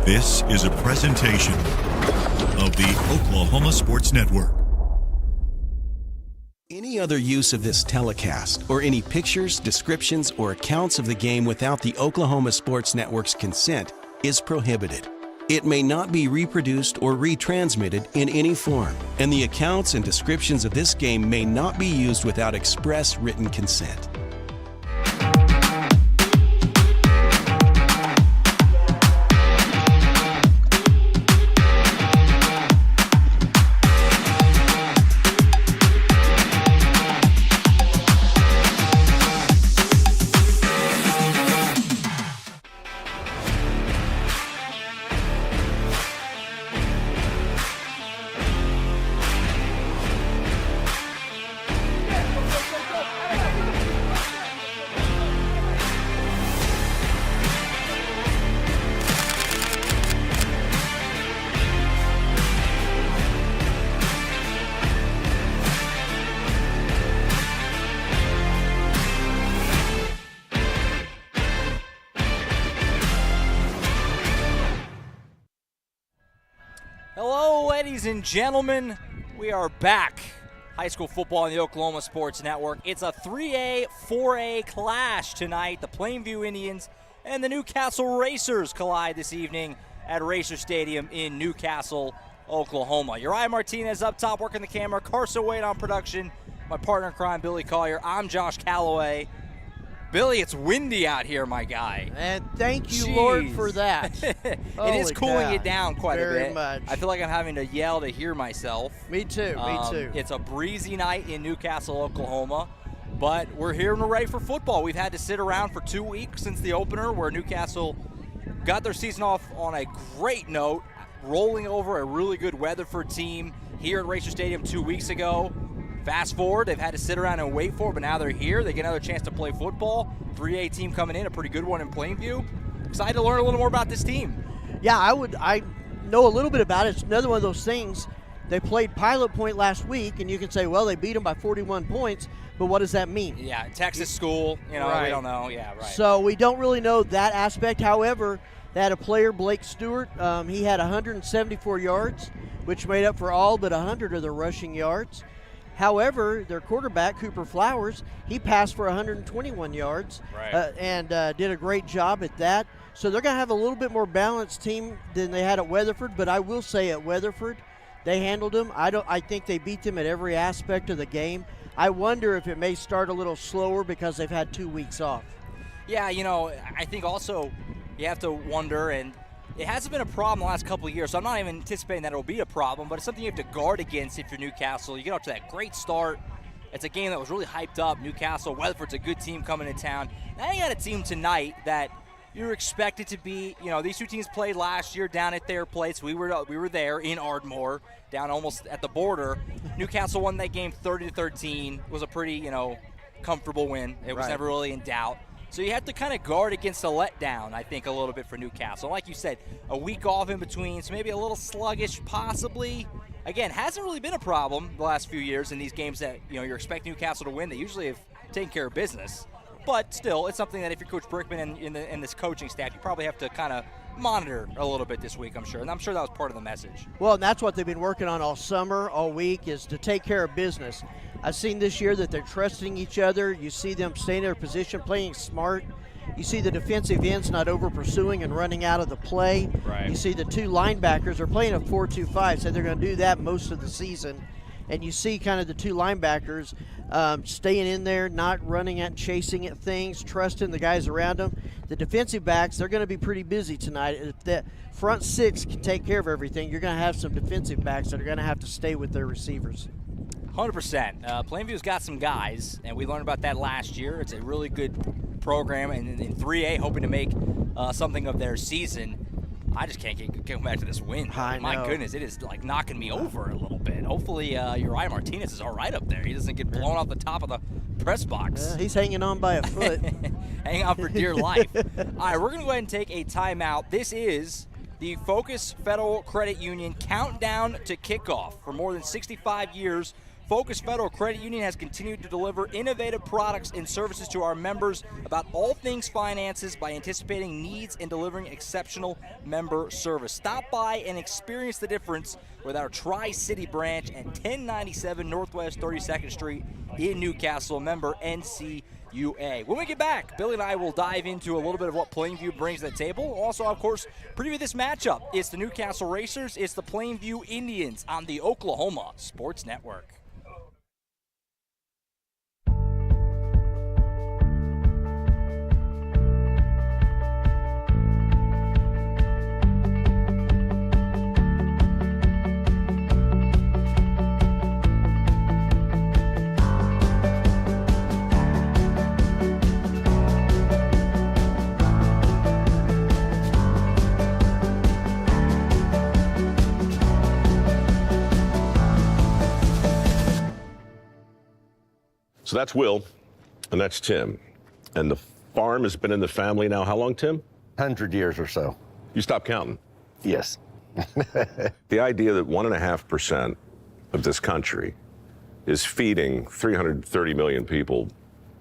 This is a presentation of the Oklahoma Sports Network. Any other use of this telecast or any pictures, descriptions, or accounts of the game without the Oklahoma Sports Network's consent is prohibited. It may not be reproduced or retransmitted in any form, and the accounts and descriptions of this game may not be used without express written consent. Hello, ladies and gentlemen. We are back. High school football on the Oklahoma Sports Network. It's a 3A, 4A clash tonight. The Plainview Indians and the Newcastle Racers collide this evening at Racer Stadium in Newcastle, Oklahoma. Uriah Martinez up top working the camera. Carson Wade on production. My partner in crime, Billy Collier. I'm Josh Calloway. Billy, it's windy out here, my guy. And thank you, Jeez. Lord, for that. It is cooling it down quite a bit. Very much. I feel like I'm having to yell to hear myself. Me too, me too. It's a breezy night in Newcastle, Oklahoma, but we're here and we're ready for football. We've had to sit around for 2 weeks since the opener where Newcastle got their season off on a great note, rolling over a really good Weatherford team here at Racer Stadium 2 weeks ago. Fast forward, they've had to sit around and wait for it, but now they're here. They get another chance to play football. 3A team coming in, a pretty good one in Plainview. Excited to learn a little more about this team. Yeah, I know a little bit about it. It's another one of those things. They played Pilot Point last week, and you can say, well, they beat them by 41 points, but what does that mean? Yeah, Texas school, right. We don't know. Yeah, right. So we don't really know that aspect. However, they had a player, Blake Stewart. He had 174 yards, which made up for all but 100 of their rushing yards. However, their quarterback, Cooper Flowers, he passed for 121 yards and did a great job at that. So they're going to have a little bit more balanced team than they had at Weatherford, but I will say at Weatherford, they handled them. I think they beat them at every aspect of the game. I wonder if it may start a little slower because they've had 2 weeks off. Yeah, I think also you have to wonder, and it hasn't been a problem the last couple of years, so I'm not even anticipating that it'll be a problem, but it's something you have to guard against if you're Newcastle. You get off to that great start. It's a game that was really hyped up. Newcastle, Weatherford's a good team coming to town. Now you got a team tonight that you're expected to be, these two teams played last year down at their place. We were there in Ardmore, down almost at the border. Newcastle won that game 30-13. It was a pretty, comfortable win. It was never really in doubt. So you have to kind of guard against a letdown, I think, a little bit for Newcastle. Like you said, a week off in between, so maybe a little sluggish possibly. Again, hasn't really been a problem the last few years in these games that, you're expecting Newcastle to win. They usually have taken care of business. But still, it's something that if you're Coach Brickman and this coaching staff, you probably have to kind of monitor a little bit this week, I'm sure. And I'm sure that was part of the message. Well, and that's what they've been working on all summer, all week, is to take care of business. I've seen this year that they're trusting each other. You see them staying in their position, playing smart. You see the defensive ends not over-pursuing and running out of the play. Right. You see the two linebackers are playing a 4-2-5, so they're going to do that most of the season. And you see kind of the two linebackers staying in there, not running at chasing at things, trusting the guys around them. The defensive backs, they're going to be pretty busy tonight. If the front six can take care of everything, you're going to have some defensive backs that are going to have to stay with their receivers. 100%. Plainview's got some guys, and we learned about that last year. It's a really good program, and in 3A, hoping to make something of their season. I just can't get back to this win. My goodness, it is like knocking me over a little bit. Hopefully, Uriah Martinez is all right up there. He doesn't get blown off the top of the press box. He's hanging on by a foot. Hanging on for dear life. All right, we're going to go ahead and take a timeout. This is the Focus Federal Credit Union countdown to kickoff. For more than 65 years, Focus Federal Credit Union has continued to deliver innovative products and services to our members about all things finances by anticipating needs and delivering exceptional member service. Stop by and experience the difference with our Tri-City branch at 1097 Northwest 32nd Street in Newcastle, member NCUA. When we get back, Billy and I will dive into a little bit of what Plainview brings to the table. Also, of course, preview this matchup. It's the Newcastle Racers, it's the Plainview Indians on the Oklahoma Sports Network. So that's Will, and that's Tim. And the farm has been in the family now, how long, Tim? 100 years or so. You stopped counting. Yes. The idea that 1.5% of this country is feeding 330 million people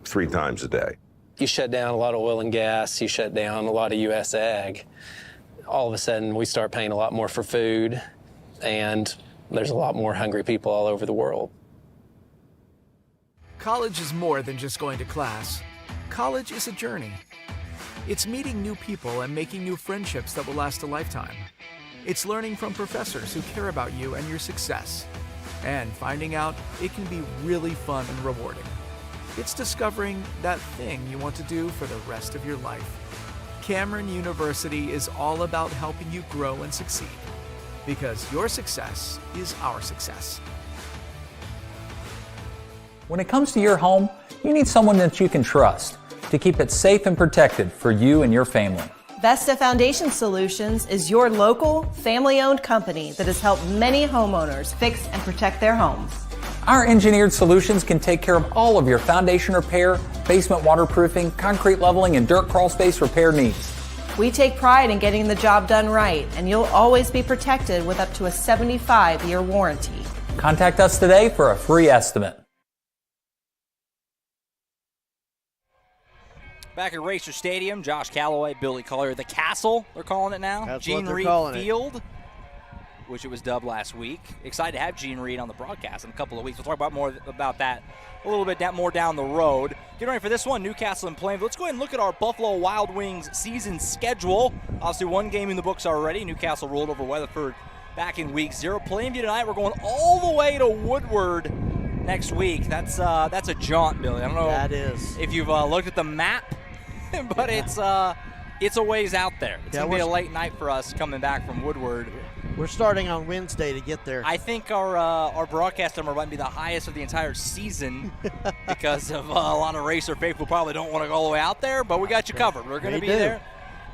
3 times a day. You shut down a lot of oil and gas, you shut down a lot of U.S. ag. All of a sudden, we start paying a lot more for food, and there's a lot more hungry people all over the world. College is more than just going to class. College is a journey. It's meeting new people and making new friendships that will last a lifetime. It's learning from professors who care about you and your success. And finding out it can be really fun and rewarding. It's discovering that thing you want to do for the rest of your life. Cameron University is all about helping you grow and succeed. Because your success is our success. When it comes to your home, you need someone that you can trust to keep it safe and protected for you and your family. Vesta Foundation Solutions is your local, family-owned company that has helped many homeowners fix and protect their homes. Our engineered solutions can take care of all of your foundation repair, basement waterproofing, concrete leveling, and dirt crawl space repair needs. We take pride in getting the job done right, and you'll always be protected with up to a 75-year warranty. Contact us today for a free estimate. Back at Racer Stadium, Josh Calloway, Billy Collier, the Castle, they're calling it now. That's Gene what they're Reed calling Field, which it was dubbed last week. Excited to have Gene Reed on the broadcast in a couple of weeks. We'll talk about more about that a little bit more down the road. Get ready for this one, Newcastle and Plainview. Let's go ahead and look at our Buffalo Wild Wings season schedule. Obviously, one game in the books already. Newcastle rolled over Weatherford back in week 0. Plainview tonight, we're going all the way to Woodward next week. That's a jaunt, Billy. I don't know if you've looked at the map. But it's a ways out there. It's going to be a late night for us coming back from Woodward. We're starting on Wednesday to get there. I think our broadcast number might be the highest of the entire season because of a lot of Racer faithful probably don't want to go all the way out there, but we got you covered. We're going to be there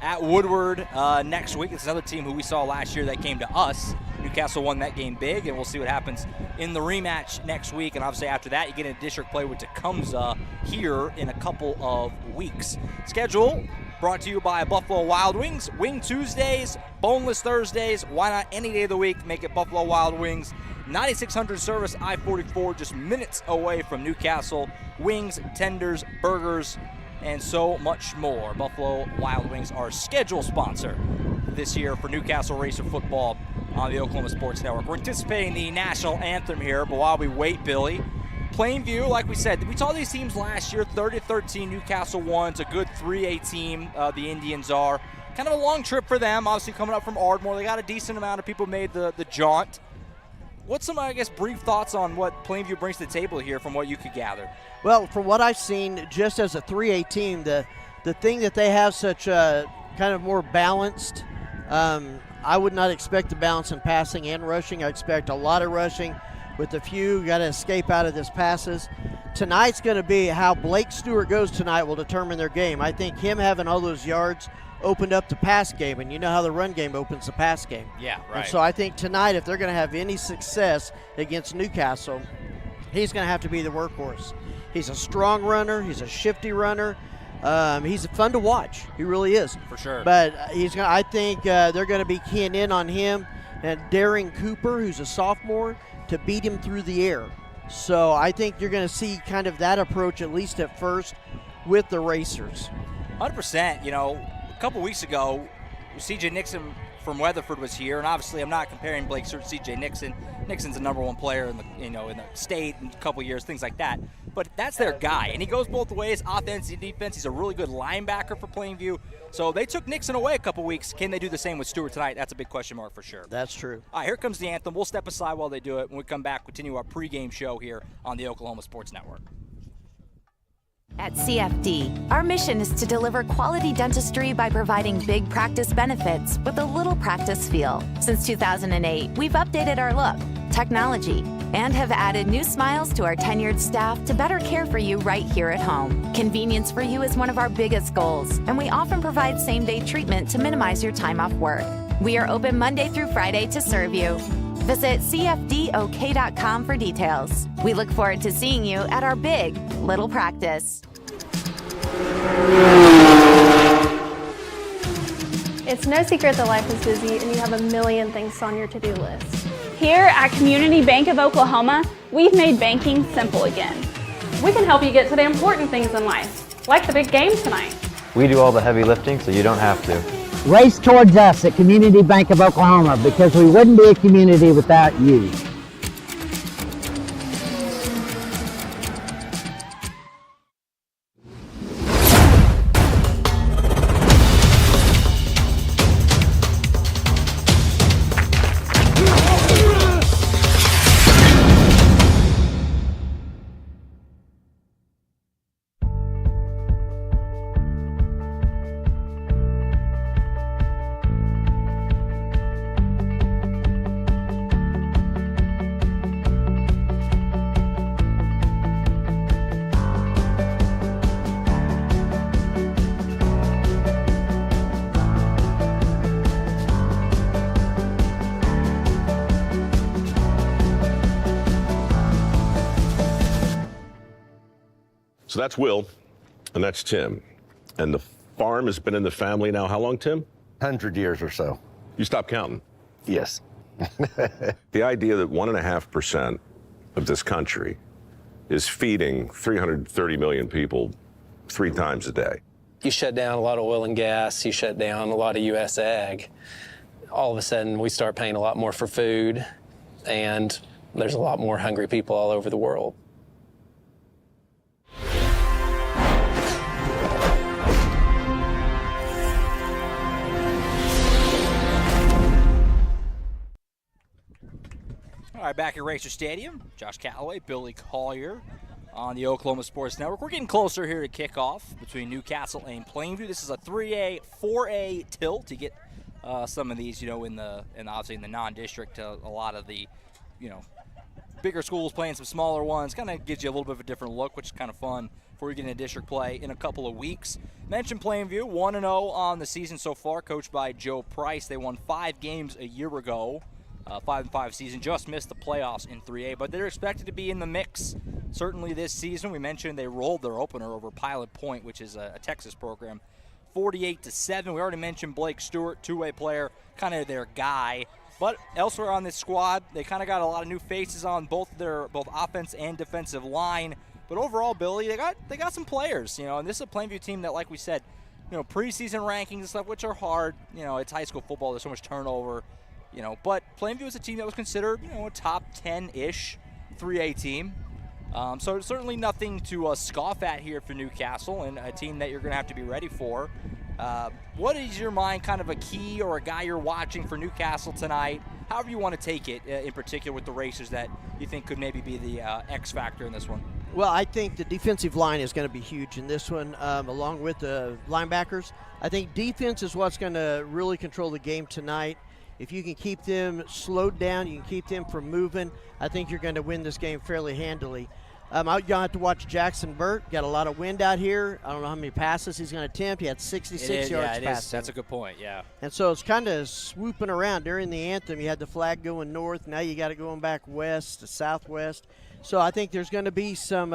at Woodward next week. It's another team who we saw last year that came to us. Newcastle won that game big, and we'll see what happens in the rematch next week. And obviously after that, you get into district play with Tecumseh here in a couple of weeks. Schedule brought to you by Buffalo Wild Wings. Wing Tuesdays, boneless Thursdays. Why not any day of the week? Make it Buffalo Wild Wings. 9600 service, I-44, just minutes away from Newcastle. Wings, tenders, burgers, and so much more. Buffalo Wild Wings, our schedule sponsor this year for Newcastle Racer football on the Oklahoma Sports Network. We're anticipating the national anthem here, but while we wait, Billy, Plainview, like we said, we saw these teams last year, 30-13, Newcastle won. It's a good 3A team, the Indians are. Kind of a long trip for them, obviously coming up from Ardmore. They got a decent amount of people made the jaunt. What's some, I guess, brief thoughts on what Plainview brings to the table here from what you could gather? Well, from what I've seen, just as a 3A team, the thing that they have such a kind of more balanced, I would not expect the balance in passing and rushing. I expect a lot of rushing with a few. Got to escape out of this passes. Tonight's going to be how Blake Stewart goes tonight will determine their game. I think him having all those yards opened up the pass game, and you know how the run game opens the pass game. Yeah, right. And so I think tonight, if they're going to have any success against Newcastle, he's going to have to be the workhorse. He's a strong runner. He's a shifty runner. He's fun to watch. He really is. For sure. But I think they're going to be keying in on him and Darren Cooper, who's a sophomore, to beat him through the air. So I think you're going to see kind of that approach, at least at first, with the racers. 100%. You know, a couple weeks ago, C.J. Nixon from Weatherford was here, and obviously I'm not comparing Blake Stewart to C.J. Nixon. Nixon's the number one player in the state in a couple years, things like that. But that's their guy, and he goes both ways, offense and defense. He's a really good linebacker for Plainview. So they took Nixon away a couple weeks. Can they do the same with Stewart tonight? That's a big question mark for sure. That's true. All right, here comes the anthem. We'll step aside while they do it. When we come back, continue our pregame show here on the Oklahoma Sports Network. At CFD, our mission is to deliver quality dentistry by providing big practice benefits with a little practice feel. Since 2008, we've updated our look, technology, and have added new smiles to our tenured staff to better care for you right here at home. Convenience for you is one of our biggest goals, and we often provide same-day treatment to minimize your time off work. We are open Monday through Friday to serve you. Visit cfdok.com for details. We look forward to seeing you at our big little practice. It's no secret that life is busy and you have a million things on your to-do list. Here at Community Bank of Oklahoma, we've made banking simple again. We can help you get to the important things in life, like the big game tonight. We do all the heavy lifting so you don't have to. Race towards us at Community Bank of Oklahoma, because we wouldn't be a community without you. So that's Will, and that's Tim. And the farm has been in the family now how long, Tim? 100 years or so. You stopped counting? Yes. The idea that 1.5% of this country is feeding 330 million people 3 times a day. You shut down a lot of oil and gas, you shut down a lot of U.S. ag. All of a sudden, we start paying a lot more for food, and there's a lot more hungry people all over the world. All right, back at Racer Stadium, Josh Calloway, Billy Collier on the Oklahoma Sports Network. We're getting closer here to kickoff between Newcastle and Plainview. This is a 3A, 4A tilt to get some of these, obviously in the non-district, a lot of the, bigger schools playing some smaller ones. Kind of gives you a little bit of a different look, which is kind of fun before we get into district play in a couple of weeks. Mentioned Plainview, 1-0 on the season so far, coached by Joe Price. They won 5 games a year ago. 5-5 season, just missed the playoffs in 3A, but they're expected to be in the mix certainly this season. We mentioned they rolled their opener over Pilot Point, which is a Texas program, 48-7. We already mentioned Blake Stewart, two-way player, kind of their guy. But elsewhere on this squad, they kind of got a lot of new faces on both offense and defensive line. But overall, Billy, they got some players, and this is a Plainview team that, like we said, preseason rankings and stuff, which are hard. It's high school football. There's so much turnover. But Plainview was a team that was considered, a top 10-ish 3A team. So certainly nothing to scoff at here for Newcastle, and a team that you're going to have to be ready for. What is your mind, kind of a key or a guy you're watching for Newcastle tonight? However you want to take it, in particular with the racers that you think could maybe be the X factor in this one. Well, I think the defensive line is going to be huge in this one, along with the linebackers. I think defense is what's going to really control the game tonight. If you can keep them slowed down, you can keep them from moving, I think you're going to win this game fairly handily. You're going to have to watch Jackson Burt. Got a lot of wind out here. I don't know how many passes he's going to attempt. He had 66 yards passing. That's a good point, yeah. And so it's kind of swooping around. During the anthem, you had the flag going north. Now you got it going back west to southwest. So I think there's going to be some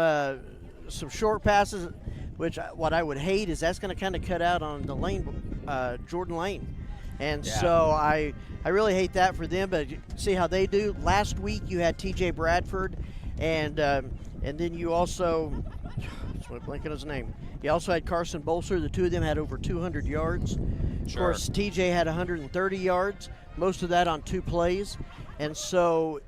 short passes, which what I would hate is that's going to kind of cut out on the lane, Jordan Lane. And so I really hate that for them, but see how they do. Last week you had T.J. Bradford And then you also, I went blank on his name. You also had Carson Bolser. The two of them had over 200 yards. Of course, TJ had 130 yards, most of that on 2 plays. And so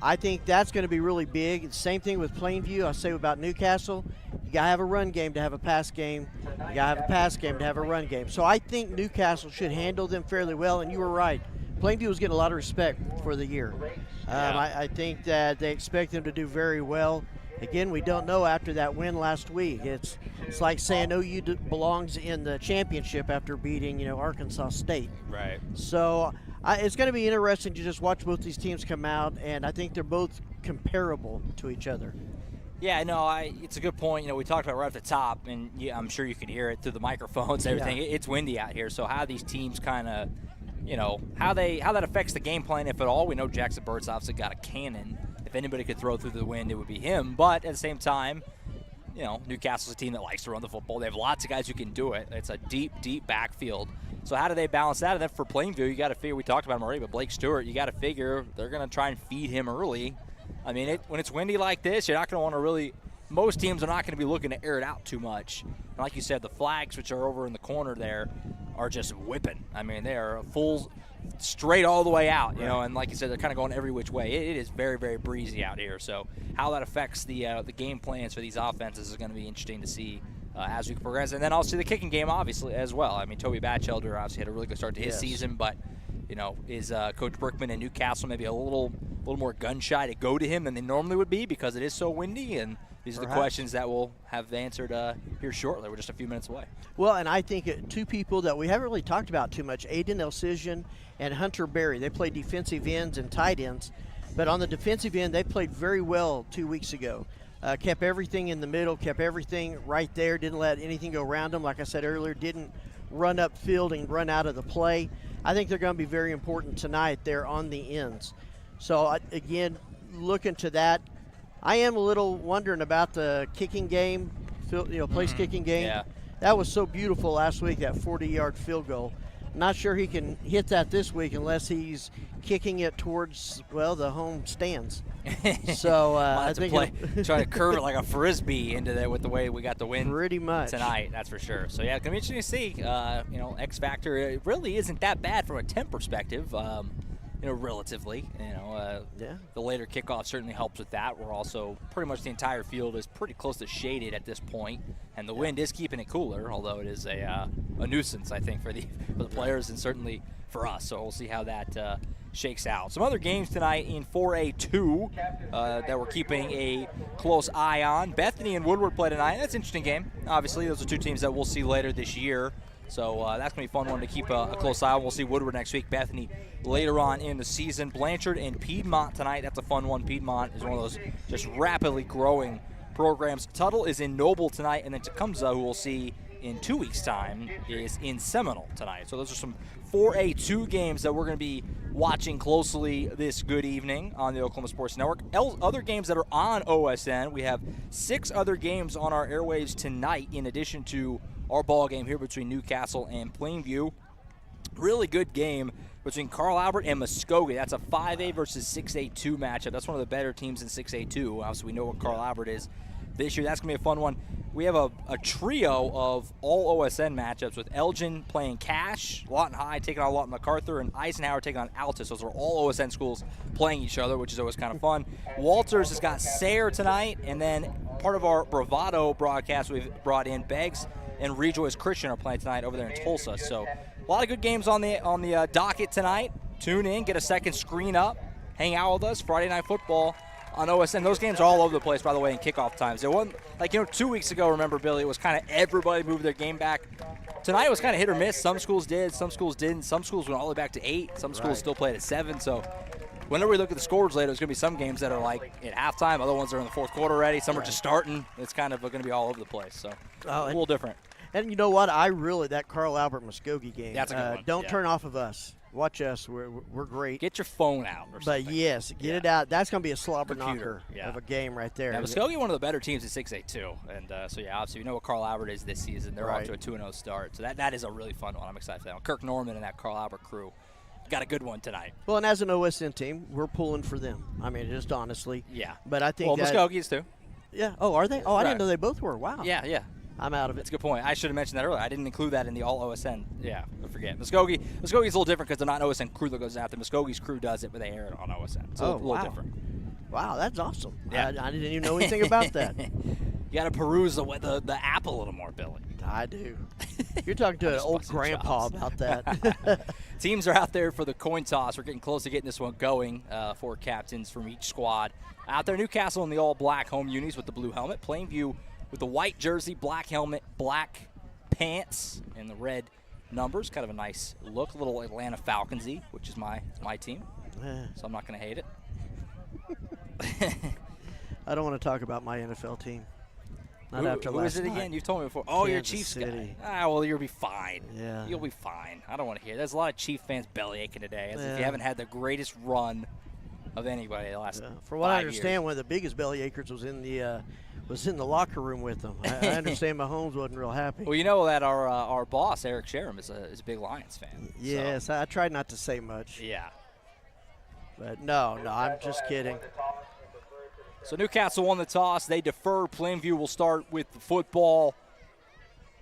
I think that's going to be really big. Same thing with Plainview. I say about Newcastle, you got to have a run game to have a pass game. You got to have a pass game to have a run game. So I think Newcastle should handle them fairly well. And you were right. Plainview was getting a lot of respect for the year. I think that they expect them to do very well. Again, we don't know after that win last week. It's like saying OU belongs in the championship after beating, Arkansas State. Right. So it's going to be interesting to just watch both these teams come out, and I think they're both comparable to each other. Yeah, no, it's a good point. We talked about right at the top, and I'm sure you can hear it through the microphones and everything. Yeah. It's windy out here, so how these teams kind of, how that affects the game plan, if at all. We know Jackson Bird's obviously got a cannon. If anybody could throw through the wind, it would be him. But at the same time, Newcastle's a team that likes to run the football. They have lots of guys who can do it. It's a deep, deep backfield. So how do they balance that? And then for Plainview, you got to figure, we talked about him already, but Blake Stewart, you got to figure they're going to try and feed him early. I mean, when it's windy like this, you're not going to want to really – most teams are not going to be looking to air it out too much. And like you said, the flags, which are over in the corner there, are just whipping. I mean, they are full – straight all the way out, and like you said, they're kind of going every which way. It is very, very breezy out here. So how that affects the game plans for these offenses is going to be interesting to see as we progress. And then also the kicking game, obviously, as well. I mean, Toby Batchelder obviously had a really good start to his season, but is Coach Brickman in Newcastle maybe a little more gun shy to go to him than they normally would be because it is so windy? And these are the questions that we'll have answered here shortly. We're just a few minutes away. Well, and I think two people that we haven't really talked about too much, Aiden Elcision and Hunter Berry. They played defensive ends and tight ends, but on the defensive end, they played very well 2 weeks ago. Kept everything in the middle, kept everything right there, didn't let anything go around them. Like I said earlier, didn't run up field and run out of the play. I think they're going to be very important tonight there on the ends. So, again, looking to that, I am a little wondering about the kicking game, place kicking game. Yeah. That was so beautiful last week, that 40-yard field goal. Not sure he can hit that this week unless he's kicking it towards, the home stands. So I think try to curve it like a frisbee into there with the way we got the win pretty much tonight. That's for sure. So yeah, it's gonna be interesting to see. X Factor, it really isn't that bad from a temp perspective. Relatively. The later kickoff certainly helps with that. We're also pretty much the entire field is pretty close to shaded at this point, and the wind is keeping it cooler, although it is a nuisance, I think, for the players and certainly for us. So we'll see how that shakes out. Some other games tonight in 4A2 that we're keeping a close eye on. Bethany and Woodward play tonight. That's an interesting game. Obviously, those are two teams that we'll see later this year. So that's going to be a fun one to keep a close eye on. We'll see Woodward next week, Bethany later on in the season. Blanchard and Piedmont tonight. That's a fun one. Piedmont is one of those just rapidly growing programs. Tuttle is in Noble tonight, and then Tecumseh, who we'll see in 2 weeks' time, is in Seminole tonight. So those are some 4A2 games that we're going to be watching closely this good evening on the Oklahoma Sports Network. Other games that are on OSN, we have 6 other games on our airwaves tonight in addition to our ball game here between Newcastle and Plainview. Really good game between Carl Albert and Muskogee. That's a 5A versus 6A2 matchup. That's one of the better teams in 6A2. Obviously, we know what Carl Albert is this year. That's going to be a fun one. We have a trio of all OSN matchups with Elgin playing Cash, Lawton High taking on Lawton MacArthur, and Eisenhower taking on Altus. Those are all OSN schools playing each other, which is always kind of fun. Walters has got Sayre tonight, and then part of our Bravado broadcast we've brought in Beggs and Rejoice Christian are playing tonight over there in Tulsa. So a lot of good games on the docket tonight. Tune in, get a second screen up, hang out with us. Friday Night Football on OSN. Those games are all over the place, by the way, in kickoff times. It wasn't, 2 weeks ago, remember, Billy, it was kind of everybody moved their game back. Tonight it was kind of hit or miss. Some schools did, some schools didn't. Some schools went all the way back to 8. Some schools still played at 7. So whenever we look at the scores later, there's going to be some games that are like at halftime. Other ones are in the fourth quarter already. Some are just starting. It's kind of going to be all over the place. So a little different. And you know what? That Carl Albert Muskogee game. That's a good one. Don't turn off of us. Watch us. We're great. Get your phone out or something. But, yes, get it out. That's going to be a slobber knocker of a game right there. Yeah, Muskogee, one of the better teams in 6A too. And obviously, we know what Carl Albert is this season. They're off to a 2-0 start. So that is a really fun one. I'm excited for that one. Kirk Norman and that Carl Albert crew. got a good one tonight. Well, and as an OSN team, we're pulling for them. I mean, just honestly. Yeah. But I think Muskoge's too. Yeah. Oh, are they? Oh, I Right. didn't know they both were. Wow. Yeah. I'm out of it. That's a good point. I should have mentioned that earlier. I didn't include that in the all OSN. Yeah, I forget. Muskoge's a little different because they're not an OSN crew that goes after. Muskoge's crew does it, but they air it on OSN. It's a little different. Wow, that's awesome. Yeah. I didn't even know anything about that. You got to peruse the app a little more, Billy. I do. You're talking to an old grandpa about that. Teams are out there for the coin toss. We're getting close to getting this one going. 4 captains from each squad. Out there, Newcastle in the all-black home unis with the blue helmet. Plainview with the white jersey, black helmet, black pants, and the red numbers. Kind of a nice look. A little Atlanta Falcons-y, which is my team. So I'm not going to hate it. I don't want to talk about my NFL team. Not after who last is it night. again? You've told me before. Oh, you're a Kansas Chiefs City. guy. Well, you'll be fine. Yeah. You'll be fine. I don't want to hear. There's a lot of Chief fans belly aching today, as if Yeah. you haven't had the greatest run of anybody the last. From what I 5 understand, years. one of the biggest belly achers was in the locker room with them. I understand Mahomes wasn't real happy. Well, you know that our boss Eric Sherem is a big Lions fan. Yes, so. I tried not to say much. Yeah. But no, I'm just kidding. So Newcastle won the toss. They defer. Plainview will start with the football.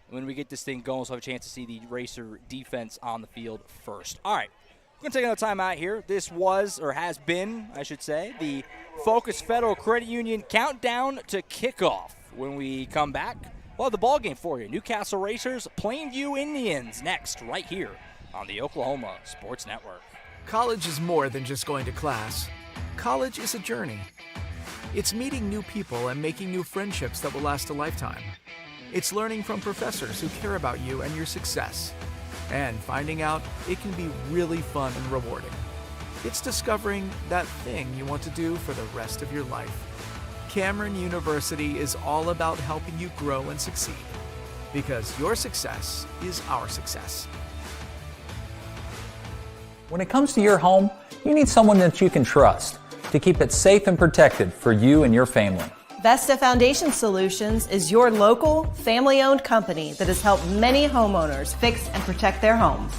When we get this thing going, so we'll have a chance to see the Racer defense on the field first. All right. We're going to take another time out here. This was, or has been, I should say, the Focus Federal Credit Union countdown to kickoff. When we come back, we'll have the ball game for you. Newcastle Racers, Plainview Indians next, right here on the Oklahoma Sports Network. College is more than just going to class. College is a journey. It's meeting new people and making new friendships that will last a lifetime. It's learning from professors who care about you and your success. And finding out it can be really fun and rewarding. It's discovering that thing you want to do for the rest of your life. Cameron University is all about helping you grow and succeed. Because your success is our success. When it comes to your home, you need someone that you can trust to keep it safe and protected for you and your family. Vesta Foundation Solutions is your local, family-owned company that has helped many homeowners fix and protect their homes.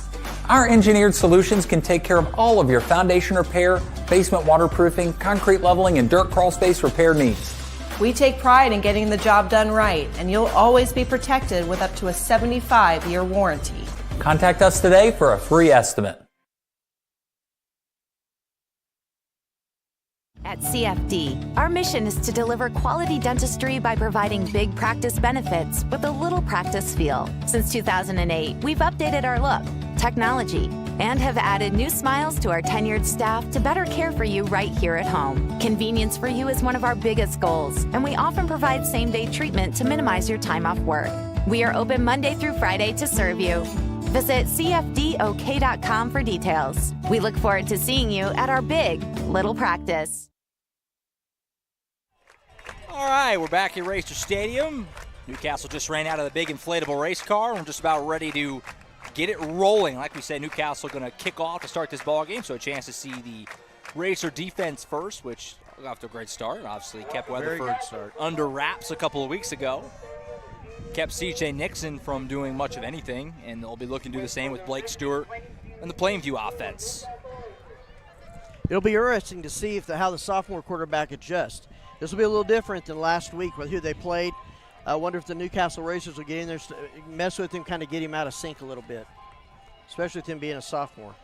Our engineered solutions can take care of all of your foundation repair, basement waterproofing, concrete leveling, and dirt crawl space repair needs. We take pride in getting the job done right, and you'll always be protected with up to a 75-year warranty. Contact us today for a free estimate. At CFD, our mission is to deliver quality dentistry by providing big practice benefits with a little practice feel. Since 2008, we've updated our look, technology, and have added new smiles to our tenured staff to better care for you right here at home. Convenience for you is one of our biggest goals, and we often provide same-day treatment to minimize your time off work. We are open Monday through Friday to serve you. Visit cfdok.com for details. We look forward to seeing you at our big little practice. All right, we're back at Racer Stadium. Newcastle just ran out of the big inflatable race car. We're just about ready to get it rolling. Like we said, Newcastle going to kick off to start this ball game, so a chance to see the Racer defense first, which got off to a great start. Obviously kept Weatherford under wraps a couple of weeks ago. Kept C.J. Nixon from doing much of anything, and they'll be looking to do the same with Blake Stewart and the Plainview offense. It'll be interesting to see how the sophomore quarterback adjusts. This will be a little different than last week with who they played. I wonder if the Newcastle Racers will get in there, mess with him, kind of get him out of sync a little bit, especially with him being a sophomore.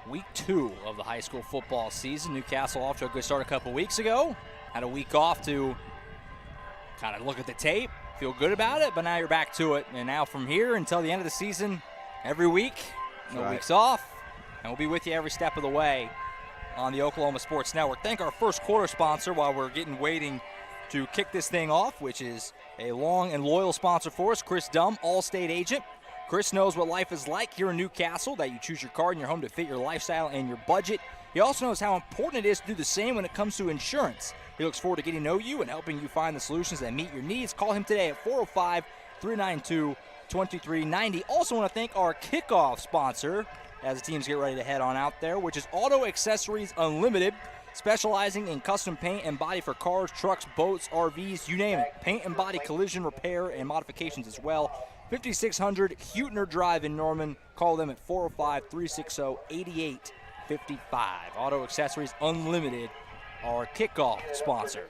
Week 2 of the high school football season. Newcastle off to a good start a couple weeks ago. Had a week off to kind of look at the tape, feel good about it, but now you're back to it. And now from here until the end of the season, every week, no weeks off, and we'll be with you every step of the way on the Oklahoma Sports Network. Thank our first quarter sponsor while we're waiting to kick this thing off, which is a long and loyal sponsor for us, Chris Dumm, All-State agent. Chris knows what life is like here in Newcastle, that you choose your car and your home to fit your lifestyle and your budget. He also knows how important it is to do the same when it comes to insurance. He looks forward to getting to know you and helping you find the solutions that meet your needs. Call him today at 405-392-2390. Also want to thank our kickoff sponsor as the teams get ready to head on out there, which is Auto Accessories Unlimited. specializing in custom paint and body for cars, trucks, boats, RVs, you name it. Paint and body collision repair and modifications as well. 5600 Huetner Drive in Norman. Call them at 405-360-8855. Auto Accessories Unlimited, our kickoff sponsor.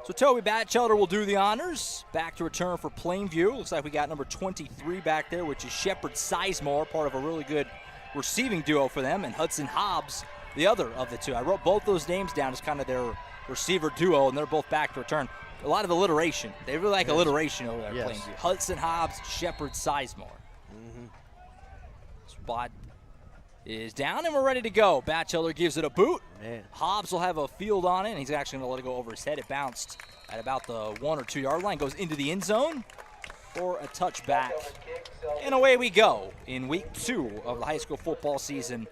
So Toby Batchelder will do the honors. Back to return for Plainview. Looks like we got number 23 back there, which is Shepard Sizemore, part of a really good receiving duo for them, and Hudson Hobbs, the other of the two. I wrote both those names down as kind of their receiver duo, and they're both back to return. A lot of alliteration. They really like alliteration over there, Plainview. Hudson Hobbs, Shepard Sizemore. Spot is down, and we're ready to go. Batchelder gives it a boot. Hobbs will have a field on it, and he's actually going to let it go over his head. It bounced at about the 1 or 2 yard line, goes into the end zone for a touchback. And away we go in week 2 of the high school football season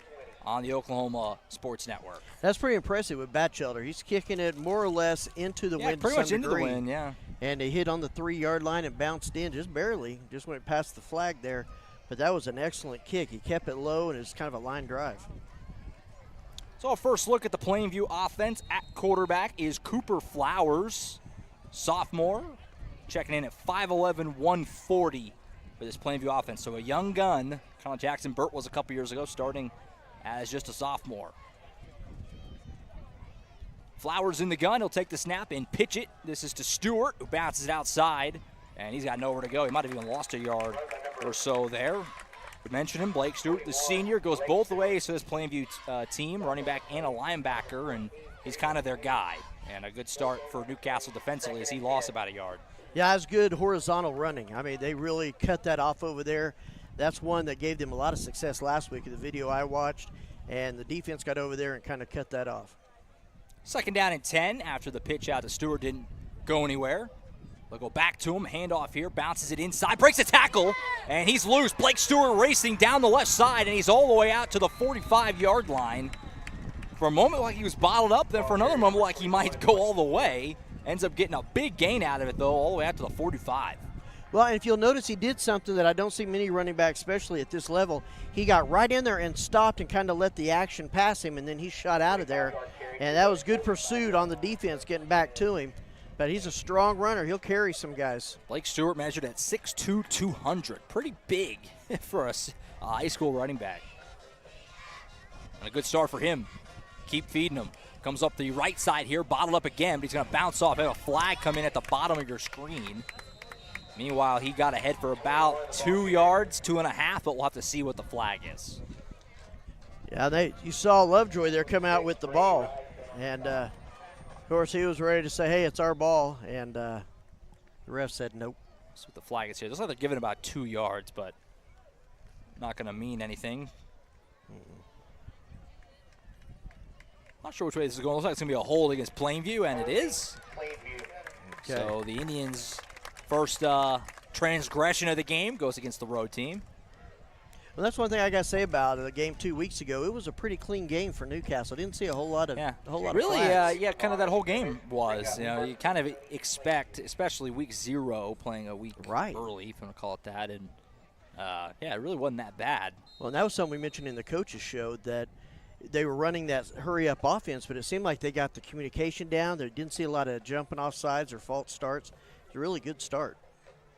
on the Oklahoma Sports Network. That's pretty impressive with Batchelder. He's kicking it more or less into the wind. Pretty much into the wind, yeah. And they hit on the 3 yard line and bounced in just barely, just went past the flag there. But that was an excellent kick. He kept it low, and it was kind of a line drive. So a first look at the Plainview offense. At quarterback is Cooper Flowers, sophomore, checking in at 5'11", 140 for this Plainview offense. So a young gun, kind of Jackson Burt was a couple years ago, starting as just a sophomore. Flowers in the gun. He'll take the snap and pitch it. This is to Stewart, who bounces it outside, and he's got nowhere to go. He might have even lost a yard or so there. We mentioned him, Blake Stewart, the senior, goes both ways for this Plainview team, running back and a linebacker, and he's kind of their guy. And a good start for Newcastle defensively as he lost about a yard. Yeah, that's good horizontal running. I mean, they really cut that off over there. That's one that gave them a lot of success last week in the video I watched, and the defense got over there and kind of cut that off. Second down and 10 after the pitch out to Stewart didn't go anywhere. They'll go back to him, handoff here, bounces it inside, breaks a tackle, and he's loose. Blake Stewart racing down the left side, and he's all the way out to the 45-yard line. For a moment like he was bottled up, then for another moment like he might go all the way. Ends up getting a big gain out of it, though, all the way out to the 45. Well, and if you'll notice, he did something that I don't see many running backs, especially at this level. He got right in there and stopped and kind of let the action pass him, and then he shot out of there. And that was good pursuit on the defense getting back to him. But he's a strong runner. He'll carry some guys. Blake Stewart measured at 6'2", 200. Pretty big for a high school running back. And a good start for him. Keep feeding him. Comes up the right side here, bottled up again, but he's going to bounce off. Have a flag come in at the bottom of your screen. Meanwhile, he got ahead for about 2 yards, 2.5, but we'll have to see what the flag is. Yeah, you saw Lovejoy there come out with the ball. And, of course, he was ready to say, hey, it's our ball. And the ref said nope. That's what the flag is here. Looks like they're giving about 2 yards, but not going to mean anything. Not sure which way this is going. Looks like it's going to be a hold against Plainview, and it is. Okay. So the Indians' first transgression of the game goes against the road team. Well, that's one thing I got to say about the game 2 weeks ago. It was a pretty clean game for Newcastle. Didn't see a whole lot of really, flags. kind of that whole game was. You know, you kind of expect, especially week 0, playing a week early, if you want to call it that, and it really wasn't that bad. Well, and that was something we mentioned in the coaches' show, that they were running that hurry-up offense, but it seemed like they got the communication down. They didn't see a lot of jumping off sides or false starts. It's a really good start.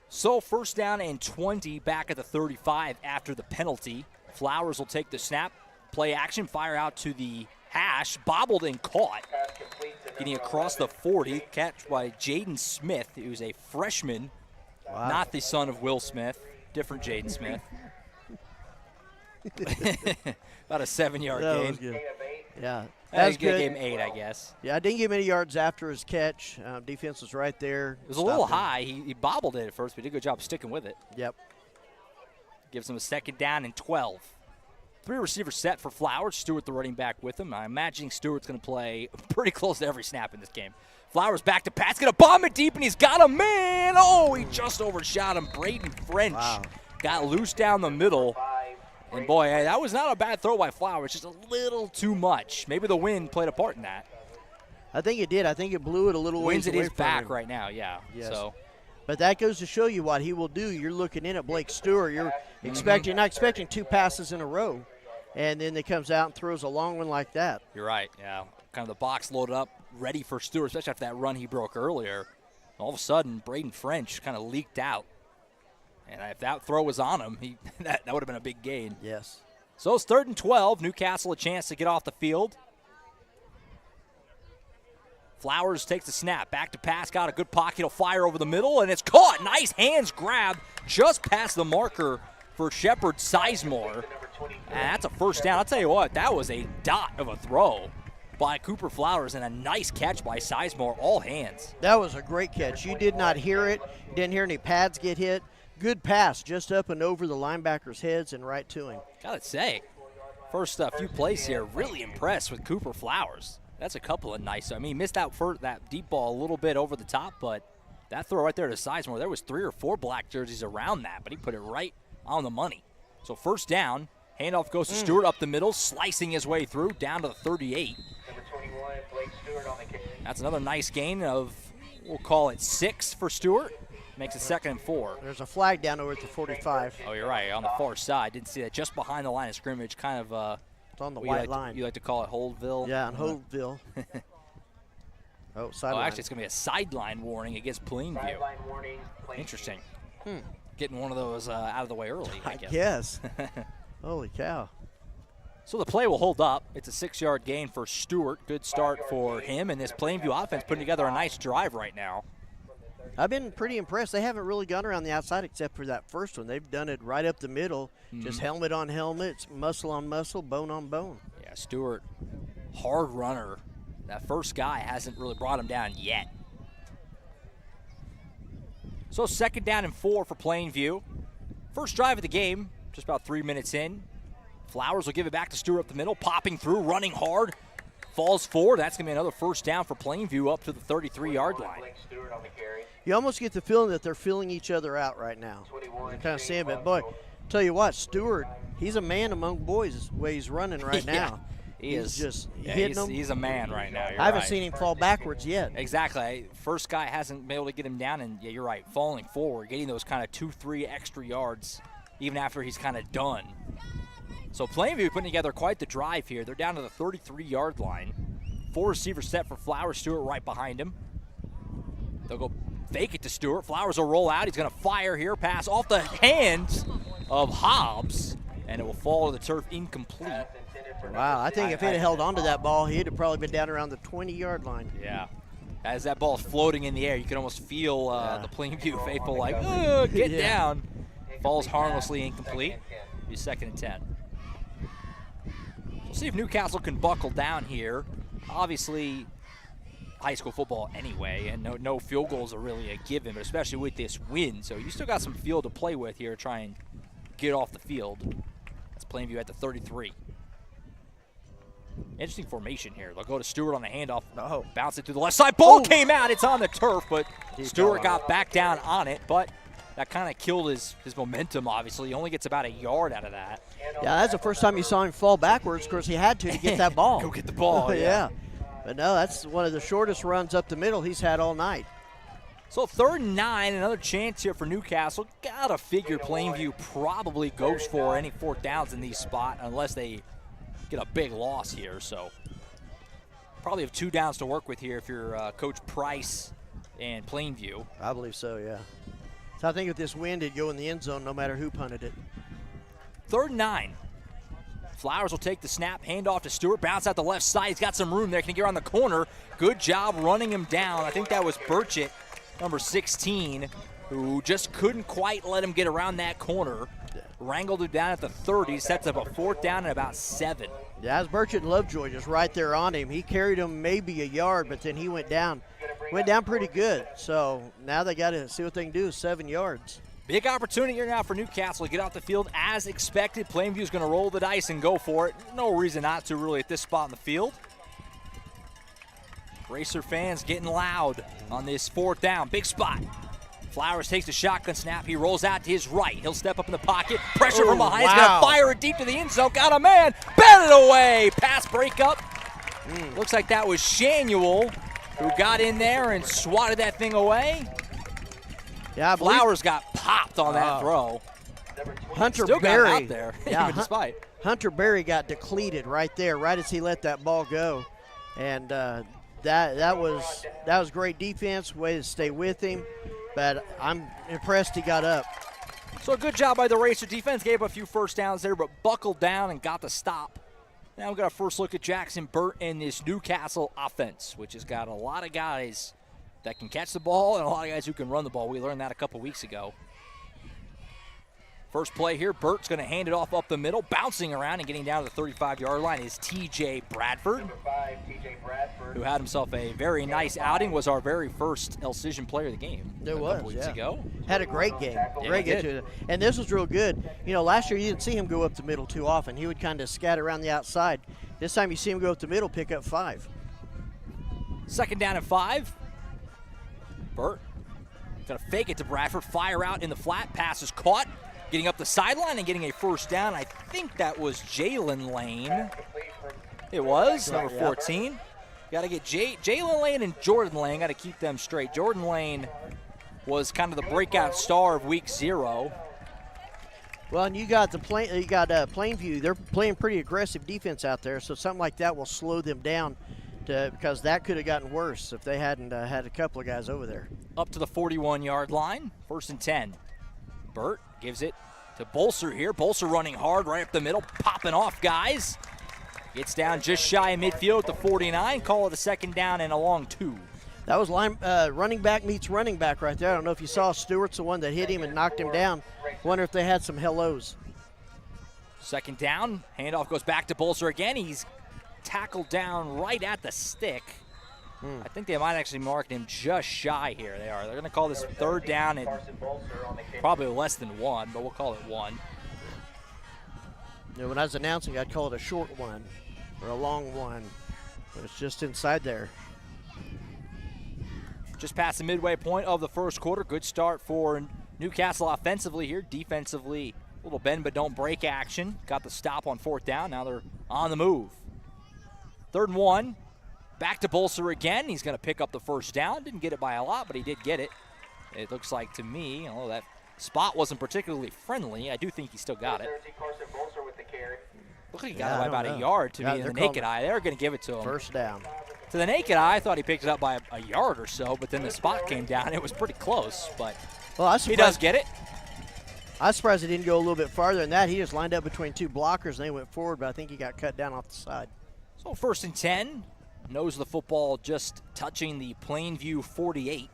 So first down and 20 back at the 35 after the penalty. Flowers will take the snap, play action, fire out to the hash, bobbled and caught. Getting across the 40, catch by Jaden Smith, who's a freshman, not the son of Will Smith, different Jaden Smith. About a 7-yard gain. Was good. Yeah. That's good. Gave him 8, I guess. Yeah, I didn't give him any yards after his catch. Defense was right there. It was a little high. He bobbled it at first, but he did a good job sticking with it. Yep. Gives him a second down and 12. 3 receivers set for Flowers. Stewart, the running back, with him. I'm imagining Stewart's going to play pretty close to every snap in this game. Flowers back to pass. Going to bomb it deep, and he's got a man. Oh, he just overshot him. Braden French got loose down the middle. And, boy, that was not a bad throw by Flowers, just a little too much. Maybe the wind played a part in that. I think it did. I think it blew it a little ways away from him. Wind's at his back right now, yeah. Yes. So. But that goes to show you what he will do. You're looking in at Blake Stewart. You're not expecting 2 passes in a row. and then he comes out and throws a long one like that. You're right, yeah. Kind of the box loaded up, ready for Stewart, especially after that run he broke earlier. All of a sudden, Braden French kind of leaked out. And if that throw was on him, that would have been a big gain. Yes. So it's 3rd and 12. Newcastle a chance to get off the field. Flowers takes the snap. Back to pass. Got a good pocket. He'll fire over the middle, and it's caught. Nice hands grab just past the marker for Shepard Sizemore. And that's a first down. I'll tell you what, that was a dot of a throw by Cooper Flowers and a nice catch by Sizemore, all hands. That was a great catch. You did not hear it. You didn't hear any pads get hit. Good pass just up and over the linebackers' heads and right to him. Gotta say, first few plays here, really impressed with Cooper Flowers. That's a couple of nice. I mean, he missed out for that deep ball a little bit over the top, but that throw right there to Sizemore, there was 3 or 4 black jerseys around that, but he put it right on the money. So first down, handoff goes to Stewart up the middle, slicing his way through, down to the 38. That's another nice gain of, we'll call it 6 for Stewart. Makes it 2nd and 4. There's a flag down over at the 45. Oh, you're right, on the far side. Didn't see that, just behind the line of scrimmage, kind of it's on the white line. You like to call it Holdville? Yeah, on Holdville. Sideline. Actually, it's going to be a sideline warning against Plainview. Interesting. Getting one of those out of the way early, I guess. Yes. Holy cow. So the play will hold up. It's a 6-yard gain for Stewart. Good start for him, and this Plainview offense putting together a nice drive right now. I've been pretty impressed. They haven't really gone around the outside except for that first one. They've done it right up the middle, just helmet on helmet, it's muscle on muscle, bone on bone. Yeah, Stewart, hard runner. That first guy hasn't really brought him down yet. So 2nd down and 4 for Plainview. First drive of the game, just about 3 minutes in. Flowers will give it back to Stewart up the middle, popping through, running hard. Falls forward. That's going to be another first down for Plainview up to the 33-yard line. You almost get the feeling that they're feeling each other out right now. You're kind of seeing, but boy, tell you what, Stewart, he's a man among boys the way he's running right now. He's just hitting them. He's a man right now. I haven't seen him fall backwards yet. Exactly. First guy hasn't been able to get him down, and yeah, you're right, falling forward, getting those kind of 2-3 extra yards even after he's kind of done. So Plainview putting together quite the drive here. They're down to the 33-yard line. 4 receivers set for Flowers. Stewart right behind him. They'll go fake it to Stewart. Flowers will roll out. He's going to fire here. Pass off the hands of Hobbs, and it will fall to the turf incomplete. Wow, I think if he'd have held onto that ball, he'd have probably been down around the 20-yard line. Yeah. As that ball is floating in the air, you can almost feel the Plainview faithful like, get down. Falls harmlessly incomplete. Be 2nd and 10. We'll see if Newcastle can buckle down here. Obviously, high school football anyway, and no field goals are really a given, but especially with this win. So you still got some field to play with here, try and get off the field. That's Plainview at the 33. Interesting formation here. They'll go to Stewart on the handoff. Bounce it to the left side. Ball came out. It's on the turf, but Stewart got back down on it, but that kind of killed his momentum, obviously. He only gets about a yard out of that. Yeah, that's the first time you saw him fall backwards. Of course, he had to get that ball. Go get the ball, yeah. But no, that's one of the shortest runs up the middle he's had all night. So 3rd and 9, another chance here for Newcastle. Gotta figure Plainview probably goes for any 4th downs in these spots unless they get a big loss here. So probably have 2 downs to work with here if you're Coach Price and Plainview. I believe so, yeah. So I think if this win did go in the end zone no matter who punted it. 3rd and 9. Flowers will take the snap, hand off to Stewart, bounce out the left side. He's got some room there. Can he get around the corner? Good job running him down. I think that was Burchett, number 16, who just couldn't quite let him get around that corner. Wrangled him down at the 30, sets up a 4th down and about 7. Yeah, as Burchett and Lovejoy just right there on him. He carried him maybe a yard, but then he went down pretty good. So now they got to see what they can do with 7 yards. Big opportunity here now for Newcastle to get off the field as expected. Plainview's going to roll the dice and go for it. No reason not to really at this spot in the field. Racer fans getting loud on this 4th down. Big spot. Flowers takes the shotgun snap. He rolls out to his right. He'll step up in the pocket. Pressure from behind. He's going to fire it deep to the end zone. Got a man. Batted away. Pass breakup. Looks like that was Shanuel who got in there and swatted that thing away. Yeah, Flowers got popped on that throw. Hunter Still Berry. got out there, even despite. Hunter Berry got depleted right there, right as he let that ball go. And that was great defense, way to stay with him. But I'm impressed he got up. So a good job by the Racer defense. Gave up a few first downs there, but buckled down and got the stop. Now we've got a first look at Jackson Burt and this Newcastle offense, which has got a lot of guys that can catch the ball and a lot of guys who can run the ball. We learned that a couple weeks ago. First play here, Burt's going to hand it off up the middle. Bouncing around and getting down to the 35-yard line is T.J. Bradford, who had himself a very nice outing, was our very first Elcision player of the game a couple weeks ago. Had a great game. Great game. And this was real good. You know, last year you didn't see him go up the middle too often. He would kind of scatter around the outside. This time you see him go up the middle, pick up 5. Second down and 5. Burt going to fake it to Bradford, fire out in the flat, pass is caught. Getting up the sideline and getting a first down. I think that was Jalen Lane. It was, number 14. Got to get Jalen Lane and Jordan Lane. Got to keep them straight. Jordan Lane was kind of the breakout star of week 0. Well, and you got Plainview. They're playing pretty aggressive defense out there, so something like that will slow them down because that could have gotten worse if they hadn't had a couple of guys over there. Up to the 41-yard line, 1st and 10. Burt gives it to Bolser here. Bolser running hard right up the middle, popping off guys. Gets down just shy of midfield at the 49. Call it a second down and a long 2. That was running back meets running back right there. I don't know if you saw Stewart's the one that hit him and knocked him down. Wonder if they had some hellos. Second down. Handoff goes back to Bolser again. He's tackled down right at the stick. I think they might actually mark him just shy here. They are. They're going to call this third down and probably less than 1, but we'll call it 1. You know, when I was announcing, I'd call it a short one or a long one, but it's just inside there. Just past the midway point of the first quarter. Good start for Newcastle offensively here. Defensively, a little bend but don't break action. Got the stop on 4th down. Now they're on the move. 3rd and 1. Back to Bolser again. He's going to pick up the first down. Didn't get it by a lot, but he did get it. It looks like to me, although that spot wasn't particularly friendly, I do think he still got it. Looks like he got it by about a yard to me in the naked eye. They're going to give it to him. First down. To the naked eye, I thought he picked it up by a yard or so, but then the spot came down. It was pretty close, but he does get it. I was surprised he didn't go a little bit farther than that. He just lined up between 2 blockers, and they went forward, but I think he got cut down off the side. So 1st and 10. Nose of the football just touching the Plainview 48.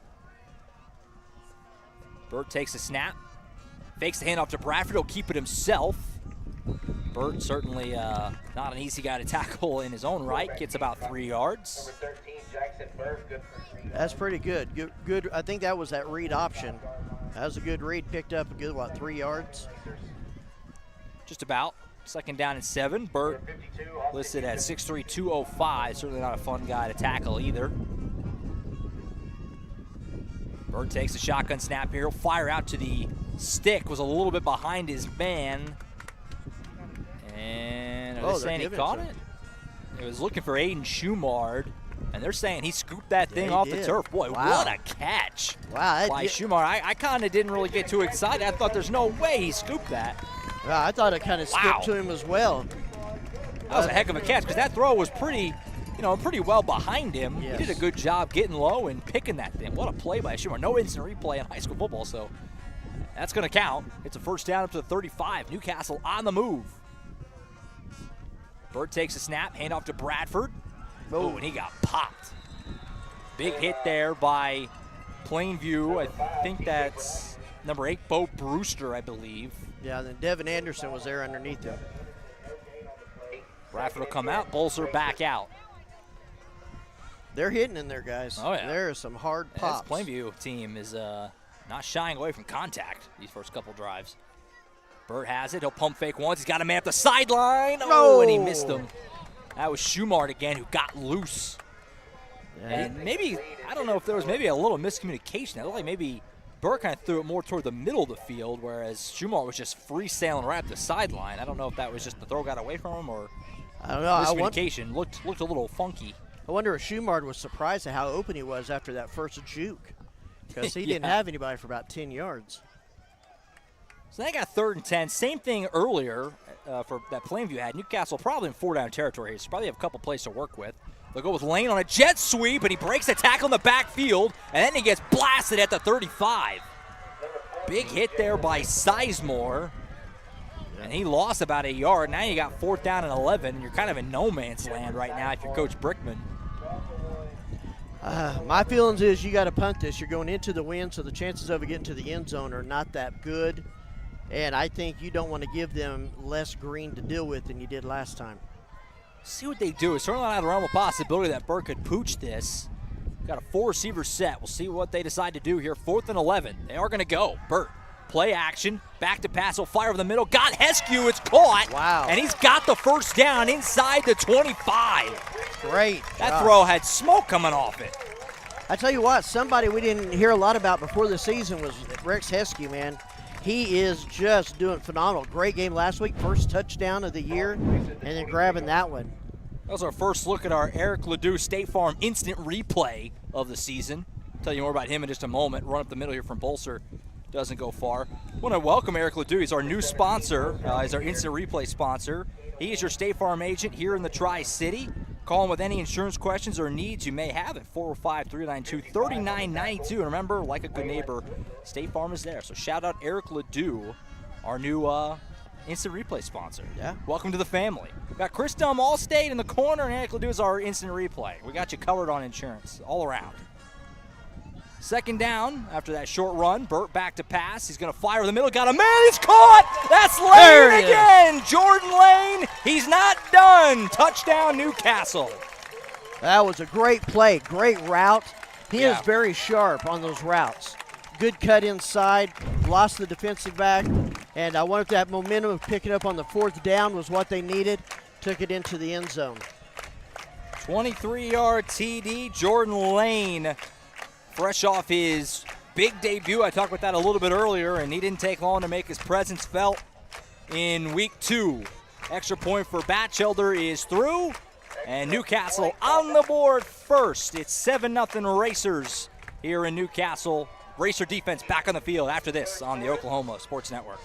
Burt takes a snap. Fakes the handoff to Bradford. He'll keep it himself. Burt certainly not an easy guy to tackle in his own right. Gets about 3 yards. That's pretty good. Good. I think that was that read option. That was a good read. Picked up a good, 3 yards? Just about. 2nd down and 7. Burt listed at 6'3", 205. Certainly not a fun guy to tackle either. Burt takes a shotgun snap here. He'll fire out to the stick. Was a little bit behind his man. And are they saying he caught it? It was looking for Aiden Schumard. And they're saying he scooped that thing off the turf. Boy, what a catch by Schumard. I kind of didn't really get too excited. I thought there's no way he scooped that. I thought it kind of skipped to him as well. That was a heck of a catch because that throw was pretty well behind him. Yes. He did a good job getting low and picking that thing. What a play by Schumard. No instant replay in high school football, so that's going to count. It's a first down up to the 35. Newcastle on the move. Burt takes a snap, handoff to Bradford. Oh, and he got popped. Big hit there by Plainview. I think that's number 8, Bo Brewster, I believe. Yeah, then Devin Anderson was there underneath him. Bradford will come out, Bolser back out. They're hitting in there, guys. Oh, yeah. There are some hard pops. This Plainview team is not shying away from contact these first couple drives. Burt has it. He'll pump fake once. He's got a man at the sideline. Oh, and he missed him. That was Schumard again who got loose. Yeah. And maybe, I don't know if there was maybe a little miscommunication. I looked like maybe Burt kind of threw it more toward the middle of the field, whereas Schumard was just free-sailing right at the sideline. I don't know if that was just the throw got away from him or I don't know. Miscommunication. Looked a little funky. I wonder if Schumard was surprised at how open he was after that first juke because he didn't have anybody for about 10 yards. So they got 3rd and 10. Same thing earlier for that Plainview had. Newcastle probably in 4-down territory here, so probably have a couple plays to work with. They'll go with Lane on a jet sweep, and he breaks the tackle in the backfield, and then he gets blasted at the 35. Big hit there by Sizemore, and he lost about a yard. Now you got 4th down and 11, and you're kind of in no man's land right now if you're Coach Brickman. My feelings is you got to punt this. You're going into the wind, so the chances of it getting to the end zone are not that good. And I think you don't want to give them less green to deal with than you did last time. See what they do. It's certainly not out of the realm of possibility that Burke could pooch this. Got a 4-receiver set. We'll see what they decide to do here. 4th and 11. They are going to go. Burt, play action. Back to pass. Will fire over the middle. Got Heskew. It's caught. Wow. And he's got the 1st down inside the 25. Great. That throw had smoke coming off it. I tell you what, somebody we didn't hear a lot about before the season was Rex Heskew, man. He is just doing phenomenal. Great game last week. 1st touchdown of the year, and then grabbing that one. That was our first look at our Eric Ledoux State Farm instant replay of the season. I'll tell you more about him in just a moment. Run up the middle here from Bolser. Doesn't go far. I want to welcome Eric Ledoux. He's our new sponsor. He's our instant replay sponsor. He is your State Farm agent here in the Tri-City. Call him with any insurance questions or needs you may have at 405-392-3992. And remember, like a good neighbor, State Farm is there. So shout out Eric Ledoux, our new instant replay sponsor. Yeah. Welcome to the family. We got Chris Dunn Allstate in the corner, and Eric Ledoux is our instant replay. We got you covered on insurance all around. 2nd down after that short run. Burt back to pass. He's going to fire in the middle. Got a man. He's caught. That's Lane again. Jordan Lane. He's not done. Touchdown, Newcastle. That was a great play. Great route. He is very sharp on those routes. Good cut inside. Lost the defensive back. And I wonder if that momentum of picking up on the 4th down was what they needed. Took it into the end zone. 23-yard TD. Jordan Lane, fresh off his big debut. I talked about that a little bit earlier, and he didn't take long to make his presence felt in week 2. Extra point for Batchelder is through, and Newcastle on the board first. It's 7-0 Racers here in Newcastle. Racer defense back on the field after this on the Oklahoma Sports Network.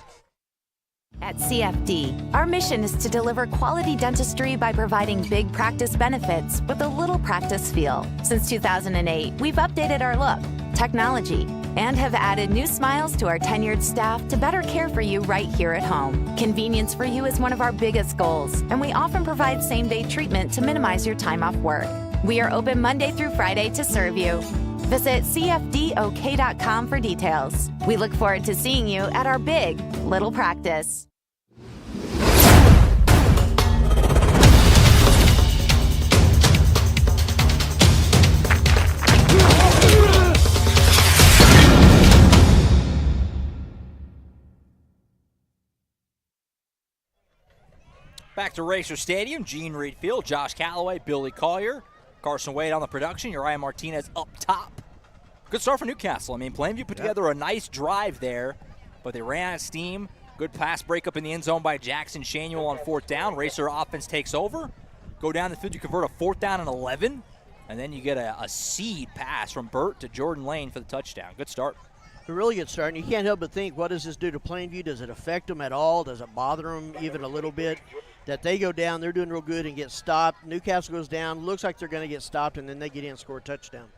At CFD, our mission is to deliver quality dentistry by providing big practice benefits with a little practice feel. Since 2008, we've updated our look, technology, and have added new smiles to our tenured staff to better care for you right here at home. Convenience for you is one of our biggest goals, and we often provide same-day treatment to minimize your time off work. We are open Monday through Friday to serve you. Visit cfdok.com for details. We look forward to seeing you at our big little practice. Back to Racer Stadium, Gene Reed Field, Josh Calloway, Billy Collier, Carson Wade on the production, Uriah Martinez up top. Good start for Newcastle. I mean, Plainview put together a nice drive there, but they ran out of steam. Good pass breakup in the end zone by Jackson Shanuel on 4th down. Racer offense takes over. Go down the field, you convert a 4th down and 11, and then you get a seed pass from Burt to Jordan Lane for the touchdown. Good start. A really good start, and you can't help but think, what does this do to Plainview? Does it affect them at all? Does it bother them even a little bit? That they go down, they're doing real good and get stopped. Newcastle goes down, looks like they're going to get stopped, and then they get in and score a touchdown.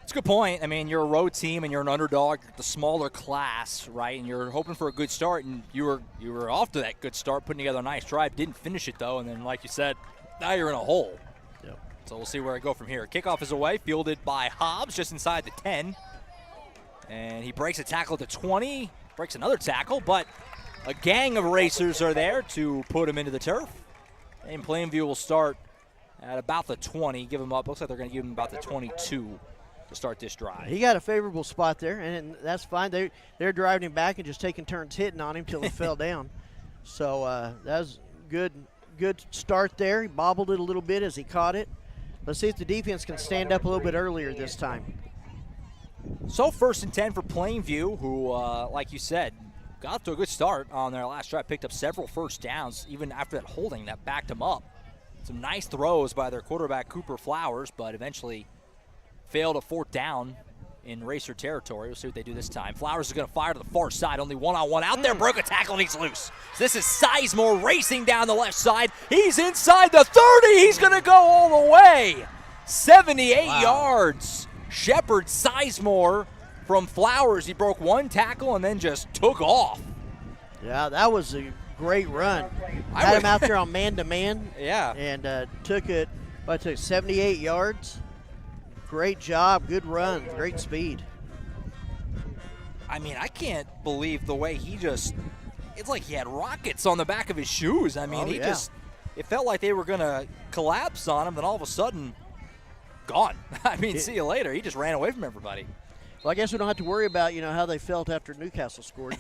It's a good point. I mean, you're a road team and you're an underdog, you're the smaller class, right? And you're hoping for a good start, and you were off to that good start, putting together a nice drive. Didn't finish it, though, and then, like you said, now you're in a hole. Yep. So we'll see where I go from here. Kickoff is away, fielded by Hobbs just inside the 10. And he breaks a tackle at the 20, breaks another tackle, but a gang of Racers are there to put him into the turf. And Plainview will start at about the 20, give him up. Looks like they're going to give him about the 22 to start this drive. He got a favorable spot there, and that's fine. They're driving him back and just taking turns hitting on him till he fell down. So that was good start there. He bobbled it a little bit as he caught it. Let's see if the defense can stand up a little bit earlier this time. So 1st and 10 for Plainview, who, like you said, got to a good start on their last drive, picked up several 1st downs, even after that holding that backed them up. Some nice throws by their quarterback, Cooper Flowers, but eventually failed a 4th down in Racer territory. We'll see what they do this time. Flowers is going to fire to the far side. Only one-on-one out there. Broke a tackle, and he's loose. So this is Sizemore racing down the left side. He's inside the 30. He's going to go all the way. 78 yards. Shepard Sizemore from Flowers. He broke one tackle and then just took off. Yeah, that was a great run. Had him out there on man-to-man. Yeah. And took it 78 yards. Great job, good run, great speed. I mean, I can't believe the way he just, it's like he had rockets on the back of his shoes. I mean, it felt like they were going to collapse on him, then all of a sudden, gone. I mean, see you later. He just ran away from everybody. Well, I guess we don't have to worry about, how they felt after Newcastle scored.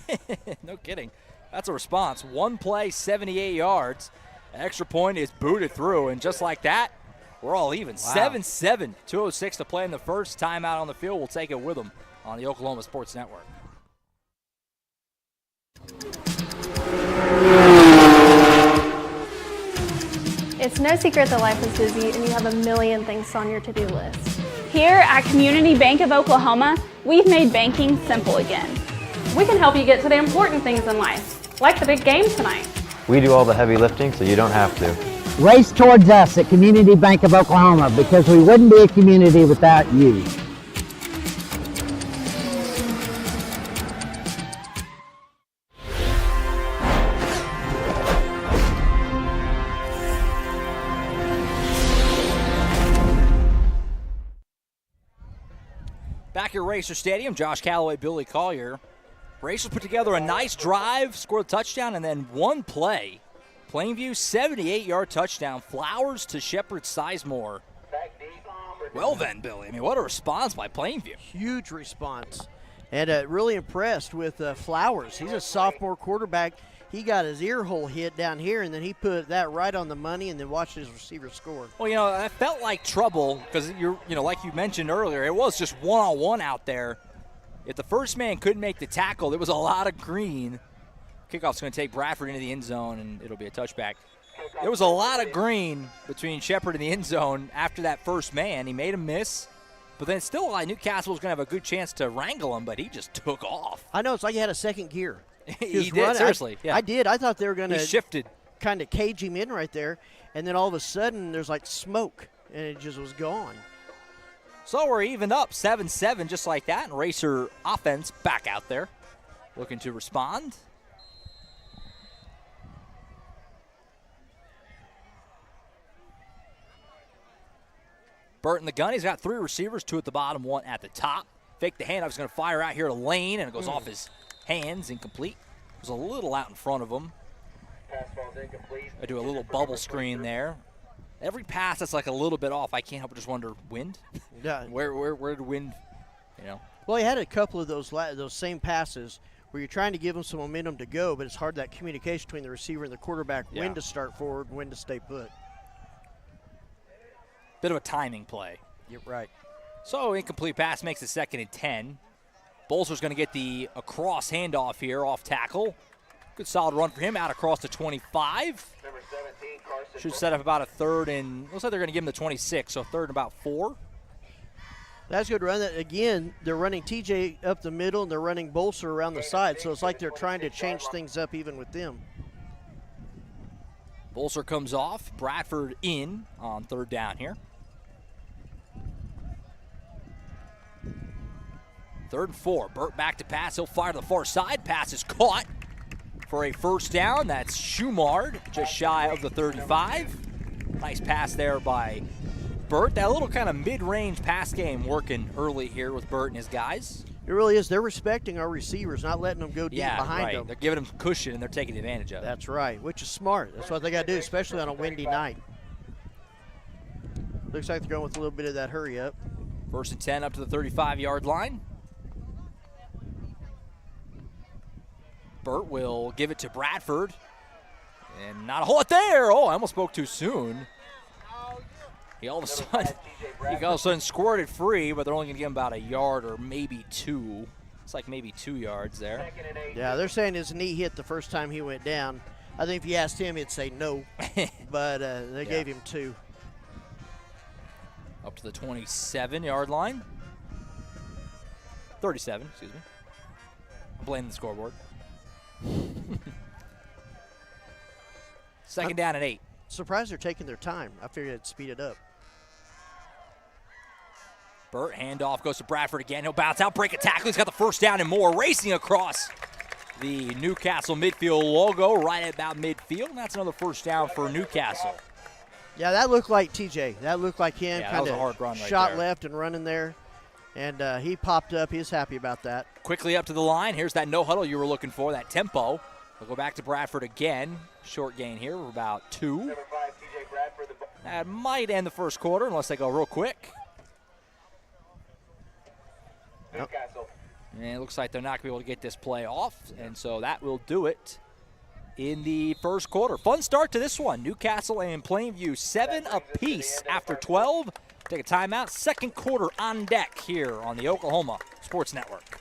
No kidding. That's a response. One play, 78 yards. Extra point is booted through, and just like that, we're all even. 7-7, 2:06 to play in the first. Timeout on the field. We'll take it with them on the Oklahoma Sports Network. It's no secret that life is busy and you have a million things on your to-do list. Here at Community Bank of Oklahoma, we've made banking simple again. We can help you get to the important things in life, like the big game tonight. We do all the heavy lifting, so you don't have to. Race towards us at Community Bank of Oklahoma because we wouldn't be a community without you. Back at Racer Stadium, Josh Calloway, Billy Collier. Racers put together a nice drive, scored a touchdown, and then one play. Plainview, 78-yard touchdown. Flowers to Shepard Sizemore. Well then, Billy, I mean, what a response by Plainview. Huge response. And really impressed with Flowers. He's a sophomore quarterback. He got his ear hole hit down here, and then he put that right on the money and then watched his receiver score. Well, that felt like trouble because, like you mentioned earlier, it was just one-on-one out there. If the first man couldn't make the tackle, there was a lot of green. Kickoff's going to take Bradford into the end zone, and it'll be a touchback. There was a lot of green between Shepard and the end zone after that first man. He made a miss, but then still Newcastle was going to have a good chance to wrangle him, but he just took off. I know, it's like he had a second gear. He did, seriously. I did. I thought they were going to shifted, kind of cage him in right there, and then all of a sudden there's like smoke, and it just was gone. So we're even up 7-7 just like that, and Racer offense back out there looking to respond. Burton the gun. He's got three receivers, two at the bottom, one at the top. Fake the handoff. He's going to fire out here to Lane, and it goes off his hands, incomplete. It was a little out in front of him. I do a little bubble screen there. Every pass that's like a little bit off, I can't help but just wonder, wind? Yeah. Where did wind, Well, he had a couple of those same passes where you're trying to give them some momentum to go, but it's hard, that communication between the receiver and the quarterback, when to start forward, when to stay put. Bit of a timing play. You're right. So incomplete pass makes it 2nd and 10. Bolser's going to get the across handoff here off tackle. Good solid run for him out across the 25. Should set up about a 3rd and, looks like they're going to give him the 26, so 3rd and about 4. That's a good run. Again, they're running TJ up the middle and they're running Bolser around the side, so it's like they're trying to change things up even with them. Bolser comes off. Bradford in on 3rd down here. 3rd and 4. Burt back to pass. He'll fire to the far side. Pass is caught for a 1st down. That's Schumard, just shy of the 35. Nice pass there by Burt. That little kind of mid-range pass game working early here with Burt and his guys. It really is. They're respecting our receivers, not letting them go deep behind them. They're giving them cushion, and they're taking advantage of it. That's right, which is smart. That's what they got to do, especially on a windy night. Looks like they're going with a little bit of that hurry up. 1st and 10 up to the 35-yard line. Burt will give it to Bradford. And not a whole lot there. Oh, I almost spoke too soon. He all of a sudden squirted free, but they're only going to give him about a yard or maybe 2. It's like maybe 2 yards there. Yeah, they're saying his knee hit the first time he went down. I think if you asked him, he'd say no, but they gave him 2. Up to the 27-yard line. 37, excuse me. I'm blaming the scoreboard. Second down and 8. Surprised they're taking their time. I figured it'd speed it up. Burt, handoff goes to Bradford again. He'll bounce out, break a tackle. He's got the first down and more. Racing across the Newcastle midfield logo right at about midfield. And that's another first down for Newcastle. Yeah, that looked like TJ. That looked like him. Yeah, that was a hard run right shot there. left and running there. And he popped up. He was happy about that. Quickly up to the line. Here's that no huddle you were looking for, that tempo. We'll go back to Bradford again. Short gain here of about 2. That might end the first quarter unless they go real quick. Newcastle. And it looks like they're not going to be able to get this play off, and so that will do it in the first quarter. Fun start to this one. Newcastle and Plainview 7 apiece after 12. Take a timeout. Second quarter on deck here on the Oklahoma Sports Network.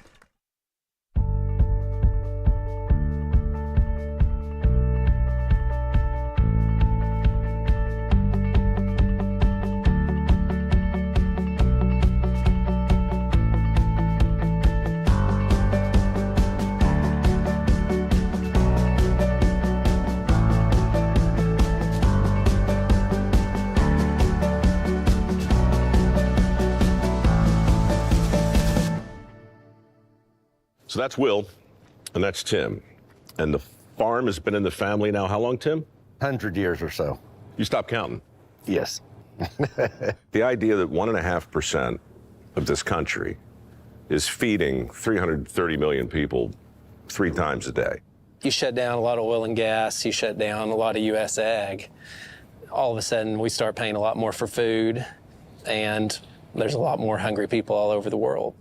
So that's Will, and that's Tim. And the farm has been in the family now how long, Tim? 100 years or so. You stopped counting? Yes. The idea that 1.5% of this country is feeding 330 million people 3 times a day. You shut down a lot of oil and gas, you shut down a lot of U.S. ag. All of a sudden, we start paying a lot more for food, and there's a lot more hungry people all over the world.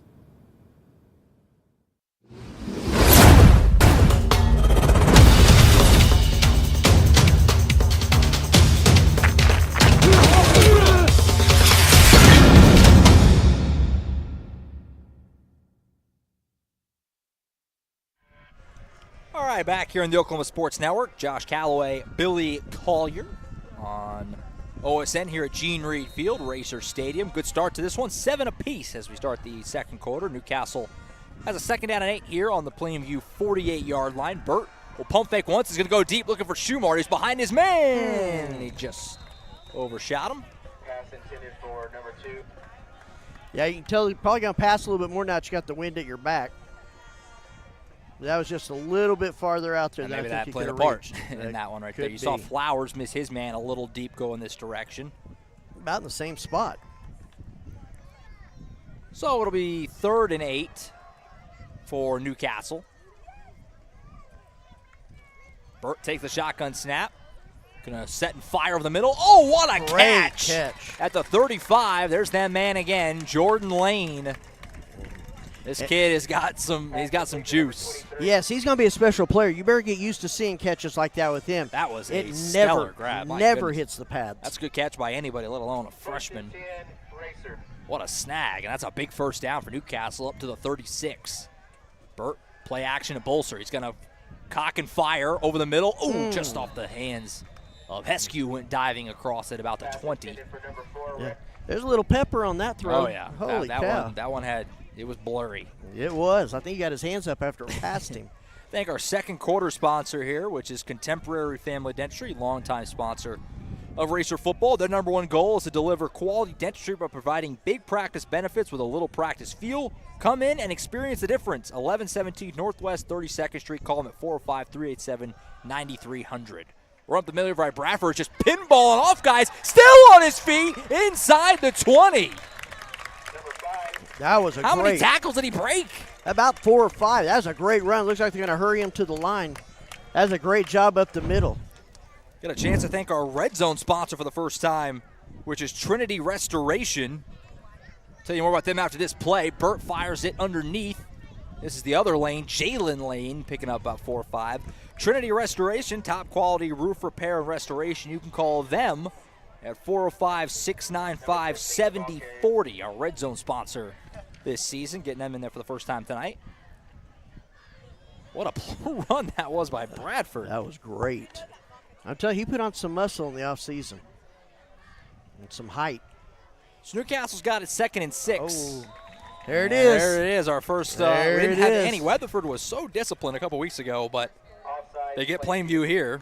All right, back here on the Oklahoma Sports Network. Josh Calloway, Billy Collier on OSN here at Gene Reed Field, Racer Stadium. Good start to this one. 7 apiece as we start the second quarter. Newcastle has a second down and 8 here on the Plainview 48-yard line. Burt will pump fake once. He's going to go deep looking for Schumar. He's behind his man. And he just overshot him. Pass intended for number 2. Yeah, you can tell you're probably going to pass a little bit more now that you got the wind at your back. That was just a little bit farther out there And than I maybe think that you played could a have part reached. in that one right Could there. You saw be. Flowers miss his man a little deep going this direction. About in the same spot. So it'll be 3rd and 8 for Newcastle. Burt takes the shotgun snap. Gonna set and fire over the middle. Oh, what a Great catch! catch. At the 35, there's that man again, Jordan Lane. This kid has got some. He's got some juice. Yes, he's going to be a special player. You better get used to seeing catches like that with him. That was it a stellar grab. My Never goodness. hits the pads. That's a good catch by anybody, let alone a freshman. What a snag, and that's a big first down for Newcastle up to the 36. Burt, play action to Bolser. He's going to cock and fire over the middle. Ooh, just off the hands of Heskew, went diving across at about the 20. Yeah. There's a little pepper on that throw. Oh, yeah. Holy that cow. That one had, it was blurry. It was. I think he got his hands up after it passed him. Thank our second quarter sponsor here, which is Contemporary Family Dentistry, longtime sponsor of Racer Football. Their number one goal is to deliver quality dentistry by providing big practice benefits with a little practice feel. Come in and experience the difference. 1117 Northwest 32nd Street. Call them at 405-387-9300. We're up the middle right. Bradford just pinballing off guys. Still on his feet inside the 20. That was a How great. many tackles did he break? About 4 or 5. That was a great run. Looks like they're going to hurry him to the line. That was a great job up the middle. Got a chance to thank our Red Zone sponsor for the first time, which is Trinity Restoration. Tell you more about them after this play. Burt fires it underneath. This is the other lane, Jalen Lane, picking up about 4 or 5. Trinity Restoration, top quality roof repair and restoration. You can call them at 405-695-7040, our Red Zone sponsor this season, getting them in there for the first time tonight. What a run that was by Bradford. That was great. I'm telling you, he put on some muscle in the offseason and some height. So Newcastle's got it 2nd and 6. Oh. There it is. There it is, our first. We didn't have any. Weatherford was so disciplined a couple weeks ago, but they get Plainview here.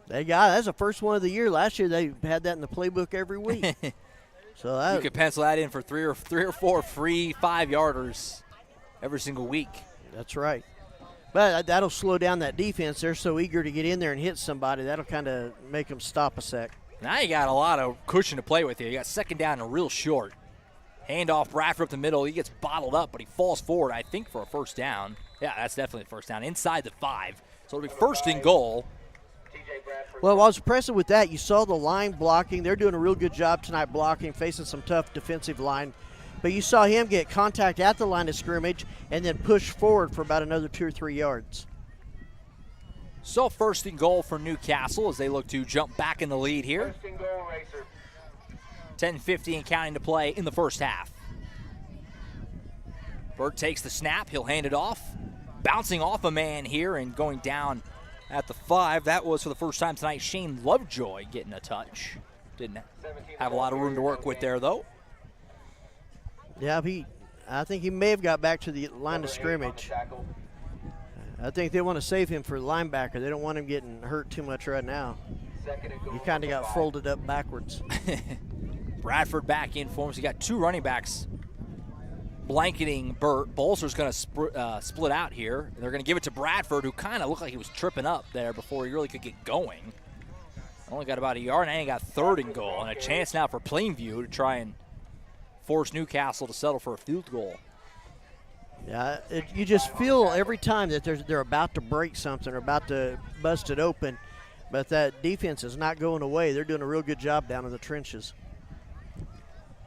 They got it. That's the first one of the year. Last year they had that in the playbook every week. So you could pencil that in for three or four free 5-yarders every single week. That's right. But that'll slow down that defense. They're so eager to get in there and hit somebody. That'll kind of make them stop a sec. Now you got a lot of cushion to play with here. You got second down and real short. Handoff, Bradford up the middle. He gets bottled up, but he falls forward, I think, for a first down. Yeah, that's definitely a first down. Inside the 5. So it'll be first and goal. Well, I was impressed with that. You saw the line blocking. They're doing a real good job tonight blocking, facing some tough defensive line. But you saw him get contact at the line of scrimmage and then push forward for about another 2 or 3 yards. So first and goal for Newcastle as they look to jump back in the lead here. 10:50 and counting to play in the first half. Burt takes the snap. He'll hand it off. Bouncing off a man here and going down at the 5. That was for the first time tonight Shane Lovejoy getting a touch. Didn't have a lot of room to work with there, though. Yeah, I think he may have got back to the line of scrimmage. I think they want to save him for the linebacker. They don't want him getting hurt too much right now. He kind of got folded up backwards. Bradford back in for him. So you got 2 running backs blanketing Burt. Bolser's going to split out here. They're going to give it to Bradford, who kind of looked like he was tripping up there before he really could get going. Only got about a yard, and he got third and goal. And a chance now for Plainview to try and force Newcastle to settle for a field goal. Yeah, you just feel every time that they're about to break something or about to bust it open, but that defense is not going away. They're doing a real good job down in the trenches.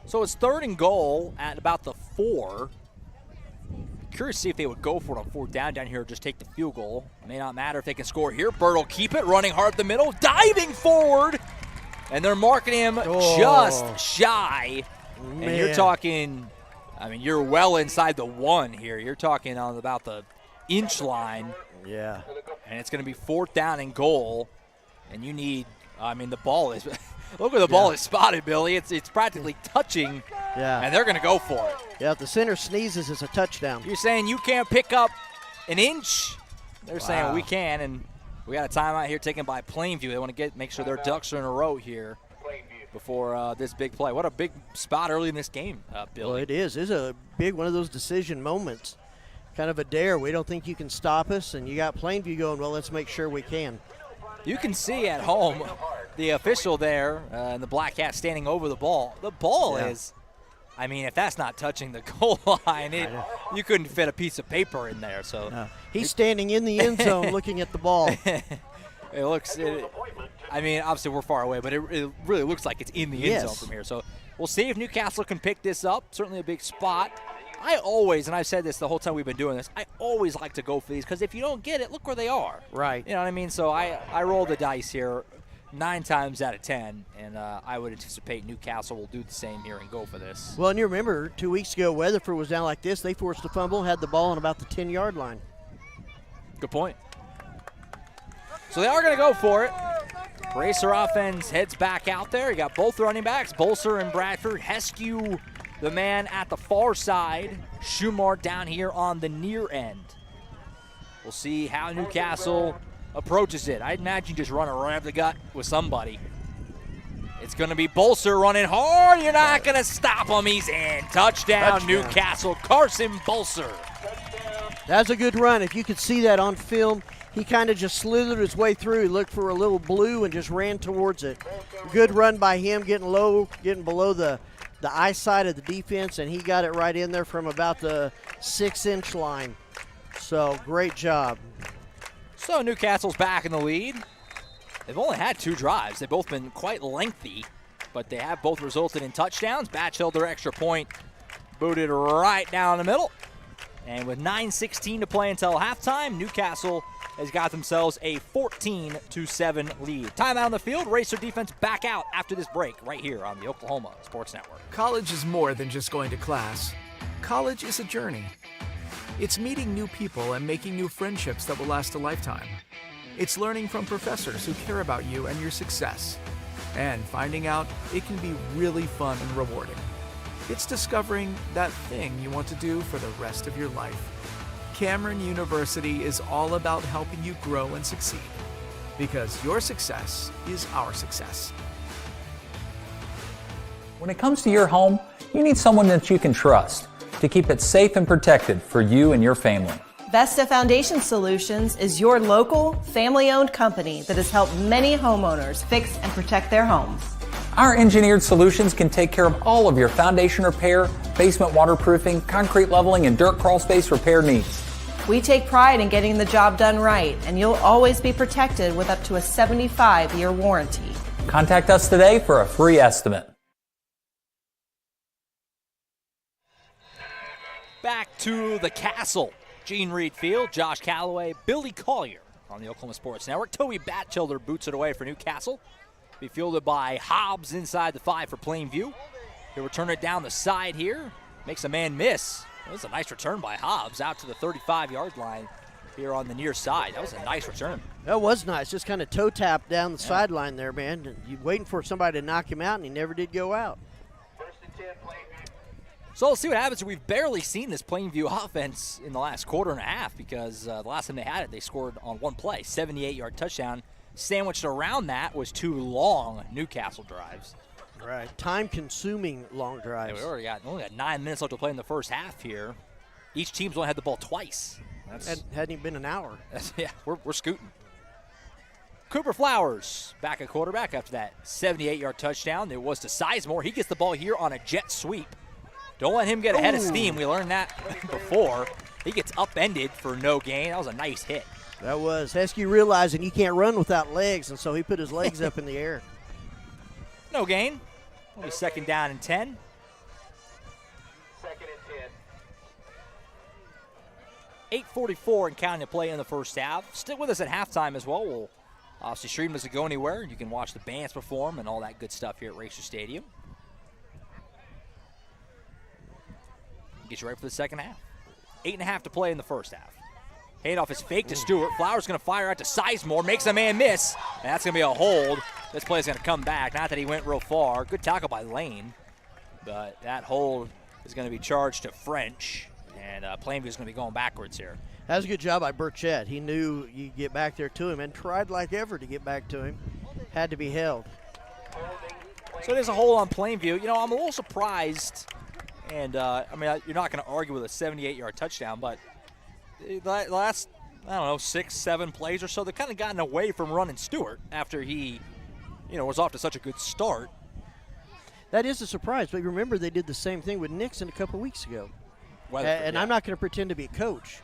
So it's third and goal at about the 4. Curious to see if they would go for it on 4th down here or just take the field goal. It may not matter if they can score here. Burt will keep it, running hard up the middle, diving forward, and they're marking him just shy. Man. And you're talking, I mean, you're well inside the 1 here. You're talking on about the inch line. Yeah. And it's going to be 4th down and goal. And you need, I mean, the ball is, look where the ball is spotted, Billy. It's practically touching. Yeah. And they're going to go for it. Yeah, if the center sneezes, it's a touchdown. You're saying you can't pick up an inch? They're saying we can, and we got a timeout here taken by Plainview. They want to make sure their ducks are in a row here before this big play. What a big spot early in this game, Billy. Well, it is. It's a big one of those decision moments. Kind of a dare. We don't think you can stop us, and you got Plainview going, well, let's make sure we can. You can see at home the official there in the black hat standing over the ball. The ball is, I mean, if that's not touching the goal line, you couldn't fit a piece of paper in there. So he's standing in the end zone looking at the ball. It looks, I mean, obviously we're far away, but it really looks like it's in the end zone from here. So we'll see if Newcastle can pick this up. Certainly a big spot. I always, and I've said this the whole time we've been doing this, I always like to go for these because if you don't get it, look where they are. Right. You know what I mean? So I roll the dice here 9 times out of 10, and I would anticipate Newcastle will do the same here and go for this. Well, and you remember 2 weeks ago, Weatherford was down like this. They forced a fumble, had the ball on about the 10-yard line. Good point. So they are going to go for it. Racer offense heads back out there. You got both the running backs, Bolser and Bradford. Heskew, the man at the far side. Schumar down here on the near end. We'll see how Newcastle approaches it. I'd imagine just run right up the gut with somebody. It's going to be Bolser running hard. You're not going to stop him. He's in. Touchdown, Newcastle. Carson Bolser. That's a good run. If you could see that on film, he kind of just slithered his way through. He looked for a little blue and just ran towards it. Good run by him, getting low, getting below the eyesight of the defense, and he got it right in there from about the 6-inch line. So great job. So Newcastle's back in the lead. They've only had 2 drives. They've both been quite lengthy, but they have both resulted in touchdowns. Batchel, their extra point, booted right down the middle. And with 9:16 to play until halftime, Newcastle has got themselves a 14-7 lead. Timeout on the field. Racer defense back out after this break right here on the Oklahoma Sports Network. College is more than just going to class. College is a journey. It's meeting new people and making new friendships that will last a lifetime. It's learning from professors who care about you and your success. And finding out it can be really fun and rewarding. It's discovering that thing you want to do for the rest of your life. Cameron University is all about helping you grow and succeed, because your success is our success. When it comes to your home, you need someone that you can trust to keep it safe and protected for you and your family. Vesta Foundation Solutions is your local, family-owned company that has helped many homeowners fix and protect their homes. Our engineered solutions can take care of all of your foundation repair, basement waterproofing, concrete leveling, and dirt crawl space repair needs. We take pride in getting the job done right, and you'll always be protected with up to a 75-year warranty. Contact us today for a free estimate. Back to the Castle. Gene Reed Field, Josh Calloway, Billy Collier on the Oklahoma Sports Network. Toby Batchelder boots it away for Newcastle. Be fielded by Hobbs inside the 5 for Plainview. He'll return it down the side here. Makes a man miss. That was a nice return by Hobbs out to the 35-yard line here on the near side. That was a nice return. That was nice. Just kind of toe tap down the sideline there, man. You waiting for somebody to knock him out, and he never did go out. So we'll see what happens. We've barely seen this Plainview offense in the last quarter and a half because the last time they had it, they scored on one play, 78-yard touchdown. Sandwiched around that was 2 long Newcastle drives. Right, time-consuming long drives. Yeah, we only got 9 minutes left to play in the first half here. Each team's only had the ball twice. Hadn't even been an hour. Yeah, we're scooting. Cooper Flowers back at quarterback after that 78-yard touchdown. It was to Sizemore. He gets the ball here on a jet sweep. Don't let him get ahead of steam. We learned that before. He gets upended for no gain. That was a nice hit. That was. Heskey realizing he can't run without legs, and so he put his legs up in the air. No gain. It'll be 2nd down and 10. 2nd and 10. 8:44 and counting to play in the first half. Stick with us at halftime as well. We'll obviously stream doesn't go anywhere. You can watch the bands perform and all that good stuff here at Racer Stadium. Get you ready for the second half. 8.5 to play in the first half. Handoff is fake to Stewart. Flowers going to fire out to Sizemore. Makes a man miss. And that's going to be a hold. This play is going to come back. Not that he went real far. Good tackle by Lane. But that hold is going to be charged to French. And Plainview is going to be going backwards here. That was a good job by Burchett. He knew you'd get back there to him and tried like ever to get back to him. Had to be held. So there's a hold on Plainview. You know, I'm a little surprised. And, I mean, you're not going to argue with a 78-yard touchdown, but the last, I don't know, 6, 7 plays or so, they've kind of gotten away from running Stewart after he, was off to such a good start. That is a surprise, but remember they did the same thing with Nixon a couple weeks ago. And I'm not going to pretend to be a coach.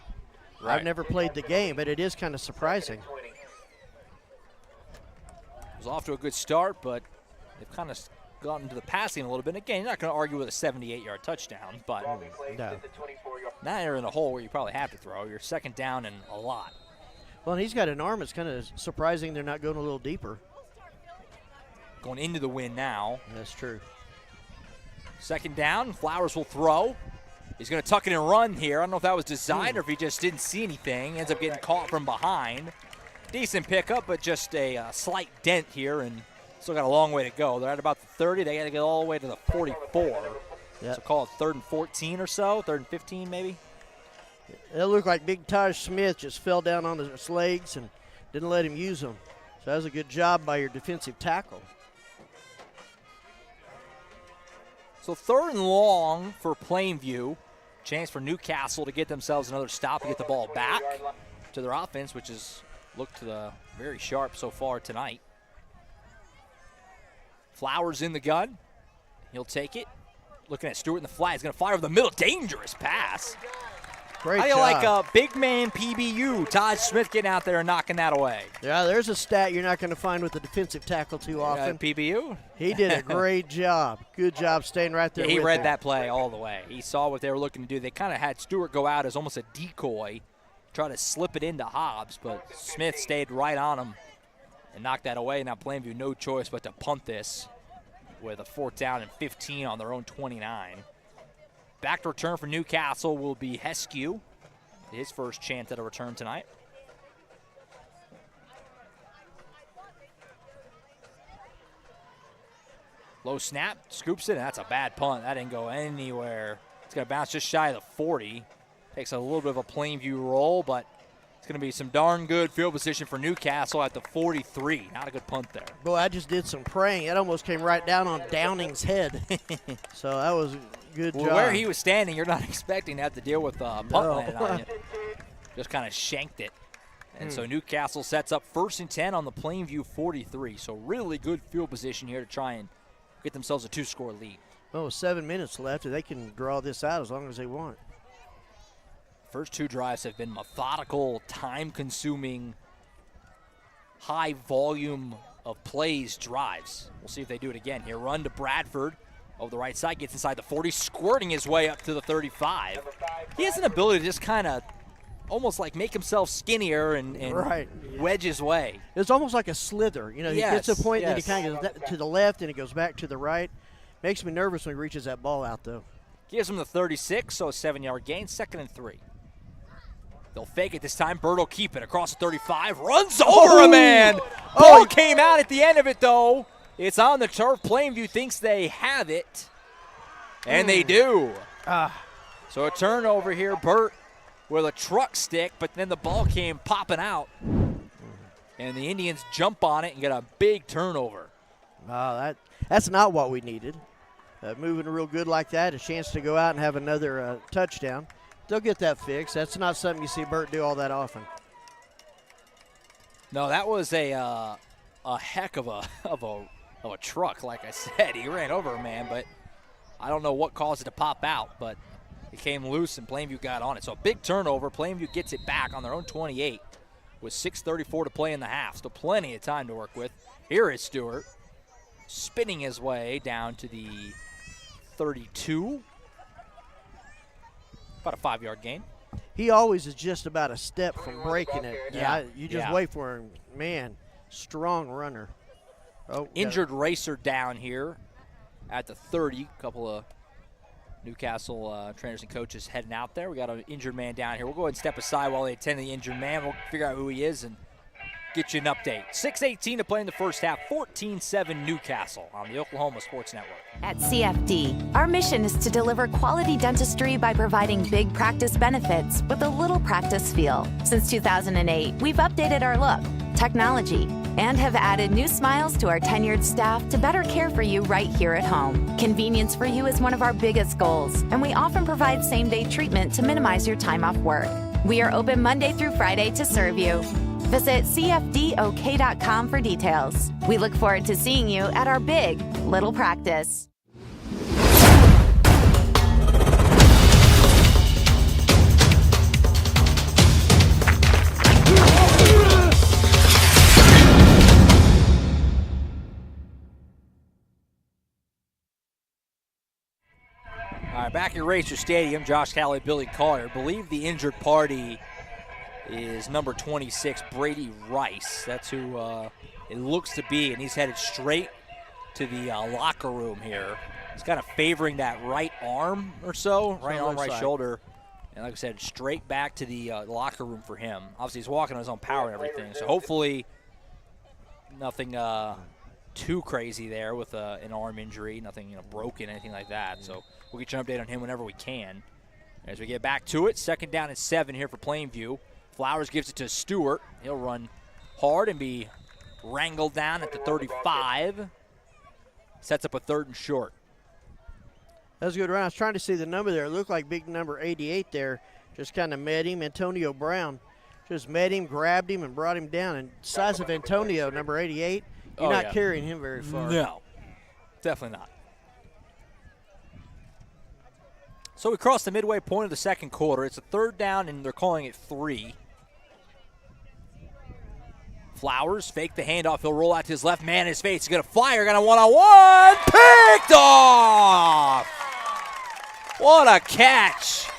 Right. I've never played the game, but it is kind of surprising. It was off to a good start, but they've kind of gotten to the passing a little bit. Again, you're not going to argue with a 78-yard touchdown, but no. Now you're in a hole where you probably have to throw. You're 2nd down and a lot. Well, and he's got an arm. It's kind of surprising they're not going a little deeper. Going into the wind now. That's true. 2nd down. Flowers will throw. He's going to tuck it and run here. I don't know if that was designed or if he just didn't see anything. Ends up getting caught from behind. Decent pickup, but just a slight dent here, and still got a long way to go. They're at about the 30. They got to get all the way to the 44. Yep. So call it 3rd and 14 or so, 3rd and 15 maybe. It looked like Big Taj Smith just fell down on his legs and didn't let him use them. So that was a good job by your defensive tackle. So 3rd and long for Plainview. Chance for Newcastle to get themselves another stop and get the ball back to their offense, which has looked very sharp so far tonight. Flowers in the gun. He'll take it. Looking at Stewart in the flat. He's going to fire over the middle. Dangerous pass. Great How do you job. like a big man PBU? Taj Smith getting out there and knocking that away. Yeah, there's a stat you're not going to find with the defensive tackle too often. PBU? He did a great job. Good job staying right there. Yeah, he with read him. that play all the way. He saw what they were looking to do. They kind of had Stewart go out as almost a decoy, try to slip it into Hobbs, but Smith stayed right on him and knocked that away. Now Plainview no choice but to punt this with a 4th down and 15 on their own 29. Back to return for Newcastle will be Heskew. His first chance at a return tonight. Low snap, scoops it, and that's a bad punt. That didn't go anywhere. It's going to bounce just shy of the 40. Takes a little bit of a Plainview roll, but it's going to be some darn good field position for Newcastle at the 43. Not a good punt there. Boy, I just did some praying. It almost came right down on Downing's head. So that was a good job. Where he was standing, you're not expecting to have to deal with punt landing on you. Just kind of shanked it. And so Newcastle sets up 1st and 10 on the Plainview 43. So really good field position here to try and get themselves a 2-score lead. Well, with 7 minutes left, they can draw this out as long as they want. First 2 drives have been methodical, time-consuming, high volume of plays drives. We'll see if they do it again here. Run to Bradford over the right side, gets inside the 40, squirting his way up to the 35. He has an ability to just kind of almost like make himself skinnier and wedge his way. It's almost like a slither. You know, he gets to a point and then he kind of goes to the left and he goes back to the right. Makes me nervous when he reaches that ball out, though. Gives him the 36, so a 7-yard gain, 2nd and 3. They'll fake it this time. Bird will keep it across the 35. Runs over a man. Ball came out at the end of it, though. It's on the turf. Plainview thinks they have it, and they do. So a turnover here. Burt with a truck stick, but then the ball came popping out. And the Indians jump on it and get a big turnover. That's not what we needed. Moving real good like that, a chance to go out and have another touchdown. They'll get that fixed. That's not something you see Burt do all that often. No, that was a heck of a truck, like I said. He ran over a man, but I don't know what caused it to pop out, but it came loose and Plainview got on it. So a big turnover. Plainview gets it back on their own 28 with 6:34 to play in the half. Still plenty of time to work with. Here is Stewart spinning his way down to the 32. About a 5-yard gain. He always is just about a step from breaking it. You just Yeah. wait for him. Man, strong runner. Injured racer down here at the 30. A couple of Newcastle trainers and coaches heading out there. We got an injured man down here. We'll go ahead and step aside while they attend to the injured man. We'll figure out who he is and get you an update. 6:18 to play in the first half. 14-7 Newcastle on the Oklahoma Sports Network. At CFD, our mission is to deliver quality dentistry by providing big practice benefits with a little practice feel. Since 2008, we've updated our look, technology, and have added new smiles to our tenured staff to better care for you right here at home. Convenience for you is one of our biggest goals, and we often provide same-day treatment to minimize your time off work. We are open Monday through Friday to serve you. Visit cfdok.com for details. We look forward to seeing you at our big little practice. All right, back at Racer Stadium, Josh Calloway, Billy Collier. Believe the injured party is number 26, Brady Rice. That's who it looks to be, and he's headed straight to the locker room here. He's kind of favoring that right arm or so, right arm, right shoulder. And like I said, straight back to the locker room for him. Obviously, he's walking on his own power and everything, so hopefully nothing too crazy there with an arm injury, nothing broken, anything like that. So we'll get you an update on him whenever we can. As we get back to it, 2nd down and 7 here for Plainview. Flowers gives it to Stewart. He'll run hard and be wrangled down at the 35. Sets up a 3rd and short. That was a good run. I was trying to see the number there. It looked like big number 88 there. Just kind of met him. Antonio Brown just met him, grabbed him, and brought him down. And size of Antonio, number 88, you're not carrying him very far. No, definitely not. So we crossed the midway point of the 2nd quarter. It's a 3rd down, and they're calling it 3. Flowers fake the handoff. He'll roll out to his left man in his face. He's going to fire. Going to one-on-one. Picked off. What a catch.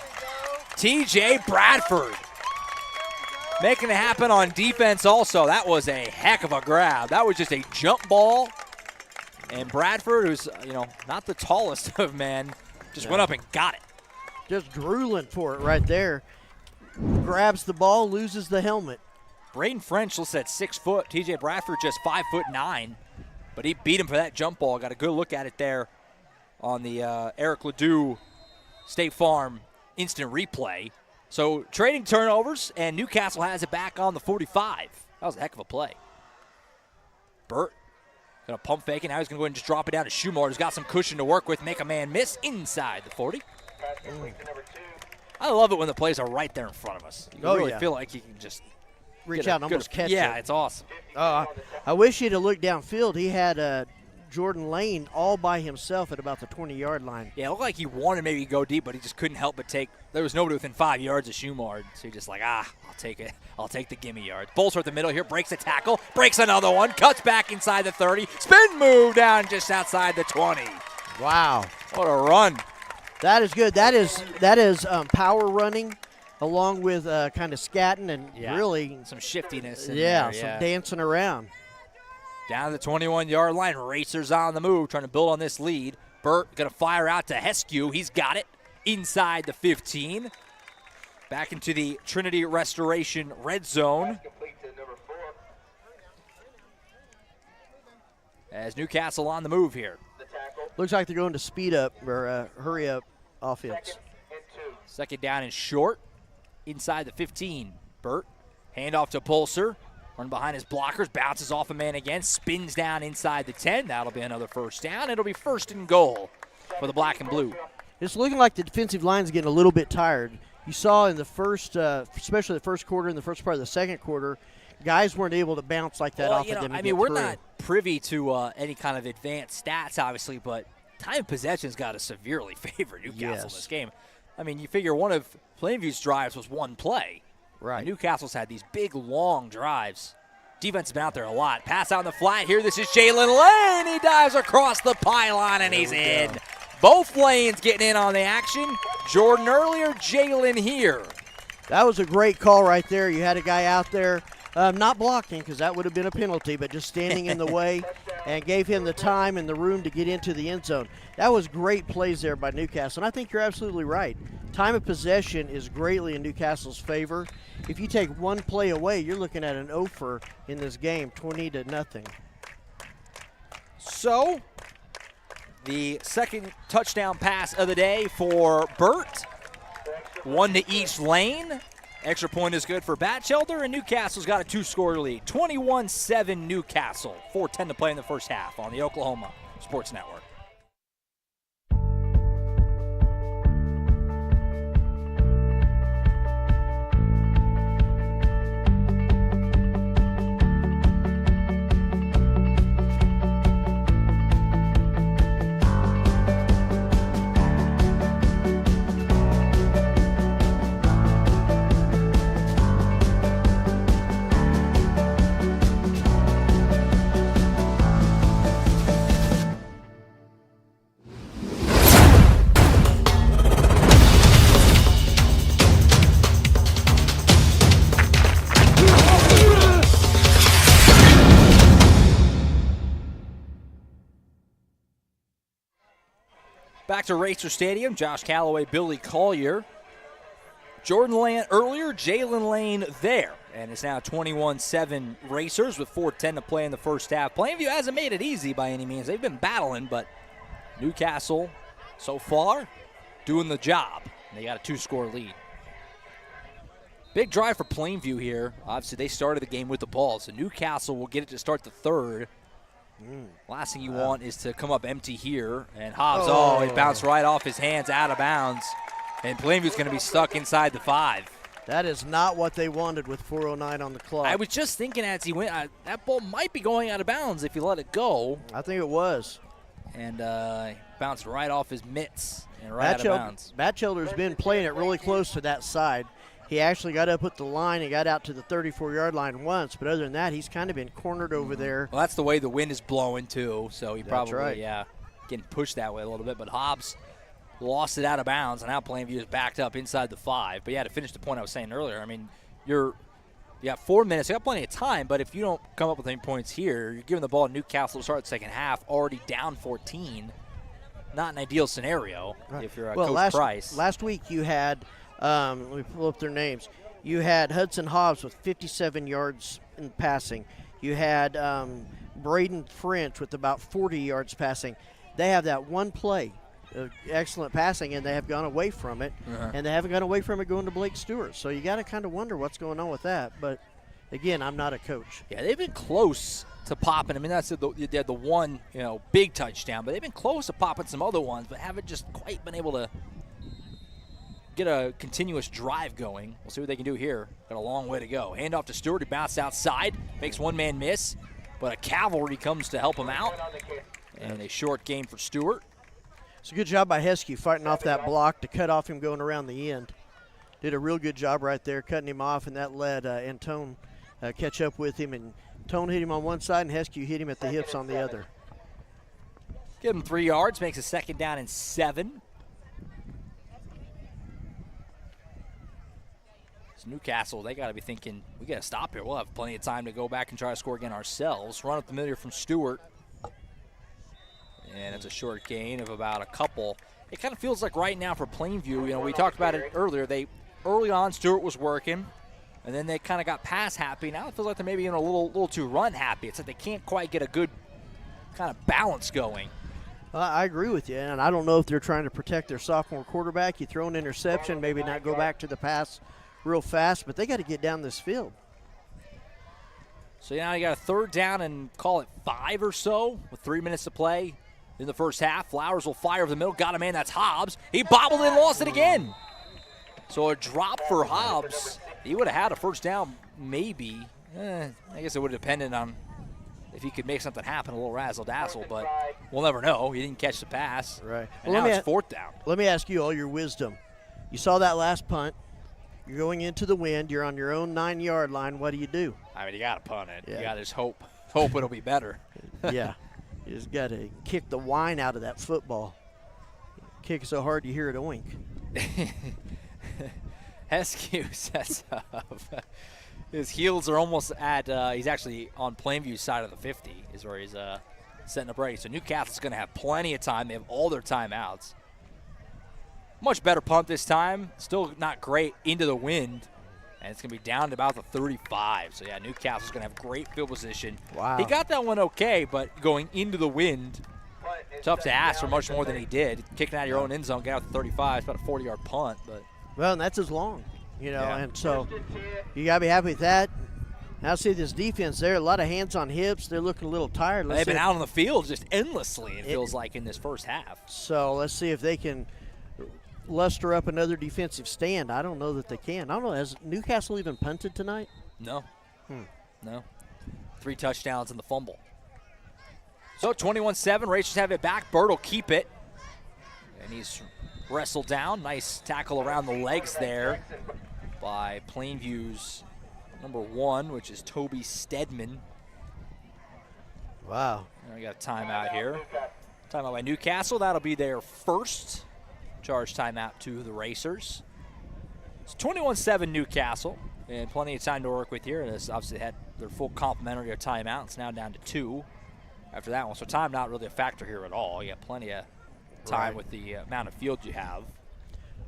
T.J. Bradford making it happen on defense also. That was a heck of a grab. That was just a jump ball. And Bradford, who's, not the tallest of men, just went up and got it. Just drooling for it right there. Grabs the ball, loses the helmet. Braden French listed at 6 foot. T.J. Bradford just 5'9". But he beat him for that jump ball. Got a good look at it there on the Eric Ledoux State Farm instant replay. So trading turnovers, and Newcastle has it back on the 45. That was a heck of a play. Burt going to pump fake it. Now he's going to go ahead and just drop it down to Schumar, who's got some cushion to work with, make a man miss inside the 40. I love it when the plays are right there in front of us. You really feel like you can just reach out and almost catch it. Yeah, it's awesome. I wish he'd have looked downfield. He had Jordan Lane all by himself at about the 20-yard line. Yeah, it looked like he wanted maybe to go deep, but he just couldn't help but take. There was nobody within 5 yards of Schumard, so he just like, I'll take it. I'll take the gimme yards. Bolster at the middle here, breaks a tackle, breaks another one, cuts back inside the 30, spin move down just outside the 20. Wow. What a run. That is good. That is power running along with kind of scatting and really some shiftiness in there, some dancing around. Down to the 21-yard line, Racers on the move, trying to build on this lead. Burt going to fire out to Heskew. He's got it inside the 15. Back into the Trinity Restoration red zone. As Newcastle on the move here. Looks like they're going to speed up or hurry up offense. Second down and short inside the 15. Burt, handoff to Pulser. Run behind his blockers, bounces off a man again, spins down inside the 10. That'll be another first down. It'll be first and goal for the black and blue. It's looking like the defensive line's getting a little bit tired. You saw in the first, especially the first quarter and the first part of the second quarter, guys weren't able to bounce like that off of them. I mean, we're not privy to any kind of advanced stats, obviously, but time of possession's got to severely favor Newcastle in this game. I mean, you figure one of Plainview's drives was one play. Right. And Newcastle's had these big, long drives. Defense has been out there a lot. Pass out in the flat here. This is Jalen Lane. He dives across the pylon, and he's in. Both lanes getting in on the action. Jordan earlier, Jalen here. That was a great call right there. You had a guy out there not blocking because that would have been a penalty, but just standing in the way and gave him the time and the room to get into the end zone. That was great plays there by Newcastle, and I think you're absolutely right. Time of possession is greatly in Newcastle's favor. If you take one play away, you're looking at an over in this game, 20-0. So, the second touchdown pass of the day for Burt. One to each lane. Extra point is good for Batchelder, and Newcastle's got a 2-score lead. 21-7 Newcastle. 4:10 to play in the first half on the Oklahoma Sports Network. Back to Racer Stadium, Josh Calloway, Billy Collier. Jordan Lane earlier, Jalen Lane there. And it's now 21-7 Racers with 4:10 to play in the first half. Plainview hasn't made it easy by any means. They've been battling, but Newcastle so far doing the job. They got a 2-score lead. Big drive for Plainview here. Obviously, they started the game with the ball, so Newcastle will get it to start the third. Last thing you want is to come up empty here. And Hobbs, he bounced right off his hands out of bounds. And Plainview's going to be stuck inside the 5. That is not what they wanted with 4:09 on the clock. I was just thinking as he went, that ball might be going out of bounds if you let it go. I think it was. And bounced right off his mitts and right out of bounds. Batchelder's been playing it really close to that side. He actually got up at the line and got out to the 34-yard line once, but other than that, he's kind of been cornered over there. Well, that's the way the wind is blowing, too, so he probably, getting pushed that way a little bit. But Hobbs lost it out of bounds, and now Plainview is backed up inside the 5. But, to finish the point I was saying earlier, I mean, you got 4 minutes. You got plenty of time, but if you don't come up with any points here, you're giving the ball to Newcastle to start the second half, already down 14. Not an ideal scenario if you're Coach Price. Last week you had – let me pull up their names. You had Hudson Hobbs with 57 yards in passing. You had Braden French with about 40 yards passing. They have that one play, excellent passing, and they have gone away from it, and they haven't gone away from it going to Blake Stewart. So you got to kind of wonder what's going on with that. But, again, I'm not a coach. Yeah, they've been close to popping. I mean, that's they had the one, big touchdown, but they've been close to popping some other ones, but haven't just quite been able to get a continuous drive going. We'll see what they can do here. Got a long way to go. Hand off to Stewart. He bounced outside, makes one man miss, but a cavalry comes to help him out. And a short gain for Stewart. It's a good job by Heskey fighting off that block to cut off him going around the end. Did a real good job right there cutting him off, and that let Antone catch up with him. And Tone hit him on one side, and Heskey hit him at the hips on the other. Give him 3 yards, makes a 2nd down and 7. It's Newcastle, they got to be thinking, we got to stop here. We'll have plenty of time to go back and try to score again ourselves. Run up the middle here from Stewart. And it's a short gain of about a couple. It kind of feels like right now for Plainview, we talked about it earlier. Early on, Stewart was working, and then they kind of got pass happy. Now it feels like they're maybe a little too run happy. It's like they can't quite get a good kind of balance going. I agree with you, and I don't know if they're trying to protect their sophomore quarterback. You throw an interception, maybe not go back to the pass real fast, but they got to get down this field. So now you got a 3rd down and call it 5 or so with 3 minutes to play in the first half. Flowers will fire over the middle. Got a man, that's Hobbs. He bobbled and lost it again. So a drop for Hobbs. He would have had a 1st down maybe. I guess it would have depended on if he could make something happen, a little razzle-dazzle, but we'll never know. He didn't catch the pass. Right. And now it's 4th down. Let me ask you all your wisdom. You saw that last punt. You're going into the wind. You're on your own 9-yard line. What do you do? I mean, you got to punt it. Yeah. You got to just hope it'll be better. Yeah. You just got to kick the wine out of that football. Kick it so hard you hear it oink. Heskey sets up. His heels are almost at, he's actually on Plainview's side of the 50 is where he's setting up ready. So Newcastle's going to have plenty of time. They have all their timeouts. Much better punt this time. Still not great into the wind. And it's going to be down to about the 35. So, yeah, Newcastle's going to have great field position. Wow. He got that one okay, but going into the wind, tough to ask for much more than he did. Kicking out of your own end zone, get out to 35. It's about a 40-yard punt. But well, and that's as long, Yeah. And so you got to be happy with that. Now see this defense there, a lot of hands on hips. They're looking a little tired. They've been out on the field just endlessly, it feels like, in this first half. So let's see if they can luster up another defensive stand. I don't know that they can. I don't know. Has Newcastle even punted tonight? No. No. 3 touchdowns and the fumble. So 21-7, Racers have it back. Bird will keep it. And he's wrestled down. Nice tackle around the legs there by Plainview's number 1, which is Toby Stedman. Wow. And we got a timeout here. Timeout by Newcastle. That'll be their first charge timeout to the Racers. It's 21-7 Newcastle, and plenty of time to work with here. And this obviously had their full complementary of timeout. It's now down to 2 after that one. So time not really a factor here at all. You got plenty of time with the amount of field you have.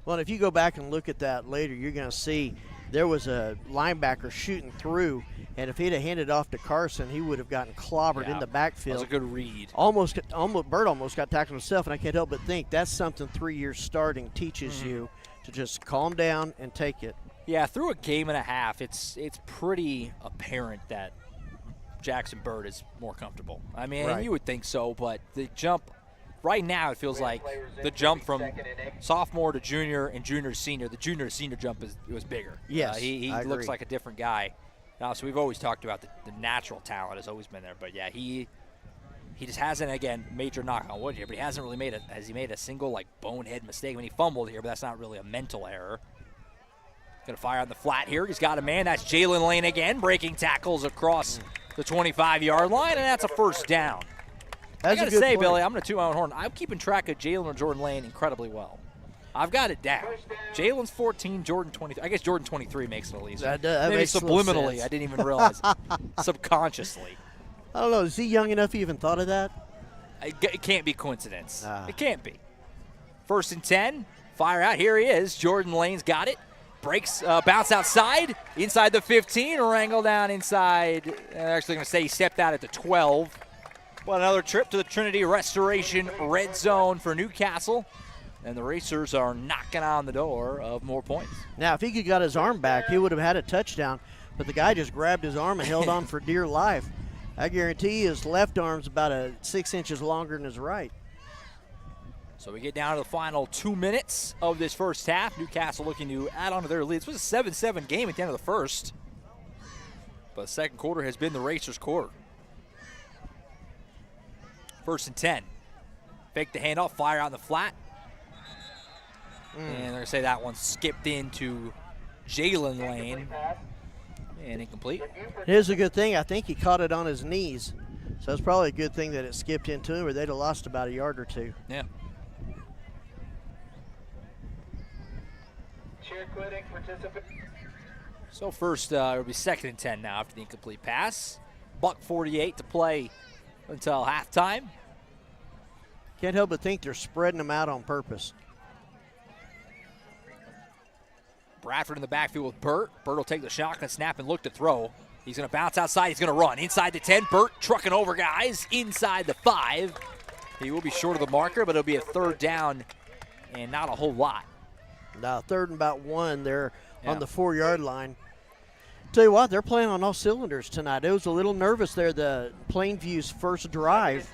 Well, and if you go back and look at that later, you're going to see there was a linebacker shooting through, and if he'd have handed off to Carson, he would have gotten clobbered in the backfield. That was a good read. Bird almost got tackled himself, and I can't help but think that's something 3 years starting teaches you to just calm down and take it. Yeah, through a game and a half, it's pretty apparent that Jackson Bird is more comfortable. I mean, you would think so, but the jump right now, it feels like the jump from sophomore to junior and junior to senior, the junior to senior jump was bigger. Yes, he looks like a different guy. Now, so we've always talked about the natural talent has always been there, but yeah, he just hasn't, again, major knock on wood here, but he hasn't really made a single like bonehead mistake. I mean, he fumbled here, but that's not really a mental error. Gonna fire on the flat here. He's got a man. That's Jalen Lane again, breaking tackles across the 25-yard line, and that's a first down. I got to say, Billy, I'm going to toot my own horn. I'm keeping track of Jalen or Jordan Lane incredibly well. I've got it down. Jalen's 14, Jordan 23. I guess Jordan 23 makes it a little easier. That maybe makes subliminally, sense. I didn't even realize it. Subconsciously. I don't know. Is he young enough he even thought of that? It can't be coincidence. It can't be. 1st and 10. Fire out. Here he is. Jordan Lane's got it. breaks, bounce outside, inside the 15, wrangle down inside. They're actually going to say he stepped out at the 12. Well, another trip to the Trinity Restoration red zone for Newcastle. And the Racers are knocking on the door of more points. Now, if he could got his arm back, he would have had a touchdown. But the guy just grabbed his arm and held on for dear life. I guarantee you his left arm's about 6 inches longer than his right. So we get down to the final 2 minutes of this first half. Newcastle looking to add on to their lead. This was a 7-7 game at the end of the first. But the second quarter has been the Racers' quarter. 1st and 10. Fake the handoff, fire on the flat. And they're going to say that one skipped into Jalen Lane. And incomplete. Here's a good thing. I think he caught it on his knees. So it's probably a good thing that it skipped into him, or they'd have lost about a yard or two. Yeah. So first, it'll be 2nd and 10 now after the incomplete pass. $1:48 to play until halftime. Can't help but think they're spreading them out on purpose. Bradford in the backfield with Burt. Burt will take the shotgun snap and look to throw. He's going to bounce outside. He's going to run inside the 10. Burt trucking over guys inside the 5. He will be short of the marker, but it'll be a 3rd down and not a whole lot. Now 3rd and about 1 there on the 4-yard line. Tell you what, they're playing on all cylinders tonight. It was a little nervous there, the Plainview's first drive,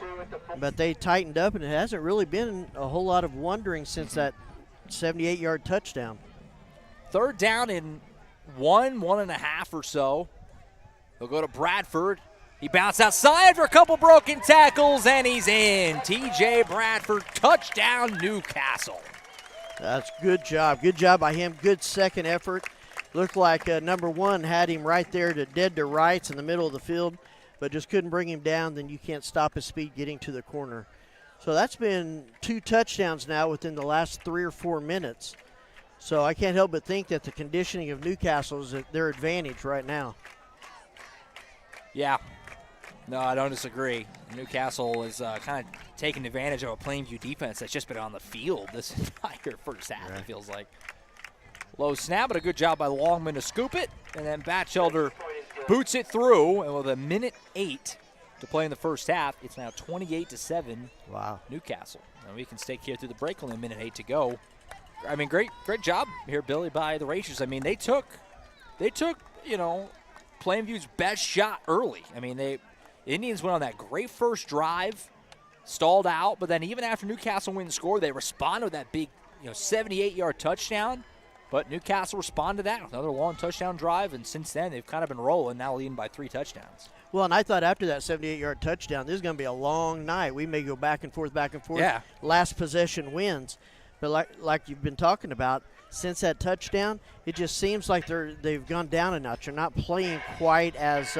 but they tightened up, and it hasn't really been a whole lot of wondering since that 78-yard touchdown. 3rd down in 1.5 or so. They'll go to Bradford. He bounced outside for a couple broken tackles, and he's in. TJ Bradford, touchdown Newcastle. That's good job. Good job by him. Good second effort. Looked like number 1 had him right there to dead to rights in the middle of the field, but just couldn't bring him down. Then you can't stop his speed getting to the corner. So that's been 2 touchdowns now within the last 3 or 4 minutes. So I can't help but think that the conditioning of Newcastle is at their advantage right now. Yeah. No, I don't disagree. Newcastle is kind of taking advantage of a Plainview defense that's just been on the field this entire first half, It feels like. Low snap, but a good job by Longman to scoop it. And then Batchelder boots it through. And with 1:08 to play in the first half, it's now 28-7. Wow. Newcastle. And we can stay here through the break, only 1:08 to go. I mean, great job here, Billy, by the Racers. I mean, they took, Plainview's best shot early. I mean, the Indians went on that great first drive, stalled out, but then even after Newcastle went and scored, they responded with that big, 78-yard touchdown. But Newcastle responded to that with another long touchdown drive, and since then they've kind of been rolling, now leading by 3 touchdowns. Well, and I thought after that 78-yard touchdown, this is going to be a long night. We may go back and forth. Yeah. Last possession wins. But like you've been talking about, since that touchdown, it just seems like they've gone down a notch. They're not playing quite as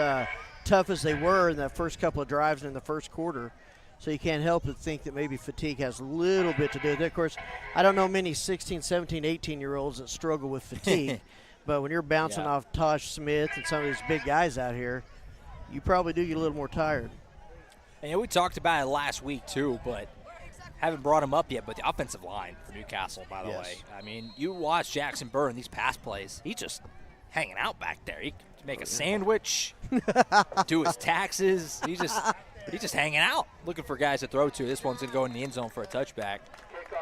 tough as they were in the first couple of drives in the first quarter. So you can't help but think that maybe fatigue has a little bit to do with it. Of course, I don't know many 16, 17, 18-year-olds that struggle with fatigue. But when you're bouncing off Tosh Smith and some of these big guys out here, you probably do get a little more tired. And we talked about it last week too, but haven't brought him up yet. But the offensive line for Newcastle, by the way. I mean, you watch Jackson Burr in these pass plays. He's just hanging out back there. He can make a sandwich, do his taxes. He's just hanging out, looking for guys to throw to. This one's going to go in the end zone for a touchback.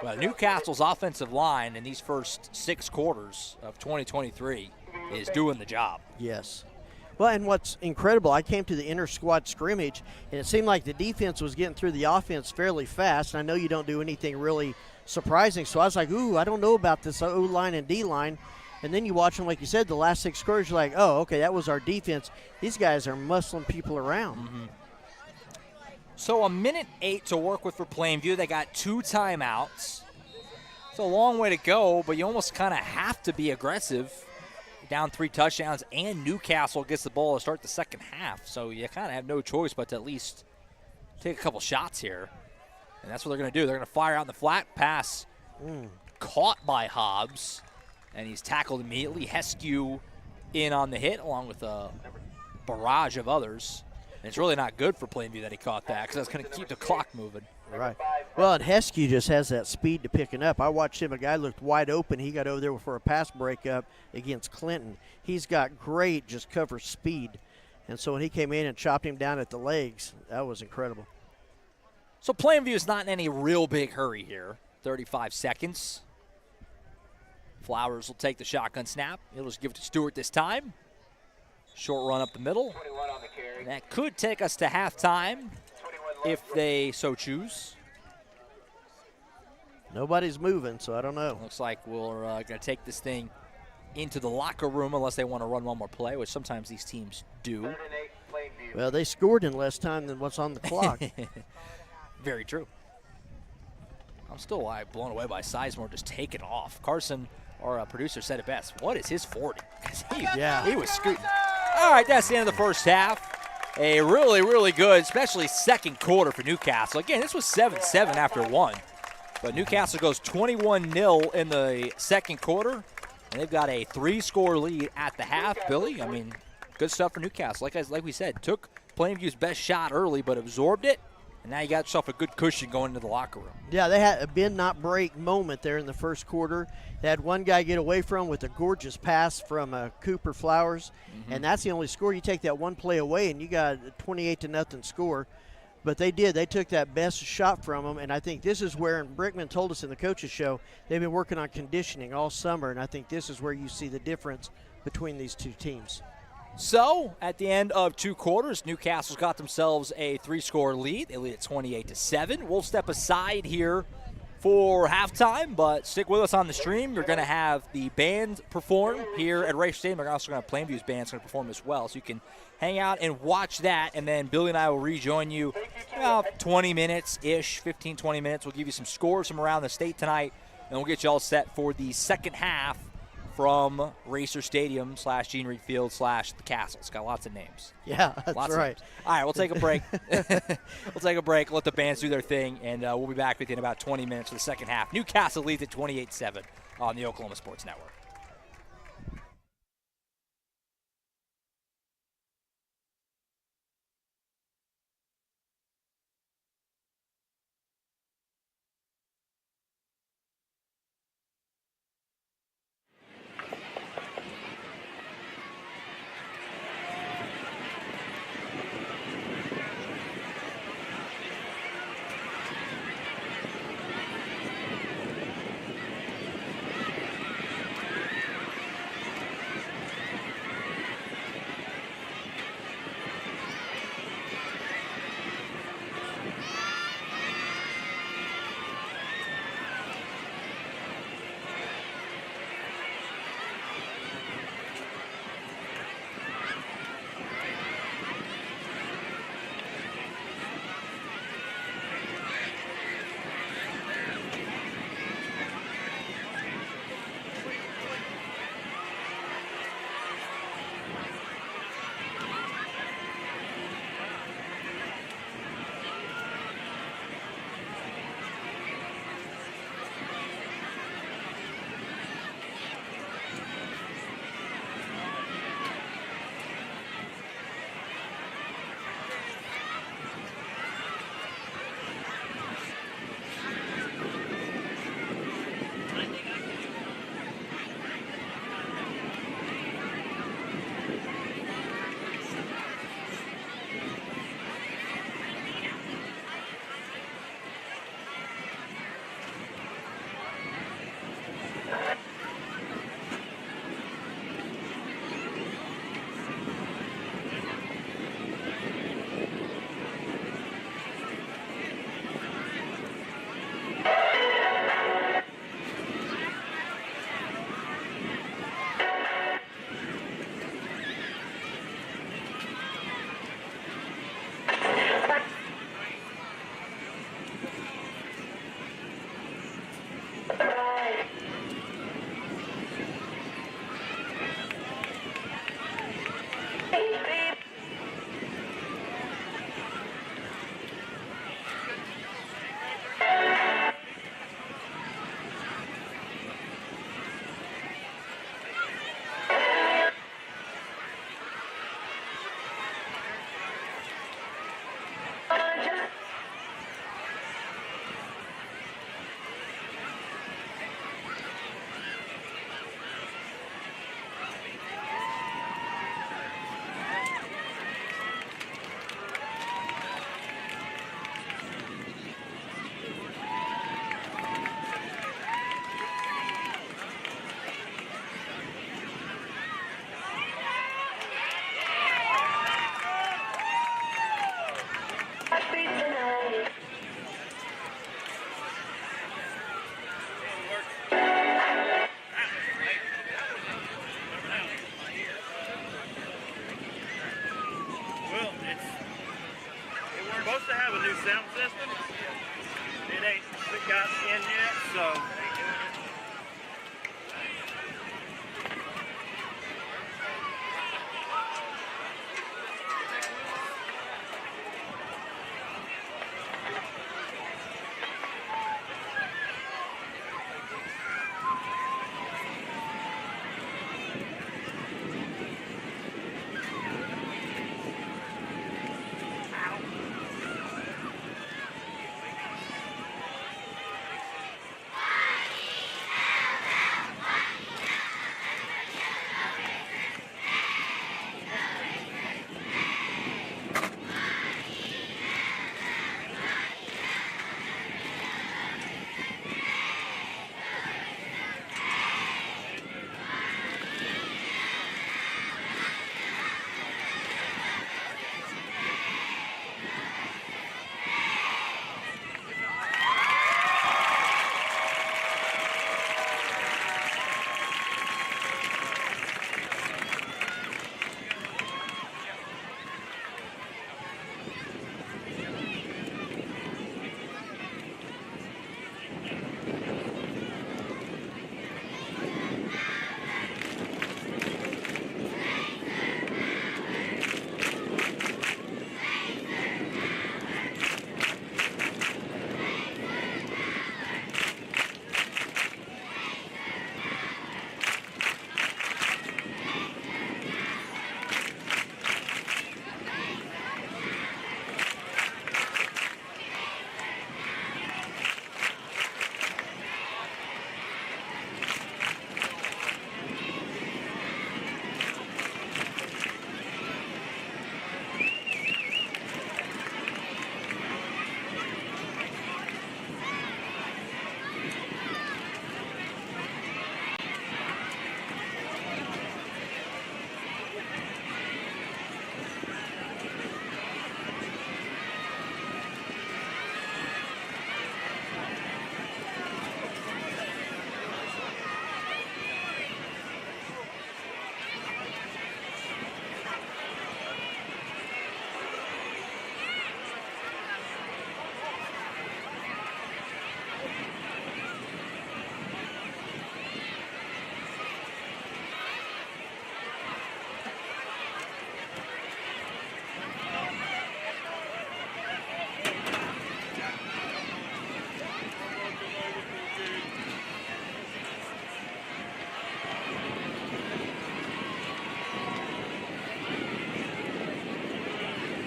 Well, Newcastle's offensive line in these first 6 quarters of 2023 is doing the job. Yes. Well, and what's incredible, I came to the inter-squad scrimmage, and it seemed like the defense was getting through the offense fairly fast. And I know you don't do anything really surprising, so I was like, ooh, I don't know about this O-line and D-line. And then you watch them, like you said, the last 6 quarters, you're like, oh, okay, that was our defense. These guys are muscling people around. Mm-hmm. So 1:08 to work with for Plainview. They got 2 timeouts. It's a long way to go, but you almost kind of have to be aggressive. Down 3 touchdowns, and Newcastle gets the ball to start the second half. So you kind of have no choice but to at least take a couple shots here. And that's what they're going to do. They're going to fire out in the flat pass. Caught by Hobbs, and he's tackled immediately. Heskew in on the hit, along with a barrage of others. And it's really not good for Plainview that he caught that, because that's going to keep the clock moving. Right. Well, and Heskey just has that speed to picking up. I watched him. A guy looked wide open. He got over there for a pass breakup against Clinton. He's got great just cover speed. And so when he came in and chopped him down at the legs, that was incredible. So Plainview is not in any real big hurry here. 35 seconds. Flowers will take the shotgun snap. He'll just give it to Stewart this time. Short run up the middle. And that could take us to halftime if they so choose. Nobody's moving, so I don't know. Looks like we're going to take this thing into the locker room unless they want to run one more play, which sometimes these teams do. Well, they scored in less time than what's on the clock. Very true. I'm still blown away by Sizemore just taking off. Carson, our producer, said it best. What is his 40? He was scooting. All right, that's the end of the first half. A really, really good, especially second quarter for Newcastle. Again, this was 7-7 after one. But Newcastle goes 21-0 in the second quarter, and they've got a 3-score lead at the half. Billy, I mean, good stuff for Newcastle. Like we said, took Plainview's best shot early but absorbed it, and now you got yourself a good cushion going into the locker room. Yeah, they had a bend not break moment there in the first quarter. They had one guy get away from with a gorgeous pass from Cooper Flowers, and that's the only score. You take that one play away, and you got a 28-0 score. But they did. They took that best shot from them, and I think this is where, and Brickman told us in the coaches show, they've been working on conditioning all summer, and I think this is where you see the difference between these two teams. So, at the end of two quarters, Newcastle's got themselves a 3-score lead. They lead at 28-7. We'll step aside here for halftime, but stick with us on the stream. You're going to have the band perform here at Racer Stadium. We're also going to have Plainview's band's going to perform as well, so you can hang out and watch that, and then Billy and I will rejoin you about 20 minutes-ish, 15, 20 minutes. We'll give you some scores from around the state tonight, and we'll get you all set for the second half from Racer Stadium / Gene Reed Field / the Castle. It's got lots of names. Yeah, that's lots right. All right, we'll take a break. We'll take a break, let the bands do their thing, and we'll be back within about 20 minutes for the second half. Newcastle leads at 28-7 on the Oklahoma Sports Network. supposed to have a new sound system. It ain't got in yet, so.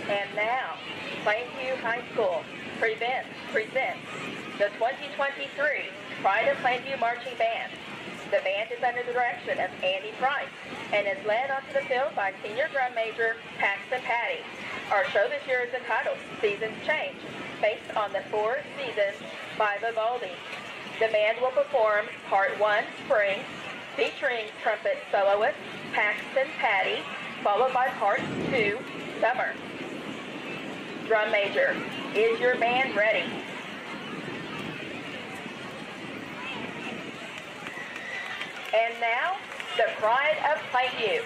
And now, Plainview High School presents the 2023 Pride of Plainview Marching Band. The band is under the direction of Andy Price and is led onto the field by senior drum major Paxton Patty. Our show this year is entitled Seasons Change, based on the Four Seasons by Vivaldi. The band will perform Part 1, Spring, featuring trumpet soloist Paxton Patty, followed by Part 2, Summer. Drum major, is your band ready? And now, the Pride of Plainview.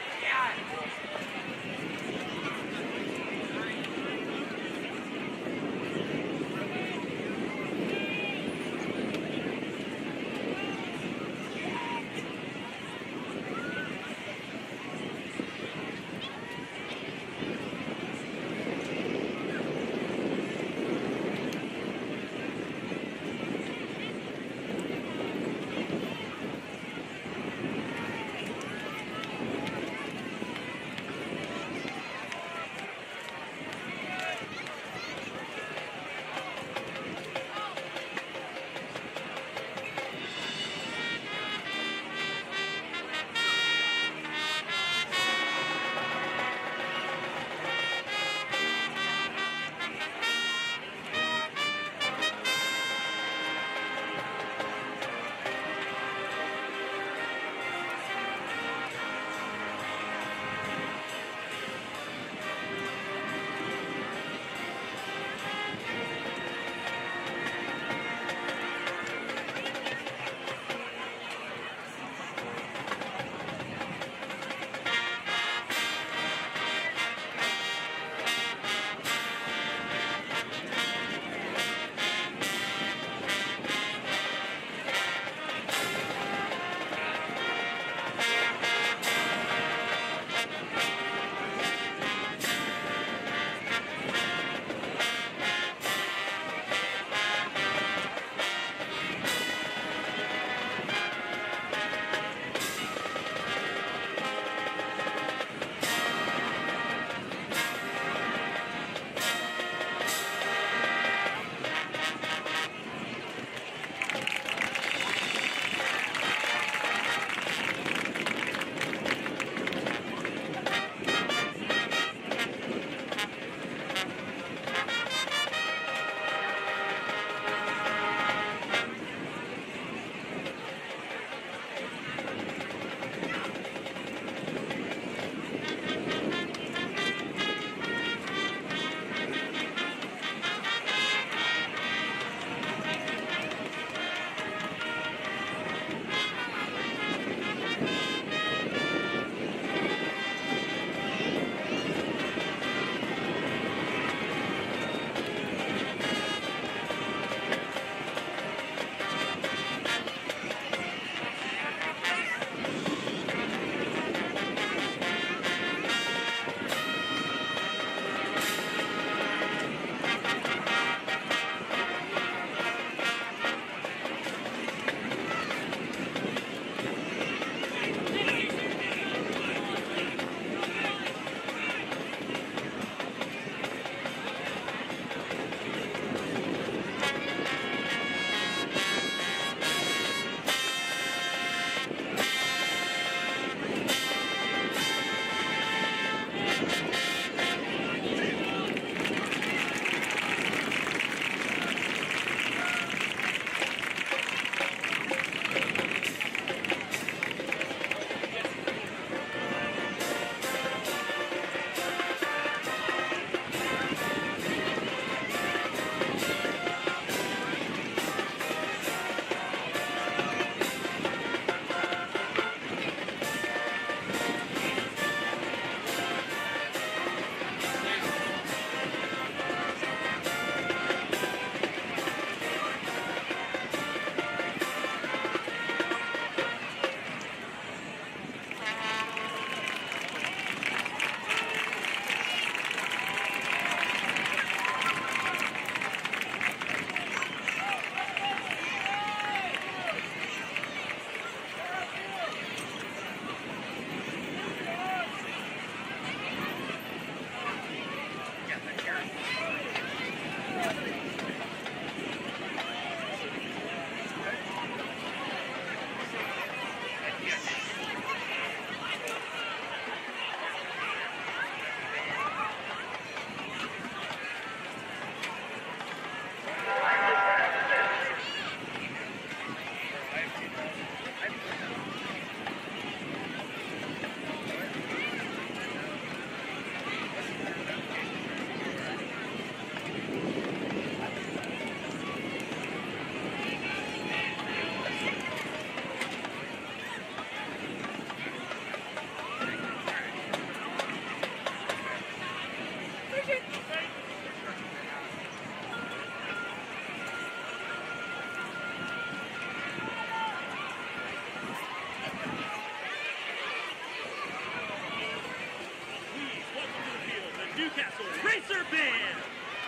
Racer Band.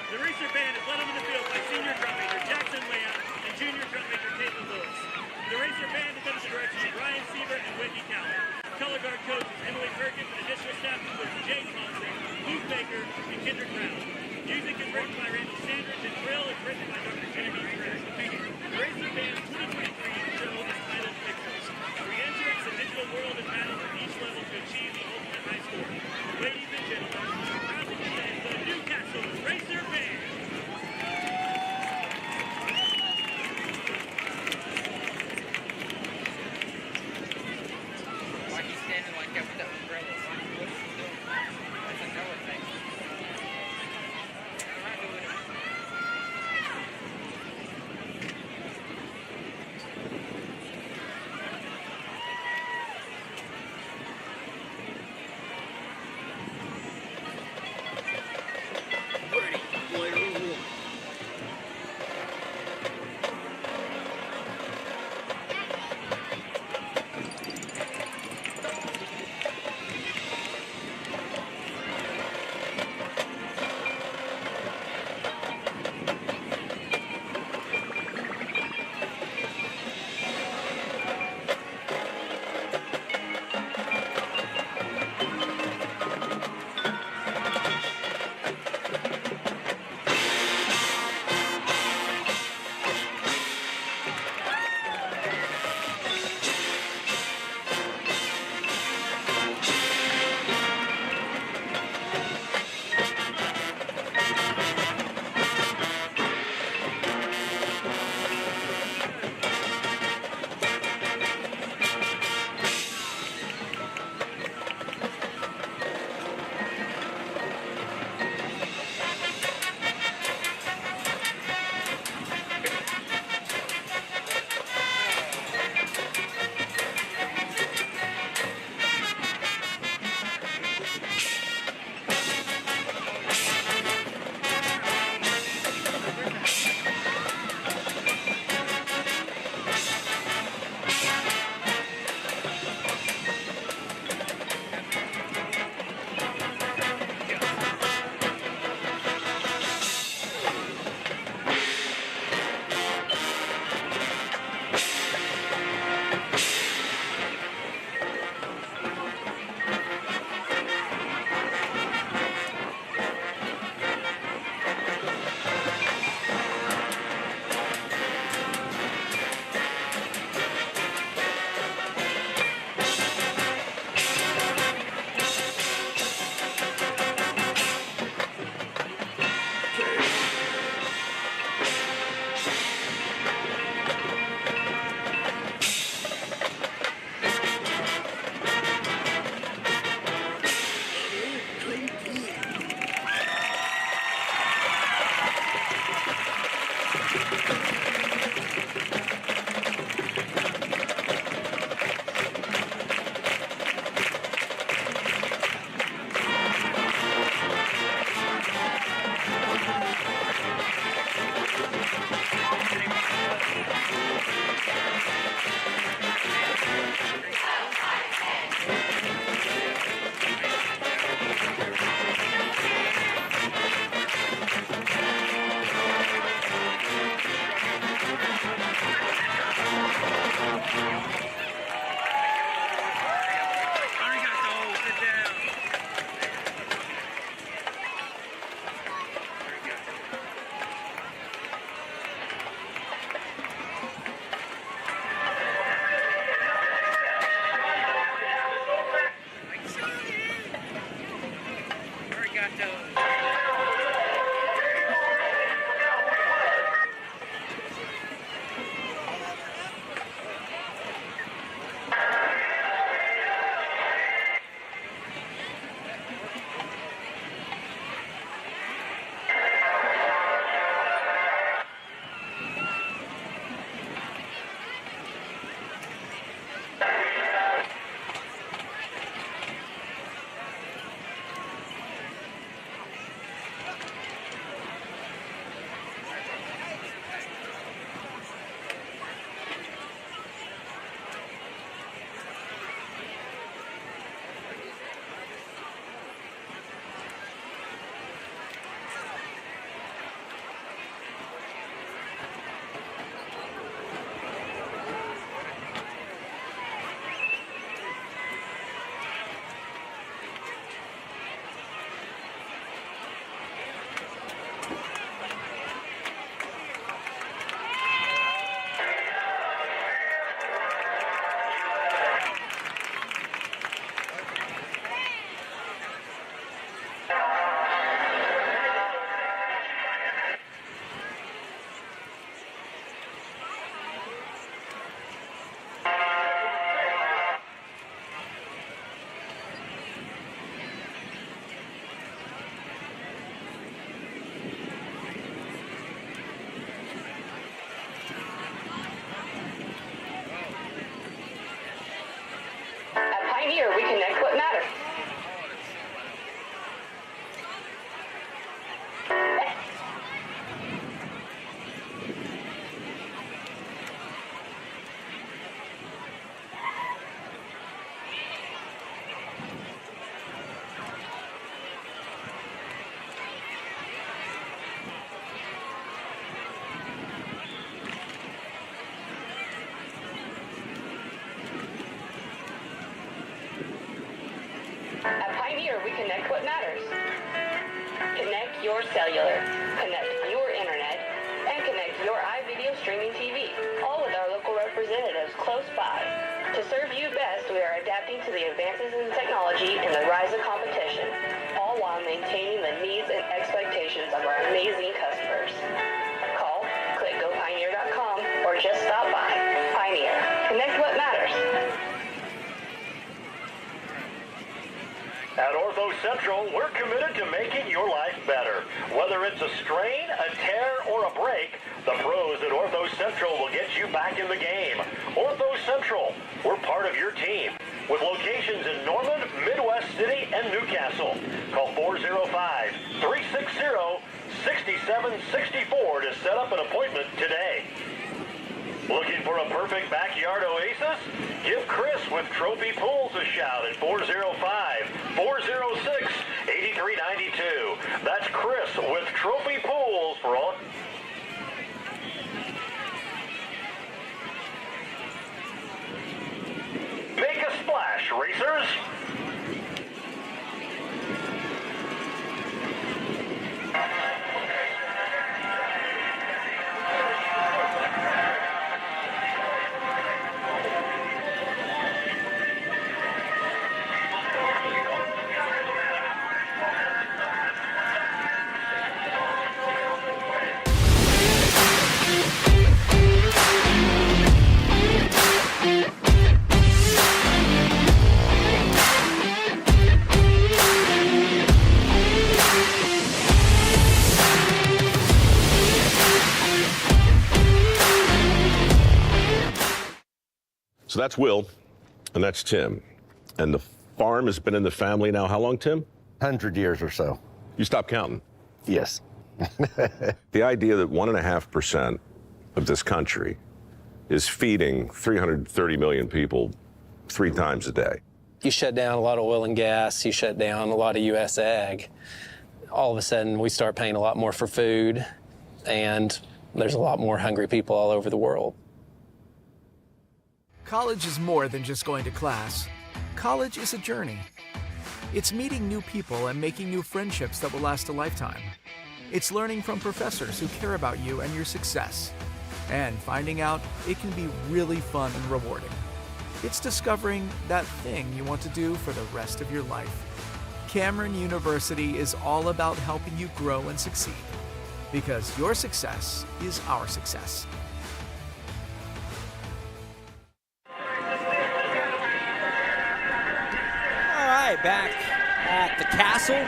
The Racer Band is led on in the field by senior drum major Jackson Lamb and junior drum major Caitlin Lewis. The Racer Band is under the direction of Ryan Siebert and Whitney Cowell. Color guard coaches Emily Perkins and additional staff includes Jay Thompson, Luke Baker, and Kendrick Brown. Music is written by Randy Sanders and Drill is written by Dr. Jimmy Gregg. The Racer Band 2023 show is titled Pictures. Re-enter into the digital world and battle at each level to achieve the ultimate high score. Ladies and gentlemen, proud to present the Newcastle Racer Band. Why he's standing like that with that umbrella? What is he doing? That's another thing. connect what matters. Connect your cellular, connect your internet, and connect your iVideo streaming TV, all with our local representatives close by. To serve you best, we are adapting to the advances in technology and the rise of competition, all while maintaining the needs and expectations of our amazing customers. Call, click gopioneer.com, or just stop by. Pioneer, connect what matters. At Ortho Central, we're committed to making your life better. Whether it's a strain, a tear, or a break, the pros at Ortho Central will get you back in the game. Ortho Central, we're part of your team. With locations in Norman, Midwest City, and Newcastle. Call 405-360-6764 to set up an appointment today. Looking for a perfect backyard oasis? Give Chris with Trophy Pools a shout at 405-406-8392. That's Chris with Trophy Pools for all. Make a splash, racers! So that's Will, and that's Tim. And the farm has been in the family now how long, Tim? 100 years or so. You stopped counting? Yes. The idea that 1.5% of this country is feeding 330 million people 3 times a day. You shut down a lot of oil and gas, you shut down a lot of U.S. ag. All of a sudden, we start paying a lot more for food, and there's a lot more hungry people all over the world. College is more than just going to class. College is a journey. It's meeting new people and making new friendships that will last a lifetime. It's learning from professors who care about you and your success. And finding out it can be really fun and rewarding. It's discovering that thing you want to do for the rest of your life. Cameron University is all about helping you grow and succeed. Because your success is our success. Back at the Castle.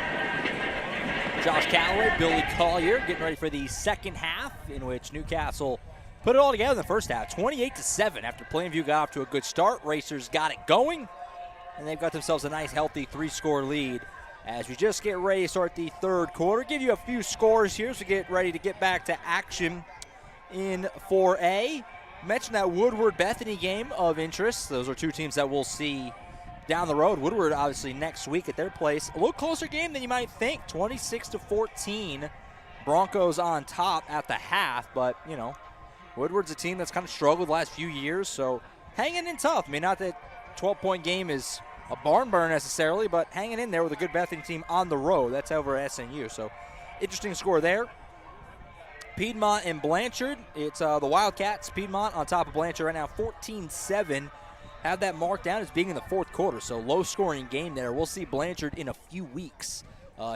Josh Calloway, Billy Collier getting ready for the second half, in which Newcastle put it all together in the first half. 28-7 after Plainview got off to a good start. Racers got it going, and they've got themselves a nice, healthy 3-score lead as we just get ready to start the third quarter. Give you a few scores here as we get ready to get back to action in 4A. Mentioned that Woodward-Bethany game of interest. Those are two teams that we'll see down the road. Woodward obviously next week at their place. A little closer game than you might think. 26-14. Broncos on top at the half, but you know, Woodward's a team that's kind of struggled the last few years, so hanging in tough. I mean, not that 12-point game is a barn burner necessarily, but hanging in there with a good Bethany team on the road. That's over at SNU, so interesting score there. Piedmont and Blanchard. It's the Wildcats. Piedmont on top of Blanchard right now, 14-7. Have that marked down as being in the fourth quarter, so low-scoring game there. We'll see Blanchard in a few weeks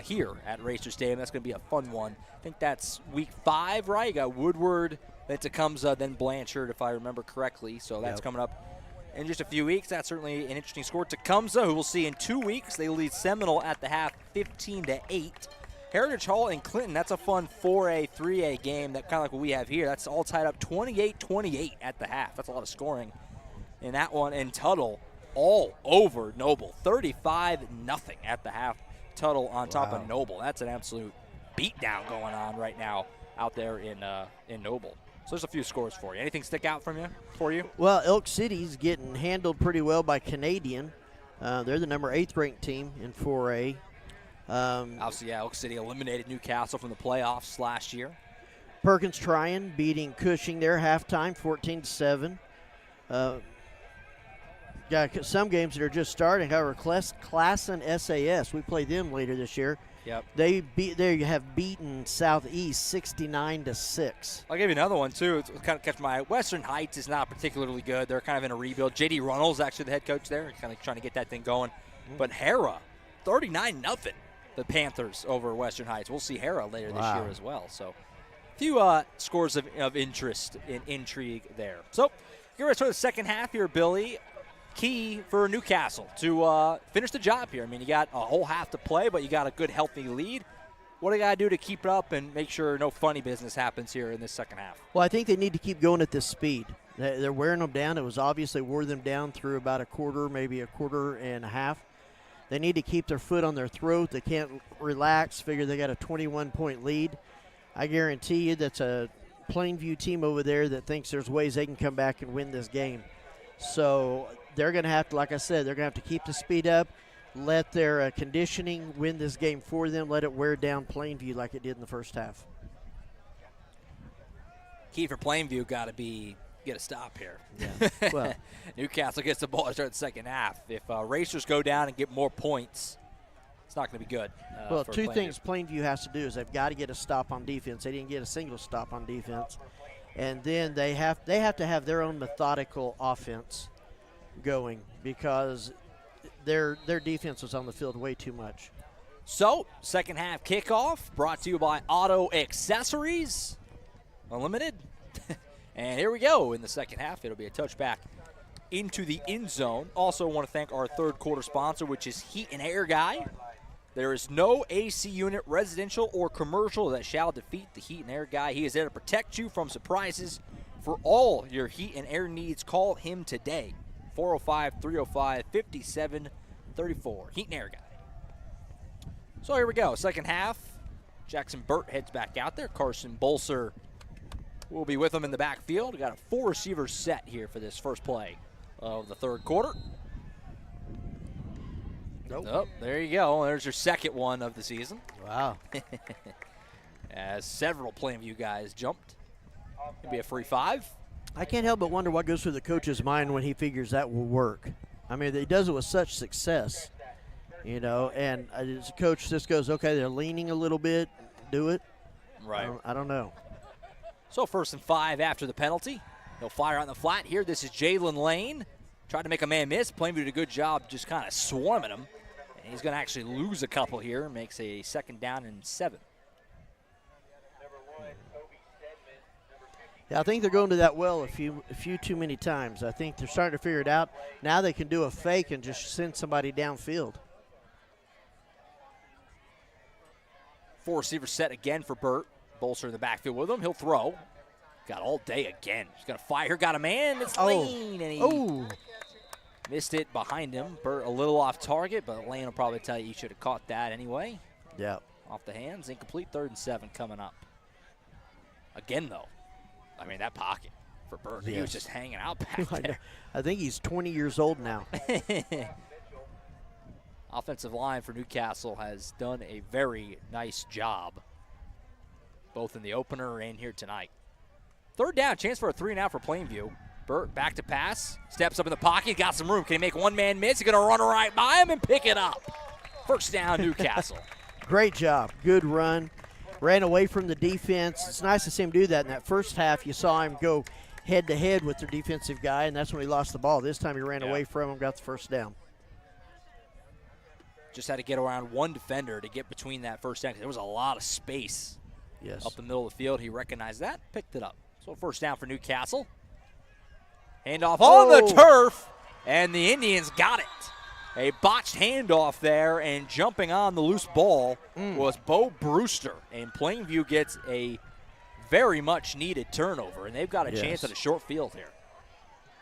here at Racer Stadium. That's going to be a fun one. I think that's week 5, right? You got Woodward, then Tecumseh, then Blanchard, if I remember correctly. So that's coming up in just a few weeks. That's certainly an interesting score. Tecumseh, who we'll see in 2 weeks. They lead Seminole at the half, 15-8. Heritage Hall and Clinton, that's a fun 4A, 3A game, that kind of like what we have here. That's all tied up 28-28 at the half. That's a lot of scoring in that one. And Tuttle all over Noble, 35-0 at the half. Tuttle on top of Noble. That's an absolute beatdown going on right now out there in Noble. So there's a few scores for you. Anything stick out for you? Well, Elk City's getting handled pretty well by Canadian. They're the number 8th ranked team in 4A. Obviously, Elk City eliminated Newcastle from the playoffs last year. Perkins beating Cushing there halftime, 14-7. got some games that are just starting. However, Class and SAS, we play them later this year. Yep. They have beaten Southeast 69-6. I'll give you another one, too. It's kind of catch my eye. Western Heights is not particularly good. They're kind of in a rebuild. J.D. Runnels, actually the head coach there, kind of trying to get that thing going. But Hera, 39-0, the Panthers over Western Heights. We'll see Hera later this year as well. So a few scores of interest and intrigue there. So get ready for the second half here, Billy. Key for Newcastle to finish the job here. I mean, you got a whole half to play, but you got a good, healthy lead. What do you got to do to keep it up and make sure no funny business happens here in this second half? Well, I think they need to keep going at this speed. They're wearing them down. It was obvious they wore them down through about a quarter, maybe a quarter and a half. They need to keep their foot on their throat. They can't relax, figure they got a 21-point lead. I guarantee you that's a Plainview team over there that thinks there's ways they can come back and win this game. So they're going to have to, like I said, they're going to have to keep the speed up, let their conditioning win this game for them, let it wear down Plainview like it did in the first half. Key for Plainview got to be get a stop here. Yeah. Well, Newcastle gets the ball to start the second half. If Racers go down and get more points, it's not going to be good. Well, two things Plainview has to do is they've got to get a stop on defense. They didn't get a single stop on defense. And then they have to have their own methodical offense going because their defense was on the field way too much. So, second half kickoff brought to you by Auto Accessories Unlimited. And here we go in the second half. It'll be a touchback into the end zone. Also want to thank our third quarter sponsor, which is Heat and Air Guy. There is no AC unit, residential or commercial, that shall defeat the Heat and Air Guy. He is there to protect you from surprises. For all your heat and air needs, call him today. 405-305-5734. Heat and Air Guy. So here we go. Second half. Jackson Burt heads back out there. Carson Bolser will be with him in the backfield. We got a 4-receiver set here for this first play of the third quarter. Nope. Oh, there you go. There's your second one of the season. Wow. As several Plainview guys jumped. It'll be a free 5. I can't help but wonder what goes through the coach's mind when he figures that will work. I mean, he does it with such success, you know, and as a coach just goes, okay, they're leaning a little bit, do it. Right. I don't know. So 1st and 5 after the penalty. He'll fire on the flat here. This is Jalen Lane. Tried to make a man miss. Plainview did a good job just kind of swarming him. And he's going to actually lose a couple here. Makes a 2nd down and 7. Yeah, I think they're going to that well a few too many times. I think they're starting to figure it out. Now they can do a fake and just send somebody downfield. 4-receiver set again for Burt. Bolster in the backfield with him. He'll throw. Got all day again. He's going to fire. Got a man. It's Lane. And he missed it behind him. Burt a little off target, but Lane will probably tell you should have caught that anyway. Yeah. Off the hands. Incomplete. 3rd and 7 coming up. Again, though. I mean, that pocket for Burt. Yes. He was just hanging out back there. I think he's 20 years old now. Offensive line for Newcastle has done a very nice job, both in the opener and here tonight. 3rd down, chance for a 3-and-out for Plainview. Burt back to pass, steps up in the pocket, got some room. Can he make one man miss? He's going to run right by him and pick it up. 1st down, Newcastle. Great job. Good run. Ran away from the defense. It's nice to see him do that. In that first half, you saw him go head-to-head with their defensive guy, and that's when he lost the ball. This time he ran away from him, got the 1st down. Just had to get around one defender to get between that 1st down. There was a lot of space up the middle of the field. He recognized that, picked it up. So 1st down for Newcastle. Handoff on the turf, and the Indians got it. A botched handoff there, and jumping on the loose ball was Bo Brewster. And Plainview gets a very much needed turnover, and they've got a chance at a short field here.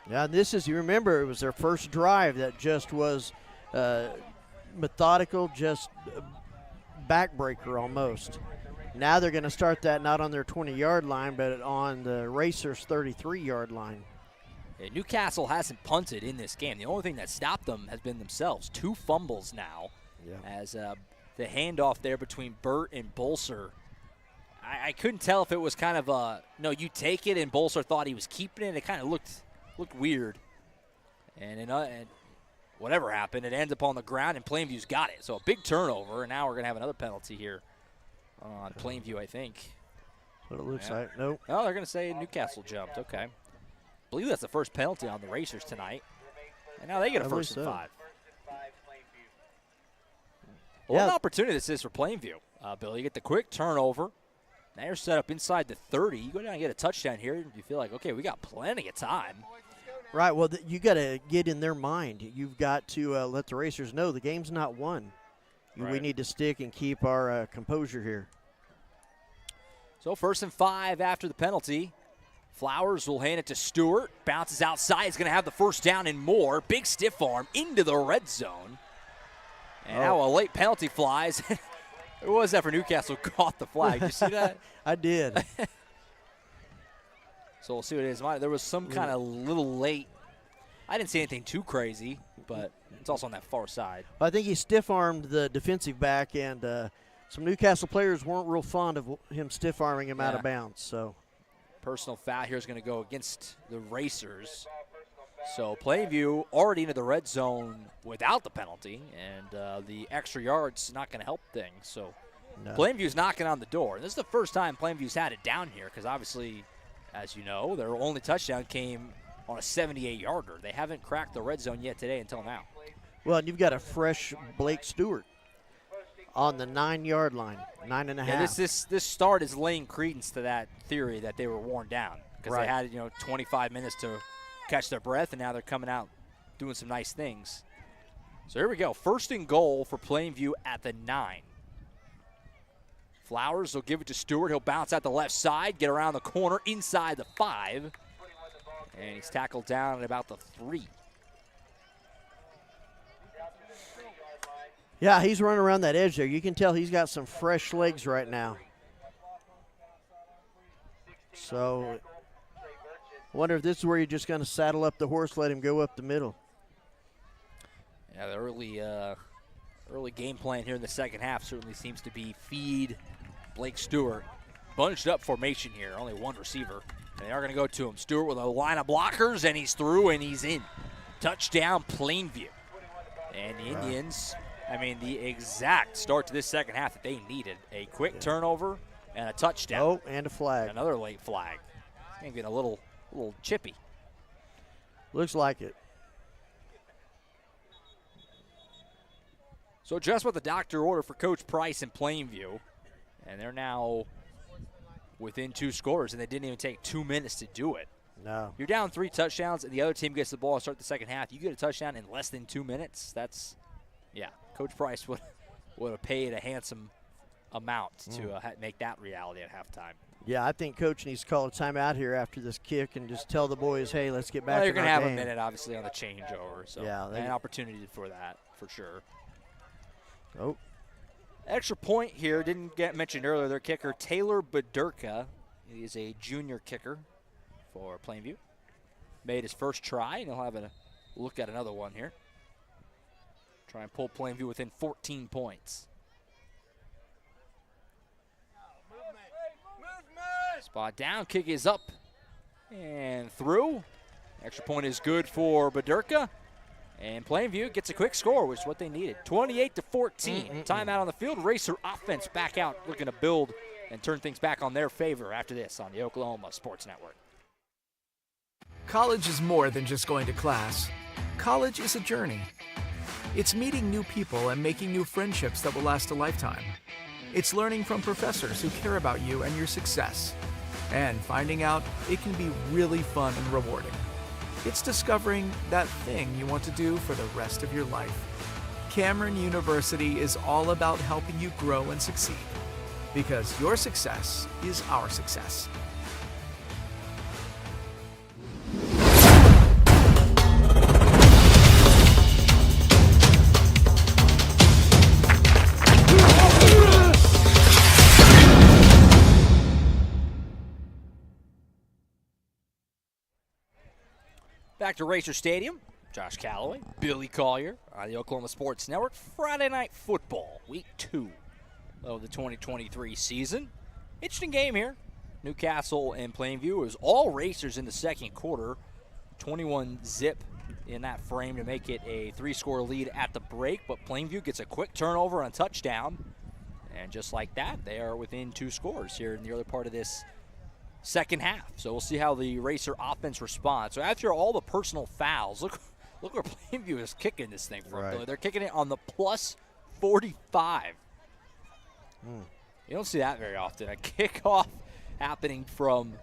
Yeah, this is, you remember, it was their first drive that just was methodical, just backbreaker almost. Now they're going to start that not on their 20-yard line, but on the Racers' 33-yard line. Yeah, Newcastle hasn't punted in this game. The only thing that stopped them has been themselves. 2 fumbles now as the handoff there between Burt and Bolser. I couldn't tell if it was kind of a, no, you take it, and Bolser thought he was keeping it. It kind of looked weird And whatever happened, it ends up on the ground, and Plainview's got it. So a big turnover, and now we're going to have another penalty here on Plainview, I think. That's what it looks like. Nope. Oh, they're going to say Newcastle jumped. Okay. I believe that's the first penalty on the Racers tonight. And now they get a first and 5. What an opportunity this is for Plainview, Bill. You get the quick turnover. Now you're set up inside the 30. You go down and get a touchdown here. You feel like, okay, we got plenty of time. Right. Well, you got to get in their mind. You've got to let the Racers know the game's not won. We need to stick and keep our composure here. So 1st and 5 after the penalty. Flowers will hand it to Stewart. Bounces outside. He's going to have the first down and more. Big stiff arm into the red zone. And now a late penalty flies. Who was that for Newcastle? Caught the flag. Did you see that? I did. So we'll see what it is. There was some kind of little late. I didn't see anything too crazy, but it's also on that far side. I think he stiff-armed the defensive back, and some Newcastle players weren't real fond of him stiff-arming him out of bounds. So, personal foul here is going to go against the Racers. So Plainview already into the red zone without the penalty, and the extra yards not going to help things. So Plainview's knocking on the door. This is the first time Plainview's had it down here because obviously, as you know, their only touchdown came on a 78-yarder. They haven't cracked the red zone yet today until now. Well, and you've got a fresh Blake Stewart on the 9-yard line, 9.5. Yeah, this start is laying credence to that theory that they were worn down because they had 25 minutes to catch their breath, and now they're coming out doing some nice things. So here we go. 1st and goal for Plainview at the 9. Flowers will give it to Stewart. He'll bounce out the left side, get around the corner inside the 5. And he's tackled down at about the 3. Yeah, he's running around that edge there. You can tell he's got some fresh legs right now. So I wonder if this is where you're just going to saddle up the horse, let him go up the middle. Yeah, the early game plan here in the second half certainly seems to be feed Blake Stewart. Bunched up formation here, only one receiver. And they are going to go to him. Stewart with a line of blockers, and he's through, and he's in. Touchdown, Plainview. And the Indians, the exact start to this second half that they needed. A quick turnover and a touchdown. Oh, and a flag. Another late flag. Getting a little chippy. Looks like it. So just what the doctor ordered for Coach Price in Plainview. And they're now within 2 scores, and they didn't even take 2 minutes to do it. No. You're down 3 touchdowns, and the other team gets the ball to start the second half. You get a touchdown in less than 2 minutes. That's, Coach Price would have paid a handsome amount to make that reality at halftime. Yeah, I think Coach needs to call a timeout here after this kick and just tell the boys, hey, let's get back Well, in you're going to our have game. a minute, obviously, on the changeover. So an opportunity for that, for sure. Oh. Extra point here, didn't get mentioned earlier, their kicker, Taylor Bedurka. He is a junior kicker for Plainview. Made his first try, and he'll have a look at another one here. Try and pull Plainview within 14 points. Spot down, kick is up and through. Extra point is good for Bedurka. And Plainview gets a quick score, which is what they needed. 28-14. Timeout on the field. Racer offense back out, looking to build and turn things back on their favor after this on the Oklahoma Sports Network. College is more than just going to class. College is a journey. It's meeting new people and making new friendships that will last a lifetime. It's learning from professors who care about you and your success. And finding out it can be really fun and rewarding. It's discovering that thing you want to do for the rest of your life. Cameron University is all about helping you grow and succeed. Because your success is our success. Back to Racer Stadium. Josh Calloway, Billy Collier on the Oklahoma Sports Network. Friday Night Football, Week 2 of the 2023 season. Interesting game here. Newcastle and Plainview. It was all Racers in the second quarter. 21-zip in that frame to make it a 3-score lead at the break, but Plainview gets a quick turnover and a touchdown. And just like that, they are within 2 scores here in the early part of this second half. So we'll see how the Racer offense responds. So after all the personal fouls, look where Plainview is kicking this thing from. Right. They're kicking it on the plus 45. You don't see that very often. A kickoff happening from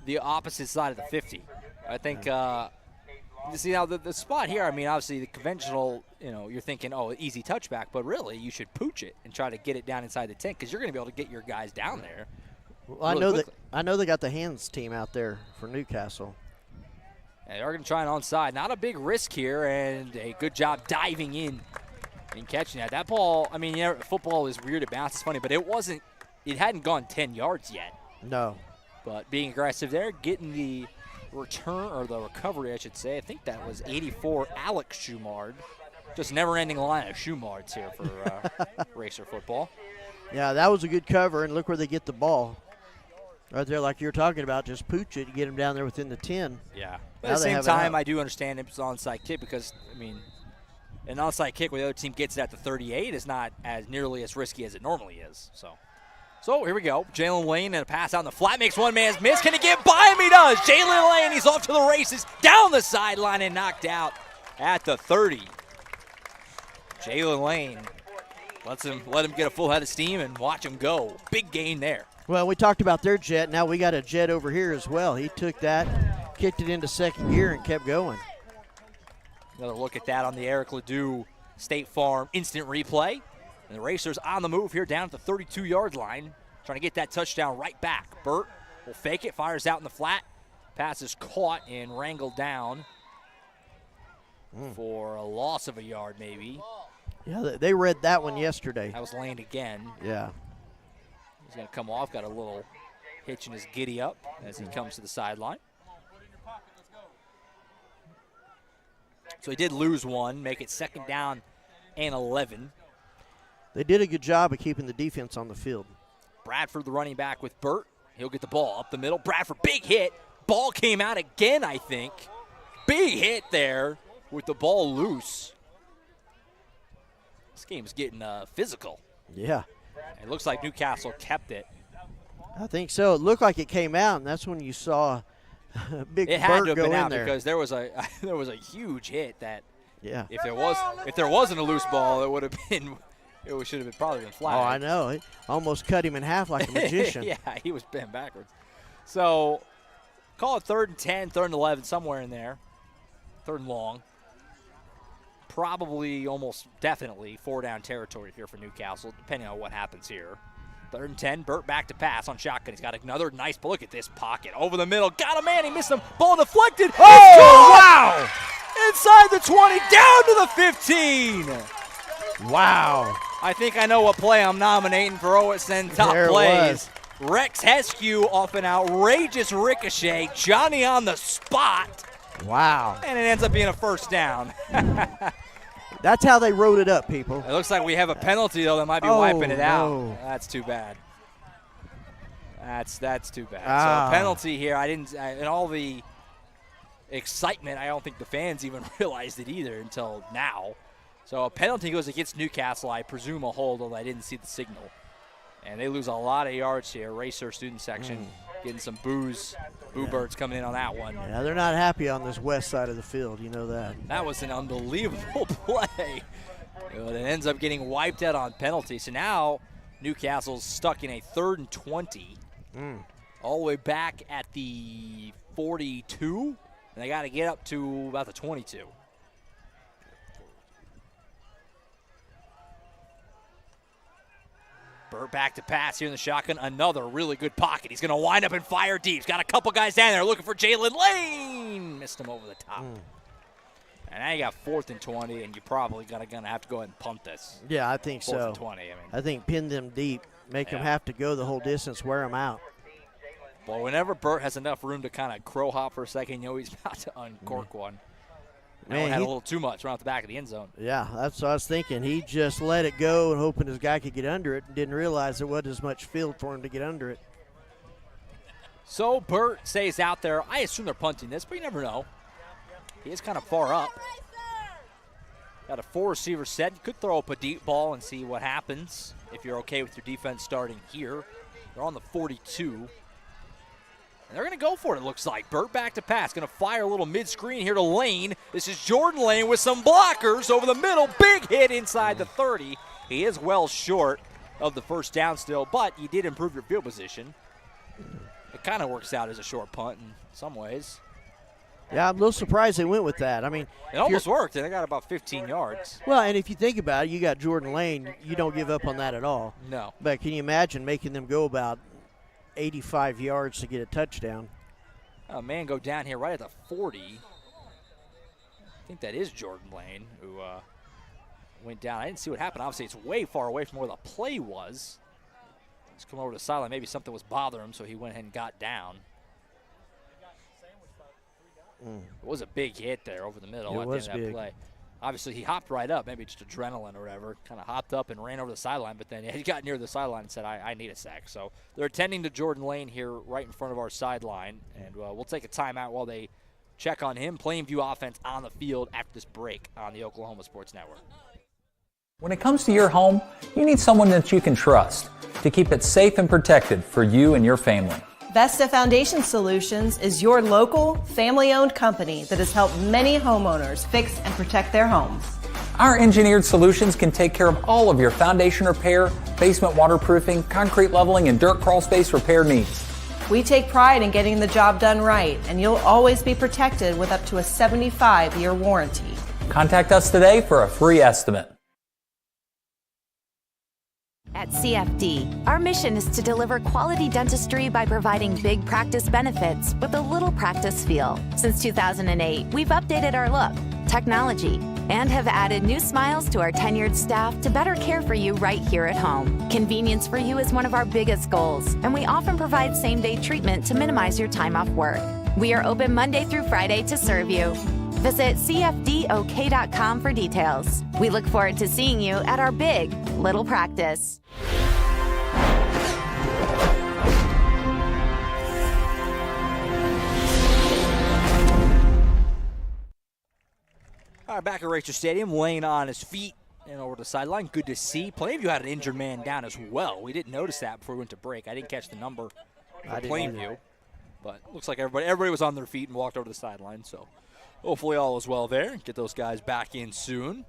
the opposite side of the 50. I think, you see now the spot here, I mean, obviously the conventional, you're thinking, oh, easy touchback, but really you should pooch it and try to get it down inside the 10 because you're going to be able to get your guys down there. Well, really I know they got the hands team out there for Newcastle. And they're going to try an onside. Not a big risk here, and a good job diving in and catching that. That ball, I mean, football is weird. It bounces funny, but it hadn't gone 10 yards yet. No. But being aggressive there, getting the return, or the recovery, I should say. I think that was 84, Alex Schumard. Just never-ending line of Schumards here for Racer football. Yeah, that was a good cover, and look where they get the ball. Right there, like you're talking about, just pooch it, get them down there within the 10. Yeah. But at the same time, I do understand it's an onside kick because, I mean, an onside kick where the other team gets it at the 38 is not as nearly as risky as it normally is. So here we go. Jalen Lane and a pass out in the flat makes one man's miss. Can he get by him? He does. Jalen Lane, he's off to the races, down the sideline and knocked out at the 30. Jalen Lane let him get a full head of steam and watch him go. Big gain there. Well, we talked about their jet. Now we got a jet over here as well. He took that, kicked it into second gear, and kept going. Another look at that on the Eric Ledoux State Farm instant replay. And the Racers on the move here down at the 32-yard line, trying to get that touchdown right back. Burt will fake it, fires out in the flat. Pass is caught and wrangled down for a loss of a yard maybe. Yeah, they read that one yesterday. That was Lane again. Yeah. He's going to come off, got a little hitch in his giddy up as he comes to the sideline. So he did lose one, make it second down and 11. They did a good job of keeping the defense on the field. Bradford, the running back with Burt. He'll get the ball up the middle. Bradford, big hit. Ball came out again, I think. Big hit there with the ball loose. This game's getting physical. Yeah. It looks like Newcastle kept it. I think so. It looked like it came out, and that's when you saw Big It had Burt to have go been in out there. because there was a huge hit that. Yeah. If there wasn't a loose ball, it would have been. It should have probably been flat. Oh, I know. It almost cut him in half like a magician. Yeah, he was bent backwards. So, call it 3rd and 10, 3rd and 11, somewhere in there. 3rd and long. Probably, almost definitely, 4-down territory here for Newcastle, depending on what happens here. 3rd and 10, Burt back to pass on shotgun. He's got another nice, but look at this pocket. Over the middle, got a man, he missed him. Ball deflected. Oh, wow! Inside the 20, down to the 15. Wow. I think I know what play I'm nominating for OSN Top There it Plays. was. Rex Heskew off an outrageous ricochet. Johnny on the spot. Wow. And it ends up being a first down. That's how they wrote it up, people. It looks like we have a penalty, though, that might be wiping it out. That's too bad. That's too bad. So a penalty here. In all the excitement, I don't think the fans even realized it either until now. So a penalty goes against Newcastle. I presume a hold, although I didn't see the signal. And they lose a lot of yards here. Racer student section getting some boos. Boo birds coming in on that one. Yeah, they're not happy on this west side of the field. You know that. That was an unbelievable play. It ends up getting wiped out on penalty. So now Newcastle's stuck in a 3rd and 20. All the way back at the 42. And they got to get up to about the 22. Burt back to pass here in the shotgun. Another really good pocket. He's going to wind up and fire deep. He's got a couple guys down there looking for Jalen Lane. Missed him over the top. And now you got 4th and 20, and you're probably going to have to go ahead and punt this. Yeah, I think 4th so. and 20. I think pin them deep, make them have to go the whole distance, wear them out. Well, whenever Burt has enough room to kind of crow hop for a second, you know he's about to uncork one. That one had a little too much right off the back of the end zone. Yeah, that's what I was thinking. He just let it go and hoping his guy could get under it and didn't realize there wasn't as much field for him to get under it. So Burt stays out there. I assume they're punting this, but you never know. He is kind of far up. Got a 4-receiver set. You could throw up a deep ball and see what happens if you're okay with your defense starting here. They're on the 42. And they're going to go for it, it looks like. Burt back to pass. Going to fire a little mid-screen here to Lane. This is Jordan Lane with some blockers over the middle. Big hit inside the 30. He is well short of the first down still, but you did improve your field position. It kind of works out as a short punt in some ways. Yeah, I'm a little surprised they went with that. I mean, it almost worked, and they got about 15 yards. Well, and if you think about it, you got Jordan Lane. You don't give up on that at all. No. But can you imagine making them go about 85 yards to get a touchdown? A man go down here right at the 40. I think that is Jordan Lane who went down. I didn't see what happened. Obviously, it's way far away from where the play was. He's coming over to the sideline. Maybe something was bothering him, so he went ahead and got down. It was a big hit there over the middle at the end of that play. Obviously, he hopped right up, maybe just adrenaline or whatever, kind of hopped up and ran over the sideline, but then he got near the sideline and said, I need a sack. So they're attending to Jordan Lane here right in front of our sideline, and we'll take a timeout while they check on him. Plainview offense on the field after this break on the Oklahoma Sports Network. When it comes to your home, you need someone that you can trust to keep it safe and protected for you and your family. Vesta Foundation Solutions is your local, family-owned company that has helped many homeowners fix and protect their homes. Our engineered solutions can take care of all of your foundation repair, basement waterproofing, concrete leveling, and dirt crawl space repair needs. We take pride in getting the job done right, and you'll always be protected with up to a 75-year warranty. Contact us today for a free estimate. At CFD, our mission is to deliver quality dentistry by providing big practice benefits with a little practice feel. Since 2008, we've updated our look, technology, and have added new smiles to our tenured staff to better care for you right here at home. Convenience for you is one of our biggest goals, and we often provide same-day treatment to minimize your time off work. We are open Monday through Friday to serve you. Visit cfdok.com for details. We look forward to seeing you at our big little practice. All right, back at Racer Stadium, Lane on his feet and over the sideline. Good to see. Plainview had an injured man down as well. We didn't notice that before we went to break. I didn't catch the number for Plainview, but looks like everybody was on their feet and walked over to the sideline. So hopefully all is well there. Get those guys back in soon.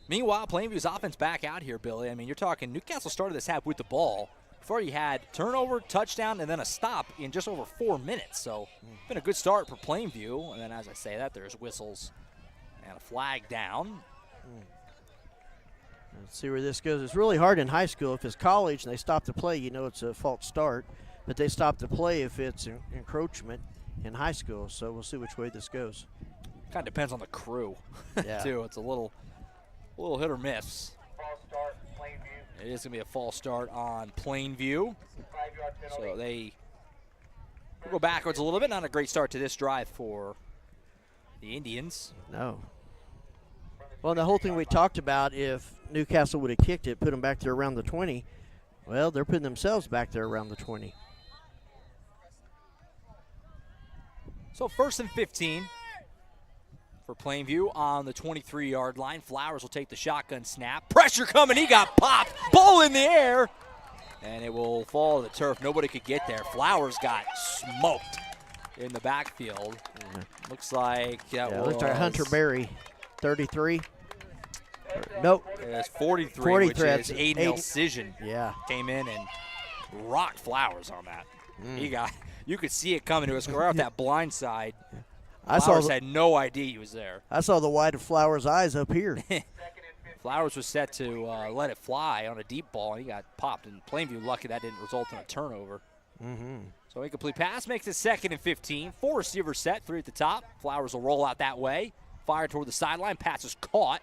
Meanwhile, Plainview's offense back out here, Billy. I mean, you're talking Newcastle started this half with the ball. Before you had turnover, touchdown, and then a stop in just over 4 minutes. So it's been a good start for Plainview. And then as I say that, there's whistles and a flag down. Let's see where this goes. It's really hard in high school. If it's college and they stop the play, you know it's a false start. But they stop the play if it's encroachment in high school. So we'll see which way this goes. Kind of depends on the crew, yeah. too. It's a little hit or miss. It is going to be a false start on Plainview. So they will go backwards a little bit. Not a great start to this drive for the Indians. No. Well, the whole thing we talked about, if Newcastle would have kicked it, put them back there around the 20, well, they're putting themselves back there around the 20. So 1st and 15 for Plainview on the 23-yard line. Flowers will take the shotgun snap. Pressure coming. He got popped. Ball in the air. And it will fall to the turf. Nobody could get there. Flowers got smoked in the backfield. Looks like that was... Looks like Hunter Berry, 33. Nope. It's 43, which is Aiden Elcision. Yeah. Came in and rocked Flowers on that. You could see it coming. It was right off that blind side. Flowers had no idea he was there. I saw the white of Flowers' eyes up here. Flowers was set to let it fly on a deep ball, and he got popped. And Plainview lucky that didn't result in a turnover. So incomplete pass makes it 2nd and 15. 4 receivers set, 3 at the top. Flowers will roll out that way. Fire toward the sideline. Pass is caught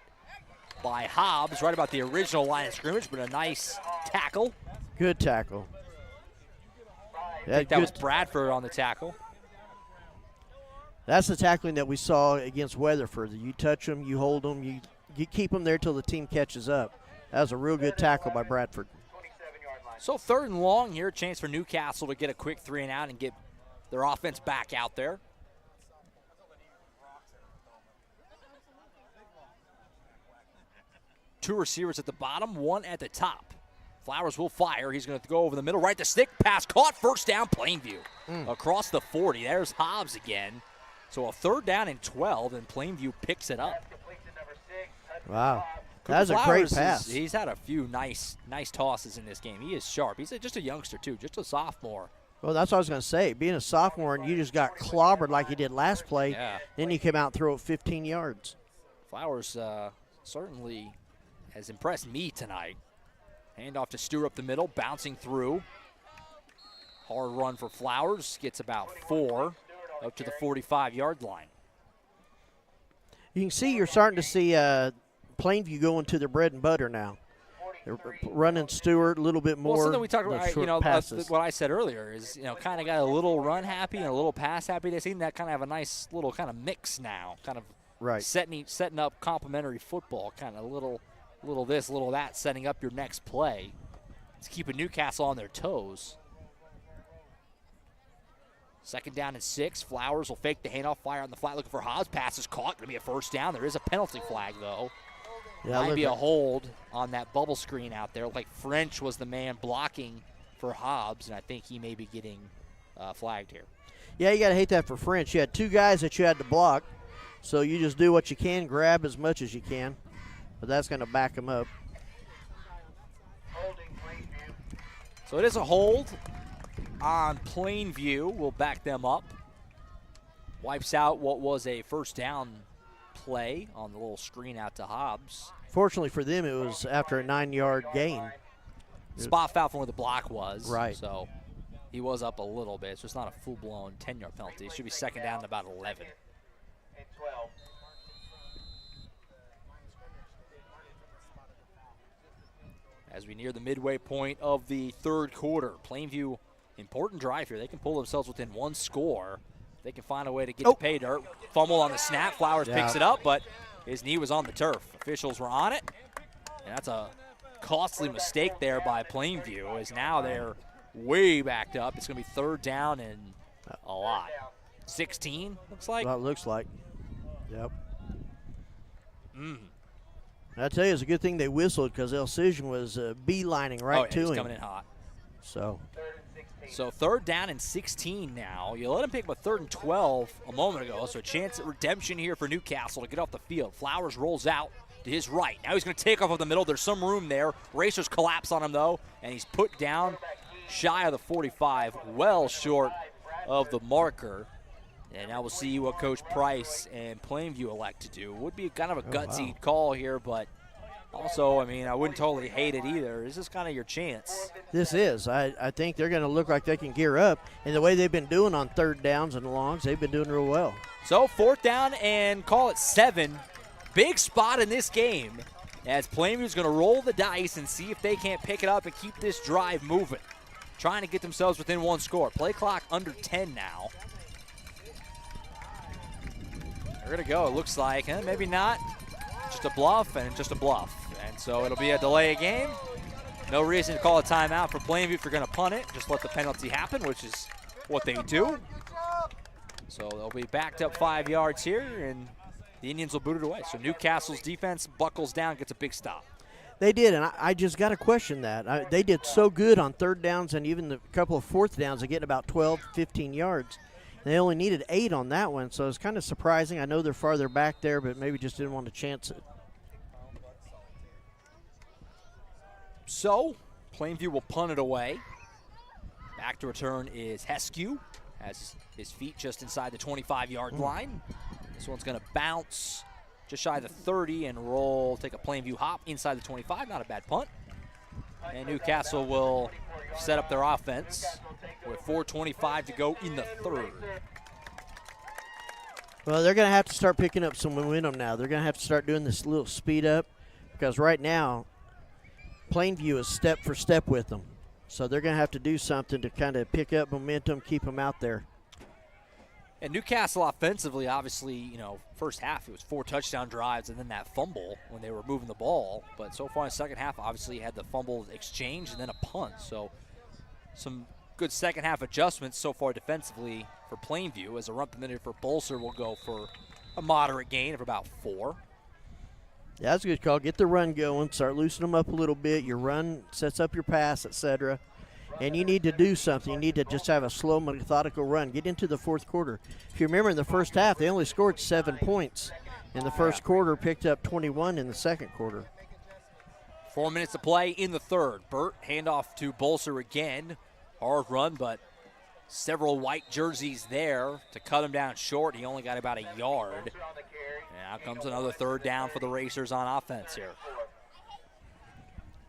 by Hobbs right about the original line of scrimmage, but a nice tackle. Good tackle. I think that was Bradford on the tackle. That's the tackling that we saw against Weatherford. You touch them, you hold them, you keep them there till the team catches up. That was a real good tackle by Bradford. So 3rd and long here, chance for Newcastle to get a quick 3 and out and get their offense back out there. 2 receivers at the bottom, 1 at the top. Flowers will fire. He's going to go over the middle, right to stick. Pass caught. First down, Plainview. Across the 40. There's Hobbs again. So a 3rd down and 12, and Plainview picks it up. Wow. That was a great pass. He's had a few nice tosses in this game. He is sharp. He's just a youngster, too, just a sophomore. Well, that's what I was going to say. Being a sophomore and you just got clobbered like you did last play, then you came out and throw it 15 yards. Flowers certainly has impressed me tonight. Handoff to Stewart up the middle, bouncing through. Hard run for Flowers. Gets about 4 up to the 45-yard line. You can see you're starting to see Plainview going to their bread and butter now. They're running Stewart a little bit more. Well, something we talked about, passes. What I said earlier is, kind of got a little run happy and a little pass happy. They seem to kind of have a nice little kind of mix now, kind of setting up complementary football, kind of little this, little that, setting up your next play. It's keeping Newcastle on their toes. 2nd down and 6. Flowers will fake the handoff, fire on the flat, looking for Hobbs. Pass is caught. Going to be a 1st down. There is a penalty flag, though. Might be a hold on that bubble screen out there. Like French was the man blocking for Hobbs, and I think he may be getting flagged here. Yeah, you got to hate that for French. You had 2 guys that you had to block, so you just do what you can, grab as much as you can. But that's going to back him up. So it is a hold on Plainview. We'll back them up. Wipes out what was a 1st down play on the little screen out to Hobbs. Fortunately for them, it was after a 9-yard gain. Spot foul from where the block was. Right. So he was up a little bit. So it's not a full-blown 10-yard penalty. It should be 2nd down and about 11. As we near the midway point of the 3rd quarter, Plainview, important drive here. They can pull themselves within 1 score. They can find a way to get to pay dirt. Fumble on the snap. Flowers picks it up, but his knee was on the turf. Officials were on it, and that's a costly mistake there by Plainview, as now they're way backed up. It's going to be 3rd down and a lot. 16, looks like? Well, it looks like. Yep. I tell you, it's a good thing they whistled because Elcision was beelining right to him. He's coming in hot. So 3rd down and 16 now. You let him pick up a 3rd and 12 a moment ago, so a chance at redemption here for Newcastle to get off the field. Flowers rolls out to his right. Now he's going to take off of the middle. There's some room there. Racers collapse on him, though, and he's put down shy of the 45, well short of the marker. And now we'll see what Coach Price and Plainview elect to do. Would be kind of a gutsy call here, but also, I mean, I wouldn't totally hate it either. This is kind of your chance. This is. I think they're going to look like they can gear up. And the way they've been doing on 3rd downs and longs, they've been doing real well. So 4th down and call it 7. Big spot in this game as Plainview's going to roll the dice and see if they can't pick it up and keep this drive moving. Trying to get themselves within 1 score. Play clock under 10 now. They're going to go, it looks like. Maybe not. Just a bluff and just a bluff. And so it'll be a delay of game. No reason to call a timeout for Plainview if you're going to punt it. Just let the penalty happen, which is what they do. So they'll be backed up 5 yards here, and the Indians will boot it away. So Newcastle's defense buckles down, gets a big stop. They did, and I just got to question that. They did so good on 3rd downs and even the couple of 4th downs. They get about 12, 15 yards. They only needed 8 on that one, so it's kind of surprising. I know they're farther back there, but maybe just didn't want to chance it. So Plainview will punt it away. Back to return is Heskew. Has his feet just inside the 25-yard line. This one's going to bounce just shy of the 30 and roll, take a Plainview hop inside the 25. Not a bad punt. And Newcastle will set up their offense with 4:25 to go in the 3rd. Well, they're going to have to start picking up some momentum now. They're going to have to start doing this little speed up because right now Plainview is step for step with them. So they're going to have to do something to kind of pick up momentum, keep them out there. And Newcastle offensively, obviously, first half it was 4 touchdown drives and then that fumble when they were moving the ball. But so far in the second half, obviously you had the fumble exchange and then a punt. So some good second half adjustments so far defensively for Plainview, as a run permitted for Bolser will go for a moderate gain of about 4. Yeah, that's a good call. Get the run going. Start loosening them up a little bit. Your run sets up your pass, etc. And you need to do something. You need to just have a slow, methodical run. Get into the fourth quarter. If you remember in the first half, they only scored 7 points in the first quarter, picked up 21 in the second quarter. 4 minutes to play in the third. Burt, handoff to Bolser again. Hard run, but several white jerseys there to cut him down short. He only got about a yard. Now comes another third down for the Racers on offense here.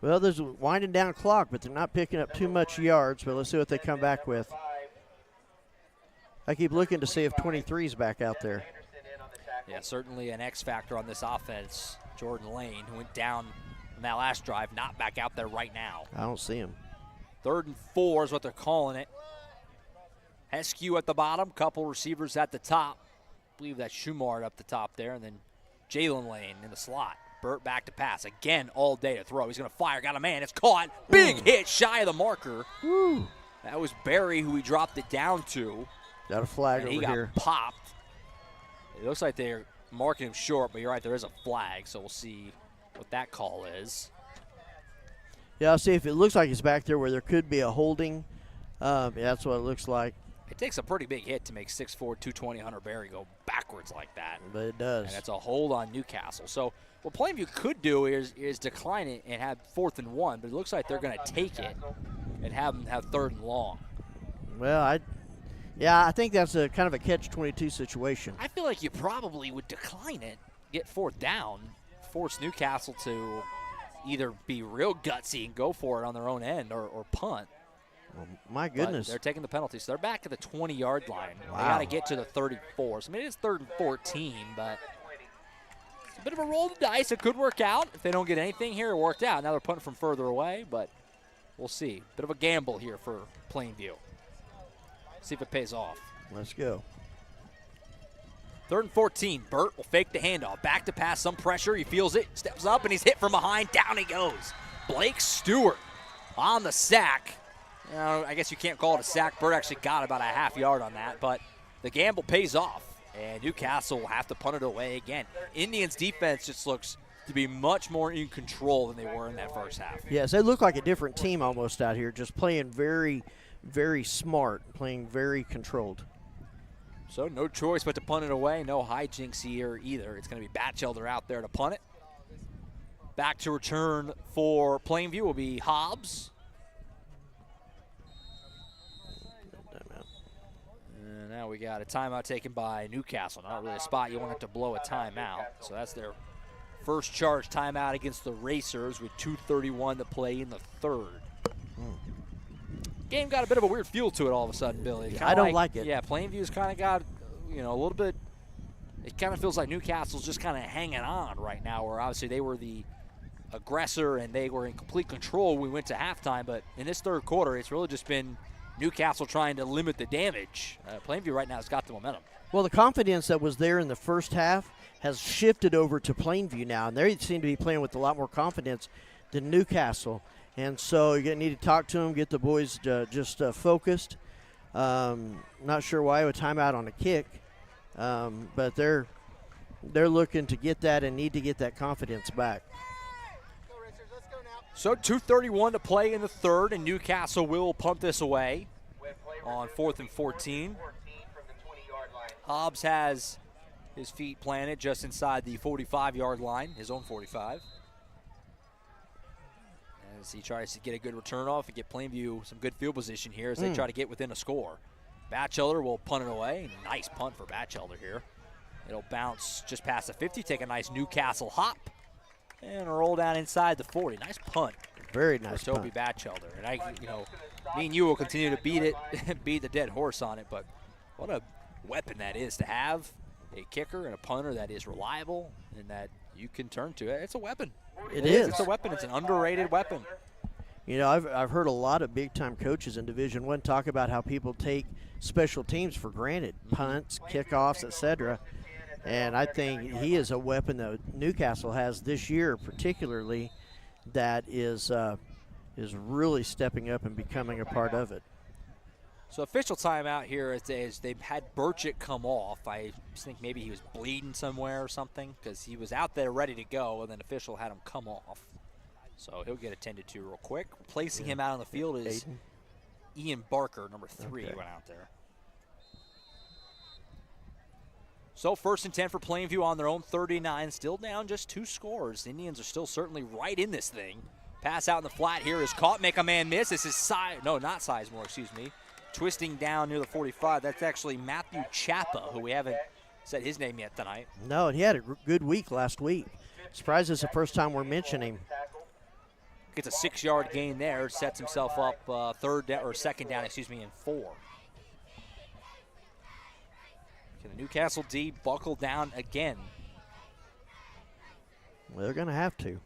Well, there's a winding down clock, but they're not picking up too much yards, but let's see what they come back with. I keep looking to see if 23's back out there. Yeah, certainly an X factor on this offense. Jordan Lane, who went down on that last drive, not back out there right now. I don't see him. 3rd and 4 is what they're calling it. Heskew at the bottom, couple receivers at the top. I believe that's Schumard up the top there, and then Jalen Lane in the slot. Burt back to pass. Again, all day to throw. He's going to fire. Got a man. It's caught. Big hit shy of the marker. Woo. That was Barry who he dropped it down to. Got a flag and over he got here. Popped. It looks like they're marking him short, but you're right, there is a flag, so we'll see what that call is. Yeah, I'll see if it looks like it's back there where there could be a holding. Yeah, that's what it looks like. It takes a pretty big hit to make 6'4", 220 Hunter Barry go backwards like that. But it does. And that's a hold on Newcastle. So what Plainview could do is decline it and have 4th and 1, but it looks like they're going to take it and have them have 3rd and long. Well, I think that's a kind of a catch-22 situation. I feel like you probably would decline it, get 4th down, force Newcastle to either be real gutsy and go for it on their own end or punt. Well, my goodness. But they're taking the penalty, so they're back at the 20-yard line. Wow. They got to get to the 34. So, I mean, it is 3rd and 14, but it's a bit of a roll of the dice. It could work out. If they don't get anything here, it worked out. Now they're punting from further away, but we'll see. Bit of a gamble here for Plainview. See if it pays off. Let's go. 3rd and 14. Burt will fake the handoff. Back to pass, some pressure. He feels it, steps up, and he's hit from behind. Down he goes. Blake Stewart on the sack. You know, I guess you can't call it a sack. Burt actually got about a half yard on that, but the gamble pays off, and Newcastle will have to punt it away again. Indians' defense just looks to be much more in control than they were in that first half. Yes, they look like a different team almost out here, just playing very, very smart, playing very controlled. So no choice but to punt it away. No hijinks here either. It's going to be Batchelder out there to punt it. Back to return for Plainview will be Hobbs. And now we got a timeout taken by Newcastle. Not really a spot you want it to blow a timeout. So that's their first charge timeout against the Racers with 2:31 to play in the third. Game got a bit of a weird feel to it all of a sudden, Billy. I don't like it. Yeah, Plainview's kind of got, a little bit. It kind of feels like Newcastle's just kind of hanging on right now, where obviously they were the aggressor and they were in complete control when we went to halftime. But in this third quarter, it's really just been Newcastle trying to limit the damage. Plainview right now has got the momentum. Well, the confidence that was there in the first half has shifted over to Plainview now, and they seem to be playing with a lot more confidence than Newcastle. And so you need to talk to them, get the boys just focused. Not sure why a timeout on a kick, but they're looking to get that and need to get that confidence back. So 2:31 to play in the third, and Newcastle will punt this away on 4th and 14. Hobbs has his feet planted just inside the 45-yard line, his own 45. As he tries to get a good return off and get Plainview some good field position here as they try to get within a score. Batchelder will punt it away. Nice punt for Batchelder here. It'll bounce just past the 50, take a nice Newcastle hop, and roll down inside the 40. Nice punt. Very nice for Toby Batchelder. And me and you will continue to beat it, beat the dead horse on it, but what a weapon that is to have, a kicker and a punter that is reliable and that you can turn to. It's a weapon. It is. It's a weapon. It's an underrated weapon. I've heard a lot of big-time coaches in Division I talk about how people take special teams for granted, punts, kickoffs, etc. And I think he is a weapon that Newcastle has this year particularly that is really stepping up and becoming a part of it. So official timeout here is they've had Burchett come off. I think maybe he was bleeding somewhere or something because he was out there ready to go, and then official had him come off. So he'll get attended to real quick. Replacing him out on the field is Ian Barker, number 3, went out there. So 1st and 10 for Plainview on their own 39, still down just 2 scores. The Indians are still certainly right in this thing. Pass out in the flat here is caught, make a man miss. This is not Sizemore, excuse me. Twisting down near the 45. That's actually Matthew Chappa, who we haven't said his name yet tonight. No, and he had a good week last week. Surprised it's the first time we're mentioning him. Gets a 6-yard gain there, sets himself up 2nd down, in 4. Can the Newcastle D buckle down again? Well, they're going to have to.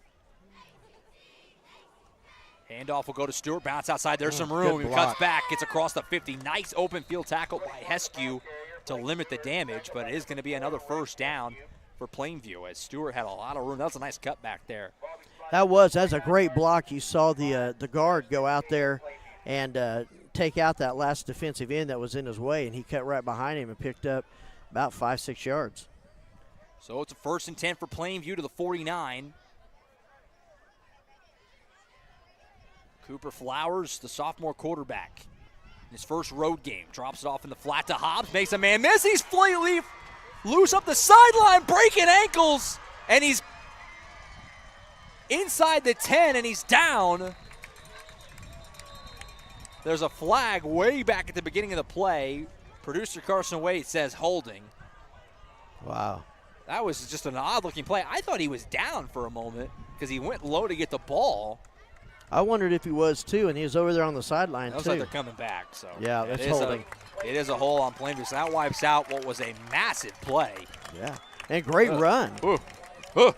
Handoff will go to Stewart, bounce outside. There's some room. He cuts back, gets across the 50. Nice open field tackle by Heskew to limit the damage, but it is going to be another 1st down for Plainview as Stewart had a lot of room. That was a nice cut back there. That's a great block. You saw the guard go out there and take out that last defensive end that was in his way, and he cut right behind him and picked up about 5-6 yards. So it's a 1st and 10 for Plainview to the 49. Cooper Flowers, the sophomore quarterback, in his first road game, drops it off in the flat to Hobbs, makes a man miss. He's flatly loose up the sideline, breaking ankles, and he's inside the 10, and he's down. There's a flag way back at the beginning of the play. Producer Carson Wade says holding. Wow. That was just an odd-looking play. I thought he was down for a moment because he went low to get the ball. I wondered if he was too, and he was over there on the sideline too. Looks like they're coming back. So yeah, that's holding. It is a hole on Plainview. So that wipes out what was a massive play. Yeah, and great run. Like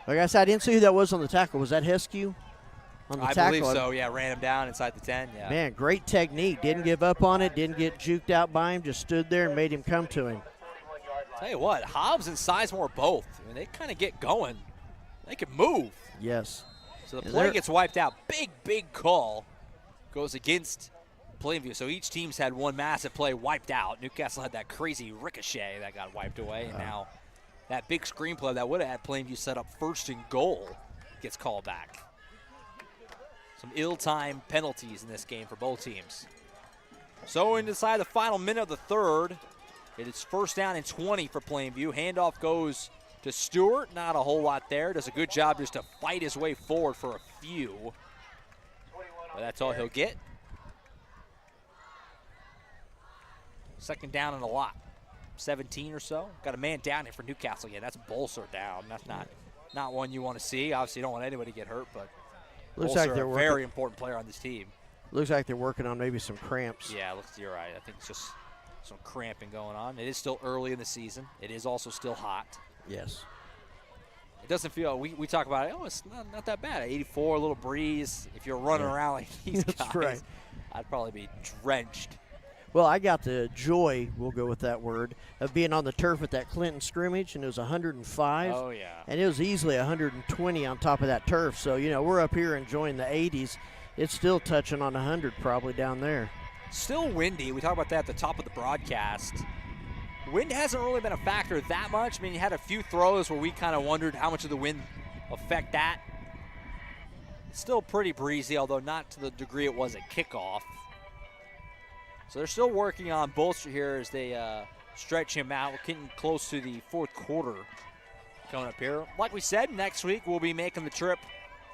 I said, I didn't see who that was on the tackle. Was that Heskew on the tackle? I believe so, yeah. Ran him down inside the 10, yeah. Man, great technique. Didn't give up on it. Didn't get juked out by him. Just stood there and made him come to him. Tell you what, Hobbs and Sizemore both. I mean, they kind of get going. They can move. Yes. So the play gets wiped out. Big call goes against Plainview. So each team's had one massive play wiped out. Newcastle had that crazy ricochet that got wiped away. And now that big screen play that would have had Plainview set up 1st and goal gets called back. Some ill-timed penalties in this game for both teams. So inside the final minute of the 3rd, it is 1st down and 20 for Plainview. Handoff goes to Stewart, not a whole lot there. Does a good job just to fight his way forward for a few. But that's all he'll get. 2nd down and a lot. 17 or so. Got a man down here for Newcastle again. That's Bolser down. That's not one you want to see. Obviously, you don't want anybody to get hurt, but looks Bolser, like they're a very important player on this team. Looks like they're working on maybe some cramps. Yeah, you're right. I think it's just some cramping going on. It is still early in the season. It is also still hot. Yes. It doesn't feel, we talk about it, it's not that bad. 84, a little breeze. If you're running around like these guys, right. I'd probably be drenched. Well, I got the joy, we'll go with that word, of being on the turf at that Clinton scrimmage, and it was 105. Oh, yeah. And it was easily 120 on top of that turf. So, we're up here enjoying the 80s. It's still touching on 100 probably down there. Still windy. We talked about that at the top of the broadcast. Wind hasn't really been a factor that much. I mean, you had a few throws where we kind of wondered how much of the wind affect that. It's still pretty breezy, although not to the degree it was at kickoff. So they're still working on Bolster here as they stretch him out. We're getting close to the 4th quarter coming up here. Like we said, next week we'll be making the trip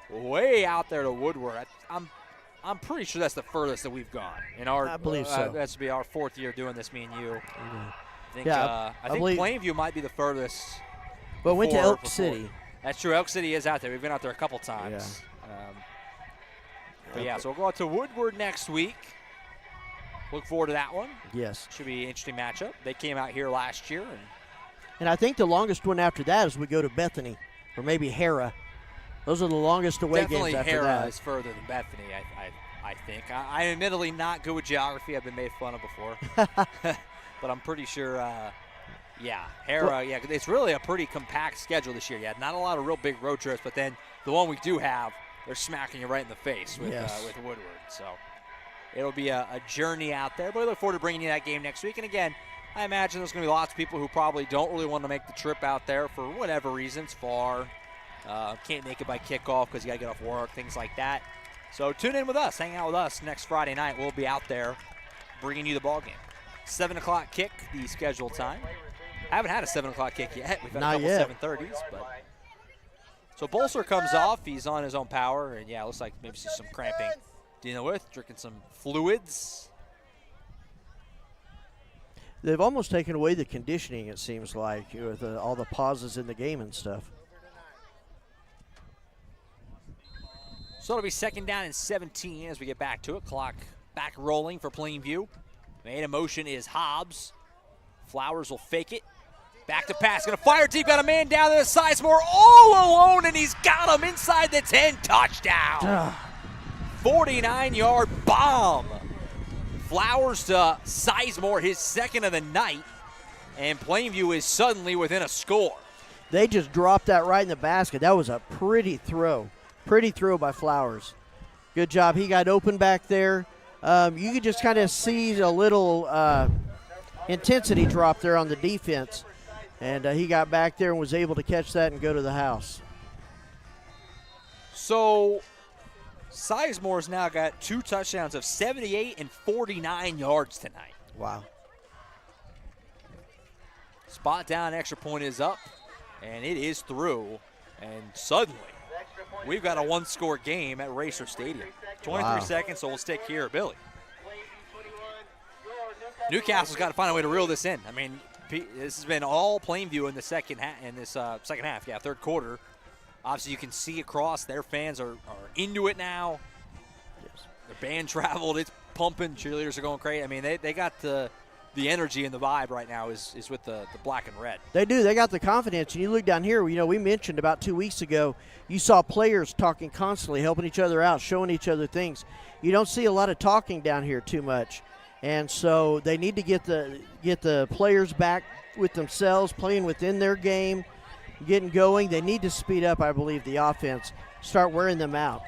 way out there to Woodward. I'm pretty sure that's the furthest that we've gone. I believe so. That's to be our 4th year doing this, me and you. Mm-hmm. I think Plainview might be the furthest. But went to Elk City. That's true. Elk City is out there. We've been out there a couple times. Yeah. So we'll go out to Woodward next week. Look forward to that one. Yes. Should be an interesting matchup. They came out here last year. And I think the longest one after that is we go to Bethany or maybe Hera. Those are the longest away games after that. Definitely Hera is further than Bethany, I think. I'm admittedly not good with geography. I've been made fun of before. But I'm pretty sure, Hera, it's really a pretty compact schedule this year. Not a lot of real big road trips, but then the one we do have, they're smacking you right in the face with Woodward. So it'll be a journey out there. But we look forward to bringing you that game next week. And again, I imagine there's going to be lots of people who probably don't really want to make the trip out there for whatever reasons, far, can't make it by kickoff because you got to get off work, things like that. So tune in with us, hang out with us next Friday night. We'll be out there bringing you the ball game. 7 o'clock kick, the scheduled time. Haven't had a 7 o'clock kick yet. We've had Not a couple yet. 7:30s, but so Bolster comes off. He's on his own power, and yeah, it looks like maybe some cramping dealing with, drinking some fluids. They've almost taken away the conditioning, it seems like, with all the pauses in the game and stuff. So it'll be 2nd down and 17 as we get back to it. Clock back rolling for Plainview. Made a motion is Hobbs. Flowers will fake it. Back to pass. Going to fire deep. Got a man down there. Sizemore all alone, and he's got him inside the 10. Touchdown. 49-yard bomb. Flowers to Sizemore, his second of the night. And Plainview is suddenly within a score. They just dropped that right in the basket. That was a pretty throw. Pretty throw by Flowers. Good job. He got open back there. You could just kind of see a little intensity drop there on the defense. And he got back there and was able to catch that and go to the house. So Sizemore's now got 2 touchdowns of 78 and 49 yards tonight. Wow. Spot down, extra point is up, and it is through. And suddenly, we've got a 1-score game at Racer Stadium. 23 seconds, so we'll stick here. Billy. Newcastle's got to find a way to reel this in. I mean, this has been all Plainview in the second half. Yeah, third quarter. Obviously, you can see across. Their fans are into it now. Yes. Their band traveled. It's pumping. Cheerleaders are going crazy. I mean, they got the energy and the vibe right now is with the black and red. They do. They got the confidence. And you look down here, we mentioned about 2 weeks ago, you saw players talking constantly, helping each other out, showing each other things. You don't see a lot of talking down here too much. And so they need to get the players back with themselves, playing within their game, getting going. They need to speed up, I believe, the offense, start wearing them out.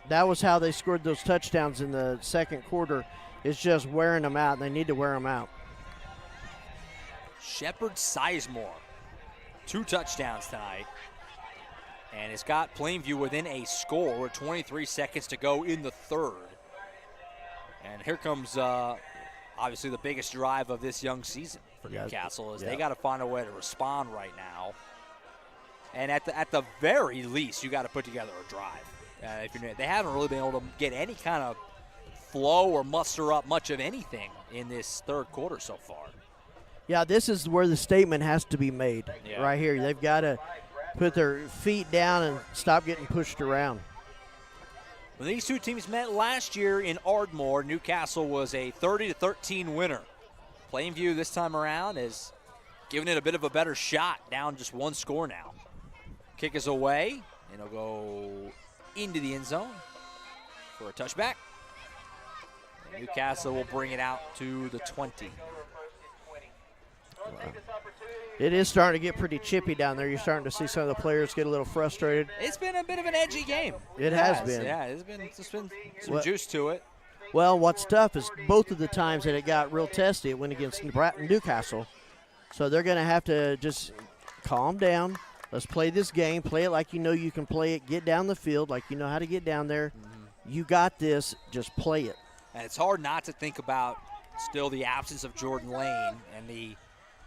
That was how they scored those touchdowns in the second quarter. It's just wearing them out, and they need to wear them out. Shepard Sizemore, 2 touchdowns tonight. And it's got Plainview within a score with 23 seconds to go in the third. And here comes, obviously, the biggest drive of this young season for Newcastle. They got to find a way to respond right now. And at the very least, you got to put together a drive. They haven't really been able to get any kind of flow or muster up much of anything in this third quarter so far. Yeah, this is where the statement has to be made right here. They've got to put their feet down and stop getting pushed around. When these two teams met last year in Ardmore, Newcastle was a 30-13 winner. Plainview this time around is giving it a bit of a better shot, down just 1 score now. Kick is away, and it'll go into the end zone for a touchback. And Newcastle will bring it out to the 20. Wow. It is starting to get pretty chippy down there. You're starting to see some of the players get a little frustrated. It's been a bit of an edgy game. It has been. Yeah, there's been some juice to it. Well, what's tough is both of the times that it got real testy, it went against Newcastle. So they're going to have to just calm down. Let's play this game. Play it like you know you can play it. Get down the field like you know how to get down there. You got this. Just play it. And it's hard not to think about still the absence of Jordan Lane and the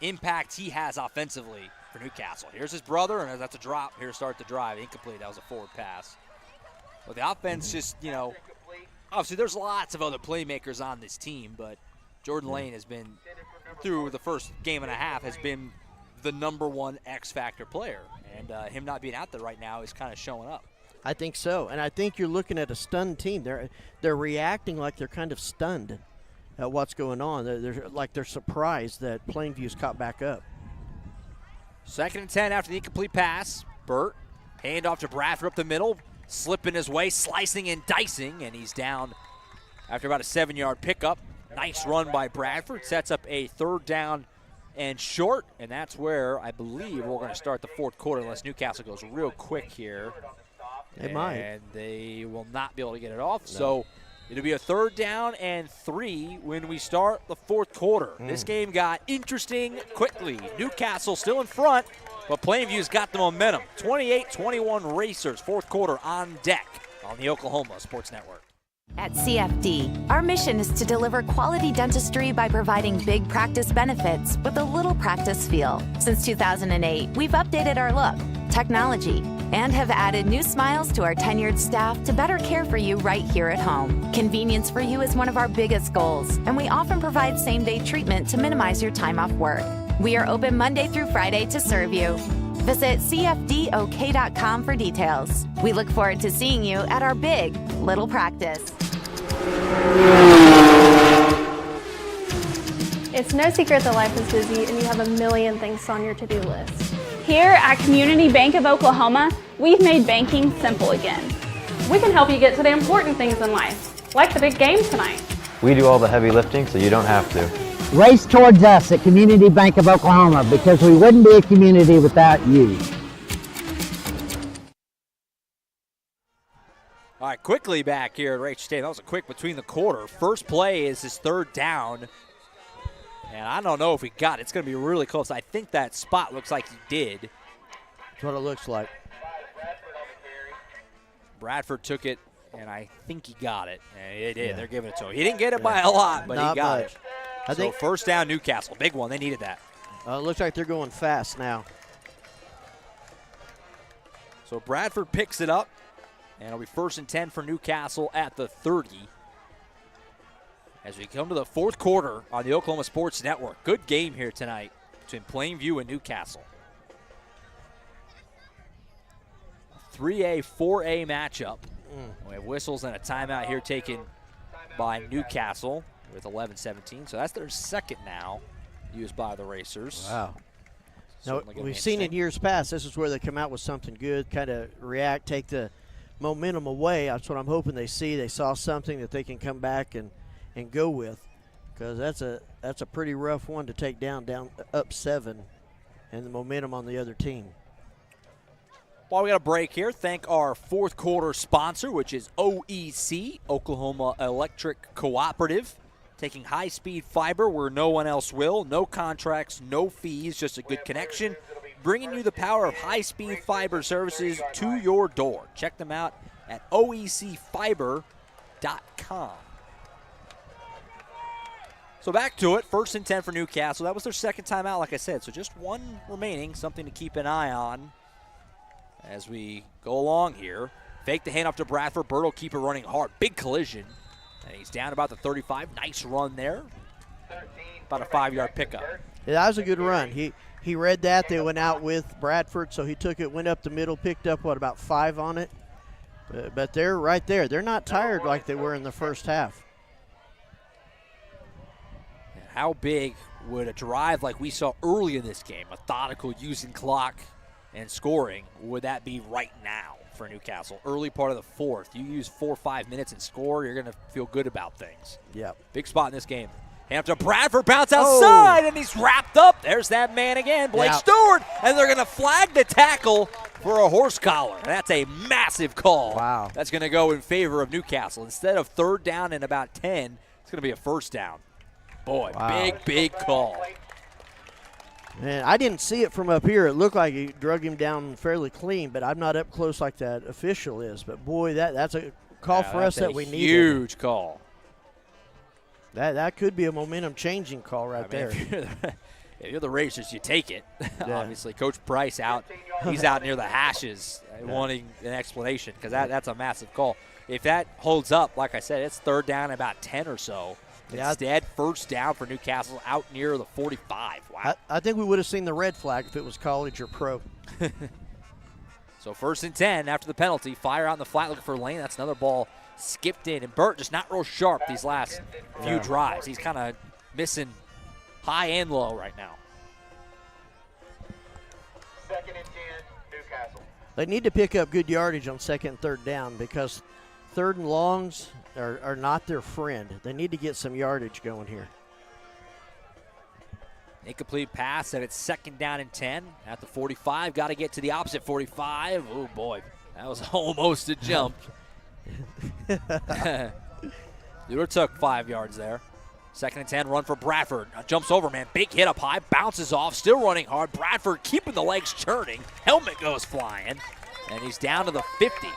impact he has offensively for Newcastle. Here's his brother, and that's a drop. Here to start the drive. Incomplete. That was a forward pass. But the offense just, obviously there's lots of other playmakers on this team, but Jordan Lane has been, through the first game and a half, has been the #1 X-factor player. And him not being out there right now is kind of showing up. I think so. And I think you're looking at a stunned team. They're reacting like they're kind of stunned at what's going on. They're surprised that Plainview's caught back up. 2nd and 10 after the incomplete pass. Burt, hand off to Bradford up the middle, slipping his way, slicing and dicing, and he's down after about a 7-yard pickup. Nice run by Bradford. Sets up a 3rd down and short, and that's where I believe we're going to start the 4th quarter unless Newcastle goes real quick here. They might. And they will not be able to get it off. No. So It'll be a 3rd down and 3 when we start the 4th quarter. This game got interesting quickly. Newcastle still in front, but Plainview's got the momentum. 28-21 Racers, 4th quarter on deck on the Oklahoma Sports Network. At CFD, our mission is to deliver quality dentistry by providing big practice benefits with a little practice feel. Since 2008, we've updated our look, technology, and have added new smiles to our tenured staff to better care for you right here at home. Convenience for you is one of our biggest goals, and we often provide same-day treatment to minimize your time off work. We are open Monday through Friday to serve you. Visit cfdok.com for details. We look forward to seeing you at our big little practice. It's no secret that life is busy and you have a million things on your to-do list. Here at Community Bank of Oklahoma, we've made banking simple again. We can help you get to the important things in life, like the big game tonight. We do all the heavy lifting, so you don't have to. Race towards us at Community Bank of Oklahoma because we wouldn't be a community without you. All right, quickly back here at Rach Stadium. That was a quick between the quarter. First play is his 3rd down. And I don't know if he got it. It's going to be really close. I think that spot looks like he did. That's what it looks like. Bradford took it, and I think he got it. And he did. Yeah. They're giving it to him. He didn't get it by a lot, but he got it. I think 1st down Newcastle. Big one. They needed that. It looks like they're going fast now. So Bradford picks it up, and it'll be 1st and 10 for Newcastle at the 30. As we come to the 4th quarter on the Oklahoma Sports Network. Good game here tonight between Plainview and Newcastle. 3A, 4A matchup. We have whistles and a timeout here taken by Newcastle with 11-17. So that's their 2nd now used by the Racers. Wow. Now, we've seen in years past, this is where they come out with something good, kind of react, take the momentum away. That's what I'm hoping they see. They saw something that they can come back and go with, because that's a pretty rough one to take down up 7 and the momentum on the other team. While we got a break here, thank our 4th quarter sponsor, which is OEC, Oklahoma Electric Cooperative, taking high-speed fiber where no one else will. No contracts, no fees, just a good connection, bringing you the power of high-speed fiber services to your door. Check them out at oecfiber.com. So back to it, 1st and 10 for Newcastle. That was their 2nd timeout, like I said. So just one remaining, something to keep an eye on as we go along here. Fake the handoff to Bradford. Bird will keep it running hard. Big collision. And he's down about the 35. Nice run there. About a 5-yard pickup. Yeah, that was a good run. He read that. They went out with Bradford, so he took it, went up the middle, picked up, about 5 on it. But they're right there. They're not tired like they were in the first half. How big would a drive like we saw early in this game, methodical, using clock and scoring, would that be right now for Newcastle? Early part of the 4th. You use 4 or 5 minutes and score, you're going to feel good about things. Yeah. Big spot in this game. Hand up to Bradford, bounce outside, and he's wrapped up. There's that man again, Blake Stewart, and they're going to flag the tackle for a horse collar. That's a massive call. Wow. That's going to go in favor of Newcastle. Instead of 3rd down and about 10, it's going to be a 1st down. Boy, wow. Big call. Man, I didn't see it from up here. It looked like he drug him down fairly clean, but I'm not up close like that official is. But, boy, that's a call for us that we need. Huge call. That could be a momentum-changing call right there. If you're the Racers, you take it. Yeah. Obviously, Coach Price he's out near the hashes wanting an explanation because that's a massive call. If that holds up, like I said, it's 3rd down about 10 or so. Yeah. Instead, 1st down for Newcastle out near the 45. Wow. I think we would have seen the red flag if it was college or pro. So 1st and 10 after the penalty. Fire out in the flat looking for Lane. That's another ball skipped in. And Burt just not real sharp these last few drives. He's kind of missing high and low right now. 2nd and 10, Newcastle. They need to pick up good yardage on 2nd and 3rd down because 3rd and longs are not their friend. They need to get some yardage going here. Incomplete pass, and it's 2nd down and 10 at the 45. Got to get to the opposite 45. Oh, boy. That was almost a jump. Stewart took 5 yards there. 2nd and 10, run for Bradford. Jumps over, man. Big hit up high, bounces off, still running hard. Bradford keeping the legs churning. Helmet goes flying, and he's down to the 50.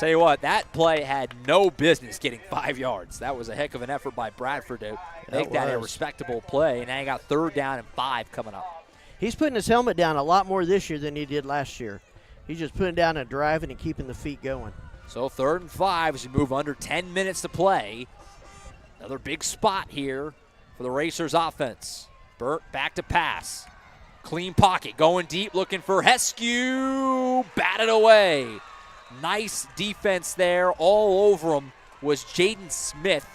Tell you what, that play had no business getting 5 yards. That was a heck of an effort by Bradford to make that a respectable play, and now you got 3rd down and 5 coming up. He's putting his helmet down a lot more this year than he did last year. He's just putting down and driving and keeping the feet going. So 3rd and 5 as we move under 10 minutes to play. Another big spot here for the Racers offense. Burt back to pass. Clean pocket, going deep, looking for Heskew. Batted away. Nice defense there. All over him was Jaden Smith,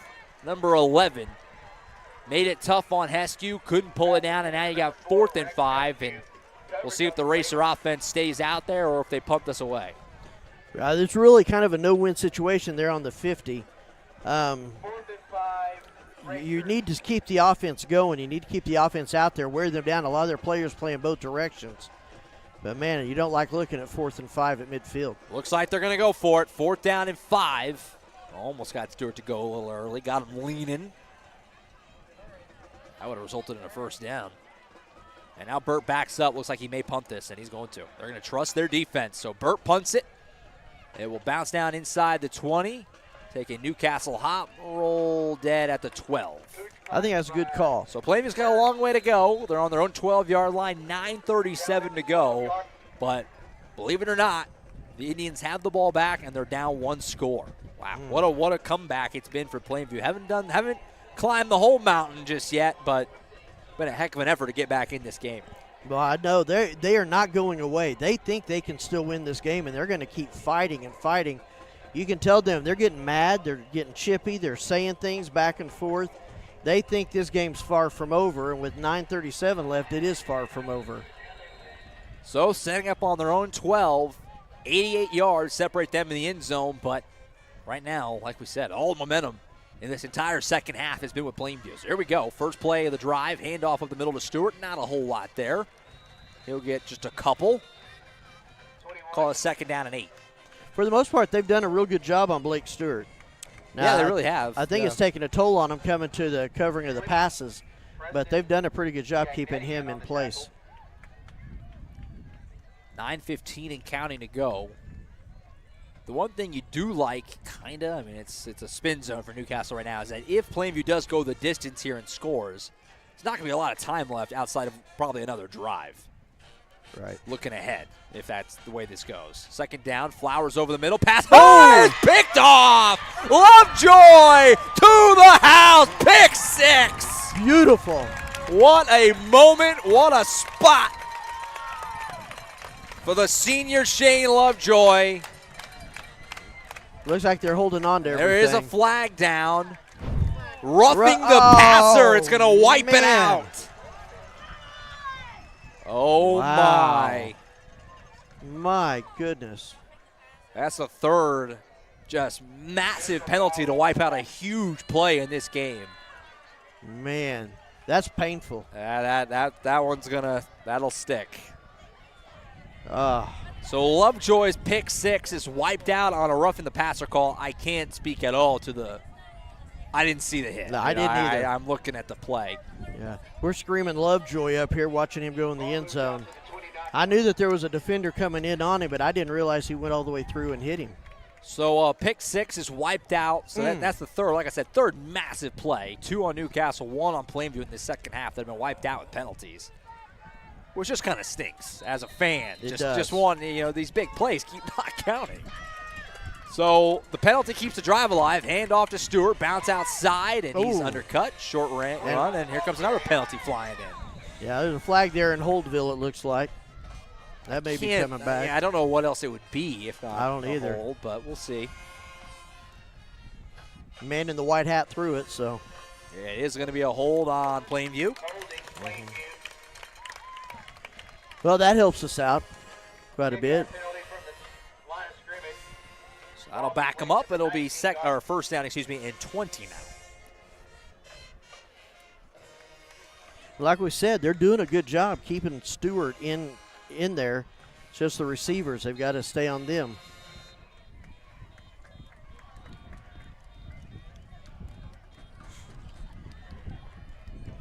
number 11. Made it tough on Heskew, couldn't pull it down, and now you got 4th and 5, and we'll see if the Racer offense stays out there or if they pump this away. It's really kind of a no-win situation there on the 50. You need to keep the offense going. You need to keep the offense out there, wear them down. A lot of their players playing both directions. But, man, you don't like looking at 4th and 5 at midfield. Looks like they're going to go for it. 4th down and 5. Almost got Stewart to go a little early. Got him leaning. That would have resulted in a 1st down. And now Burt backs up. Looks like he may punt this, and he's going to. They're going to trust their defense. So Burt punts it. It will bounce down inside the 20. Take a Newcastle hop, roll dead at the 12. I think that's a good call. So Plainview's got a long way to go. They're on their own 12-yard line, 9:37 to go. But believe it or not, the Indians have the ball back, and they're down 1 score. Wow, what a comeback it's been for Plainview. Haven't climbed the whole mountain just yet, but been a heck of an effort to get back in this game. Well, I know they are not going away. They think they can still win this game, and they're going to keep fighting and fighting. You can tell them they're getting mad, they're getting chippy, they're saying things back and forth. They think this game's far from over, and with 9:37 left, it is far from over. So setting up on their own 12, 88 yards separate them in the end zone, but right now, like we said, all momentum in this entire second half has been with Plainview. So here we go. First play of the drive, handoff of the middle to Stewart. Not a whole lot there. He'll get just a couple. Call it 2nd down and 8. For the most part, they've done a real good job on Blake Stewart. Now, yeah, they really have. I think it's taken a toll on them coming to the covering of the passes, but they've done a pretty good job keeping him in place. 9:15 and counting to go. The one thing you do like, it's a spin zone for Newcastle right now, is that if Plainview does go the distance here and scores, there's not going to be a lot of time left outside of probably another drive. Right. Looking ahead, if that's the way this goes. 2nd down, Flowers over the middle, pass. Oh, it's picked off! Lovejoy to the house, pick 6! Beautiful. What a moment, what a spot for the senior Shane Lovejoy. Looks like they're holding on to everything. There is a flag down. Roughing the passer, it's going to wipe it out. Oh, wow. My goodness. That's the 3rd just massive penalty to wipe out a huge play in this game. Man, that's painful. That one's that'll stick. So Lovejoy's pick 6 is wiped out on a roughing the passer call. I can't speak at all to I didn't see the hit. No, I didn't either. I'm looking at the play. Yeah, we're screaming Lovejoy up here watching him go in the end zone. I knew that there was a defender coming in on him, but I didn't realize he went all the way through and hit him. So pick 6 is wiped out. So that's the 3rd. Like I said, 3rd massive play. 2 on Newcastle, 1 on Plainview in the second half that have been wiped out with penalties. Which just kind of stinks as a fan. Just one, these big plays keep not counting. So the penalty keeps the drive alive. Hand off to Stewart, bounce outside, and he's undercut. Short run, and here comes another penalty flying in. Yeah, there's a flag there in Holdville, it looks like. That may be coming back. Yeah, I don't know what else it would be if not I don't either. hold, but we'll see. Man in the white hat threw it, so. Yeah, it is going to be a hold on Plainview. Well, that helps us out quite a bit. So that'll back them up. It'll be 1st down, and 20 now. Like we said, they're doing a good job keeping Stewart in there. It's just the receivers. They've got to stay on them.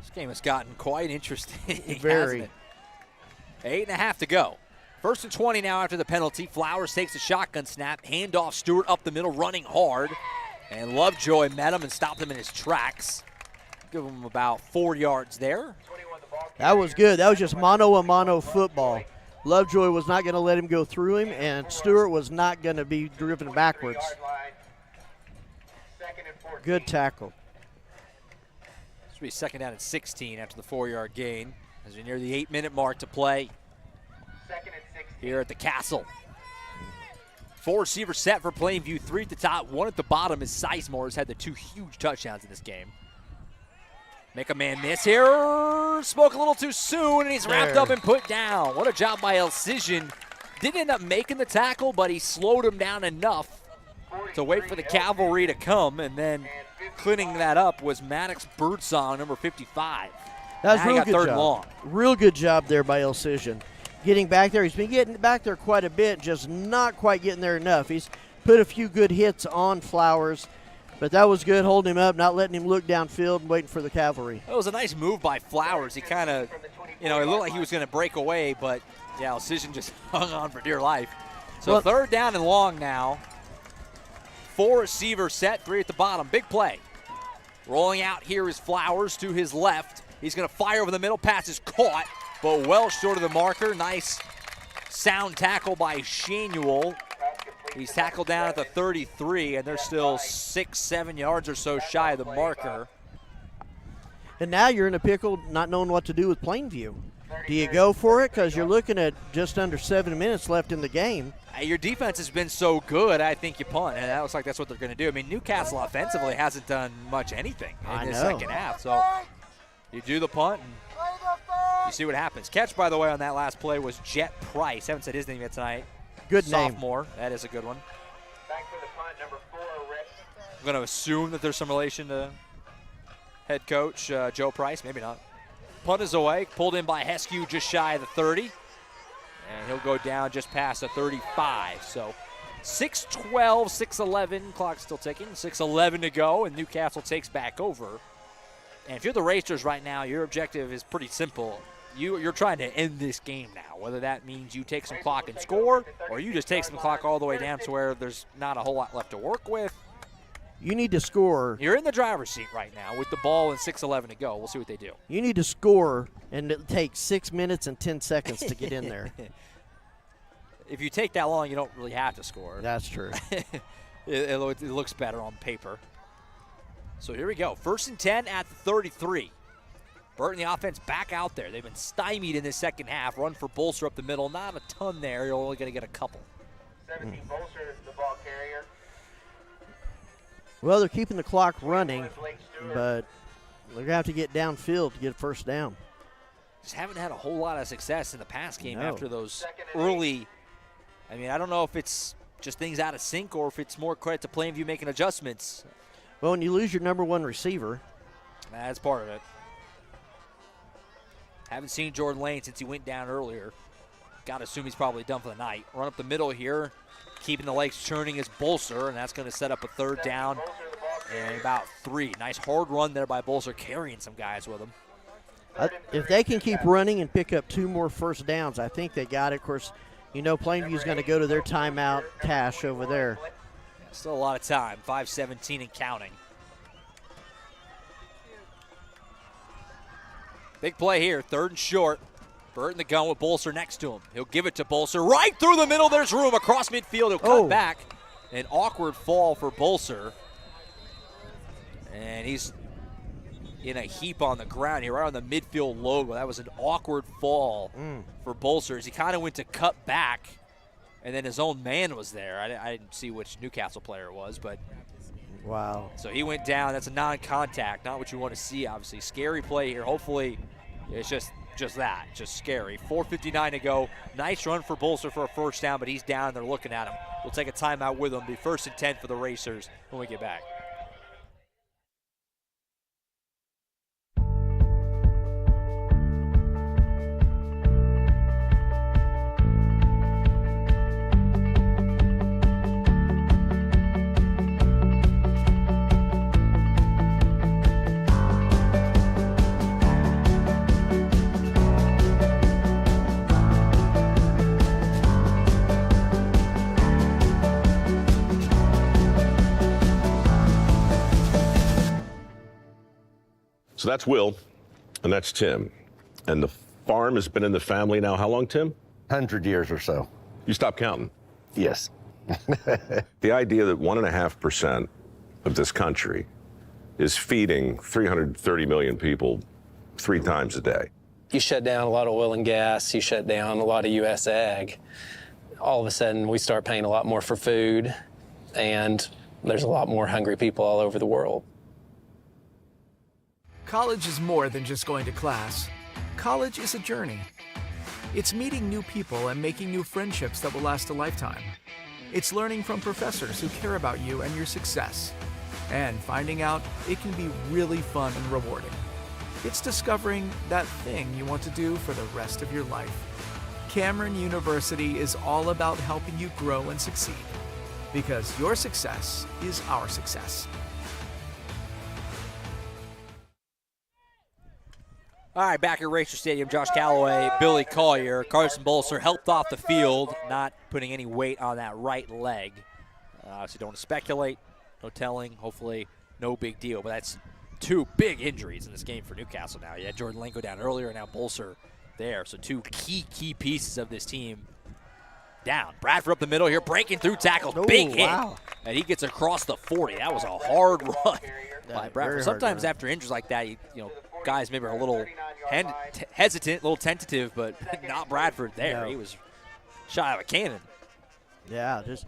This game has gotten quite interesting. Very. 8.5 to go. 1st and 20 now after the penalty. Flowers takes a shotgun snap. Handoff, Stewart up the middle, running hard. And Lovejoy met him and stopped him in his tracks. Give him about 4 yards there. That was good. That was just mano-a-mano football. Lovejoy was not going to let him go through him, and Stewart was not going to be driven backwards. Good tackle. This will be 2nd down and 16 after the 4-yard gain as we near the 8-minute mark to play here at the Castle. 4 receivers set for Plainview, 3 at the top, 1 at the bottom as Sizemore has had the 2 huge touchdowns in this game. Make a man miss here. Spoke a little too soon, and he's wrapped up and put down. What a job by Elcision. Didn't end up making the tackle, but he slowed him down enough to wait for the cavalry to come, and then cleaning that up was Maddox Birdsong, number 55. That was now real good 3rd job. Long. Real good job there by Elcision. Getting back there. He's been getting back there quite a bit, just not quite getting there enough. He's put a few good hits on Flowers, but that was good, holding him up, not letting him look downfield and waiting for the cavalry. It was a nice move by Flowers. He kind of, it looked like he was going to break away, but, yeah, Elcision just hung on for dear life. So 3rd down and long now. 4 receivers set, 3 at the bottom. Big play. Rolling out here is Flowers to his left. He's going to fire over the middle. Pass is caught, but well short of the marker. Nice sound tackle by Shanuel. He's tackled down at the 33, and they're still 6-7 yards or so shy of the marker. And now you're in a pickle not knowing what to do with Plainview. Do you go for it? Because you're looking at just under 7 minutes left in the game. Your defense has been so good, I think you punt, and that looks like that's what they're going to do. I mean, Newcastle offensively hasn't done much anything in the second half. So you do the punt, and you see what happens. Catch, by the way, on that last play was Jet Price. Haven't said his name yet tonight. Good name. Sophomore. That is a good one. Back for the punt, number 4, Rick. I'm going to assume that there's some relation to head coach Joe Price. Maybe not. Punt is away. Pulled in by Heskew just shy of the 30. And he'll go down just past the 35. So 6-12, 6-11. Clock's still ticking. 6-11 to go, and Newcastle takes back over. And if you're the Racers right now, your objective is pretty simple. You're trying to end this game now, whether that means you take some clock and score, or you just take some clock all the way down to where there's not a whole lot left to work with. You need to score. You're in the driver's seat right now with the ball and 6:11 to go. We'll see what they do. You need to score, and it takes 6 minutes and 10 seconds to get in there. If you take that long, you don't really have to score. That's true. it looks better on paper. So here we go. 1st and 10 at the 33. Burton, the offense, back out there. They've been stymied in this second half. Run for Bolster up the middle. Not a ton there. You're only going to get a couple. 17 Bolster is the ball carrier. Well, they're keeping the clock running, but they're going to have to get downfield to get a 1st down. Just haven't had a whole lot of success in the pass game after those early. I mean, I don't know if it's just things out of sync or if it's more credit to Plainview making adjustments. Well, when you lose your number 1 receiver. That's part of it. Haven't seen Jordan Lane since he went down earlier. Got to assume he's probably done for the night. Run up the middle here. Keeping the legs churning is Bolster, and that's going to set up a 3rd down and about 3. Nice hard run there by Bolster, carrying some guys with him. If they can keep running and pick up 2 more 1st downs, I think they got it. Of course, you know Plainview's going to go to their timeout cache over there. Still a lot of time, 5:17 and counting. Big play here, 3rd and short. Burton the gun with Bolster next to him. He'll give it to Bolster right through the middle. There's room across midfield. He'll cut back. An awkward fall for Bolster. And he's in a heap on the ground here, right on the midfield logo. That was an awkward fall for Bolster as he kind of went to cut back, and then his own man was there. I didn't see which Newcastle player it was, but wow. So he went down. That's a non-contact, not what you want to see, obviously. Scary play here. Hopefully it's just that, just scary. 4:59 to go. Nice run for Bolster for a 1st down, but he's down. They're looking at him. We'll take a timeout with him. Be 1st and 10 for the Racers when we get back. So that's Will, and that's Tim. And the farm has been in the family now how long, Tim? 100 years or so. You stopped counting? Yes. The idea that 1.5% of this country is feeding 330 million people 3 times a day. You shut down a lot of oil and gas, you shut down a lot of U.S. ag. All of a sudden, we start paying a lot more for food, and there's a lot more hungry people all over the world. College is more than just going to class. College is a journey. It's meeting new people and making new friendships that will last a lifetime. It's learning from professors who care about you and your success, and finding out it can be really fun and rewarding. It's discovering that thing you want to do for the rest of your life. Cameron University is all about helping you grow and succeed, because your success is our success. All right, back at Racer Stadium, Josh Calloway, Billy Collier, Carson Bolser helped off the field, not putting any weight on that right leg. Obviously, don't want to speculate, no telling, hopefully no big deal, but that's 2 big injuries in this game for Newcastle now. You had Jordan Lane go down earlier, and now Bolser there, so 2 key pieces of this team down. Bradford up the middle here, breaking through tackles, big hit, and he gets across the 40. That was a hard run by Bradford. Sometimes after injuries like that, you know, guys maybe are a little hesitant, a little tentative, but not Bradford there. He was shot out of a cannon. Yeah, just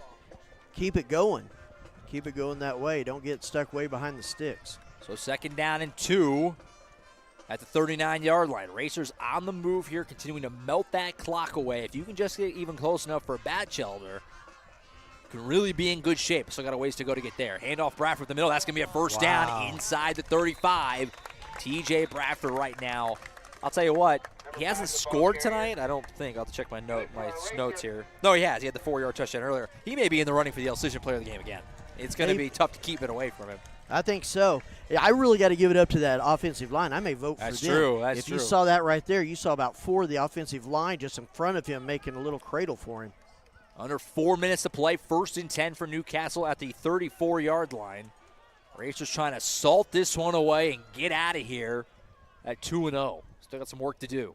keep it going. Keep it going that way. Don't get stuck way behind the sticks. So 2nd down and 2 at the 39-yard line. Racers on the move here, continuing to melt that clock away. If you can just get even close enough for Batchelder, can really be in good shape. Still got a ways to go to get there. Handoff Bradford in the middle. That's going to be a first down inside the 35. TJ Bradford right now. I'll tell you what, he hasn't scored tonight, I don't think. I'll have to check my notes here. No, he has. He had the 4-yard touchdown earlier. He may be in the running for the Decision Player of the game again. It's going to be tough to keep it away from him. I think so. I really got to give it up to that offensive line. I may vote for them. That's true. If you saw that right there, you saw about 4 of the offensive line just in front of him making a little cradle for him. Under 4 minutes to play. 1st and 10 for Newcastle at the 34-yard line. Racers trying to salt this one away and get out of here at 2-0. Still got some work to do.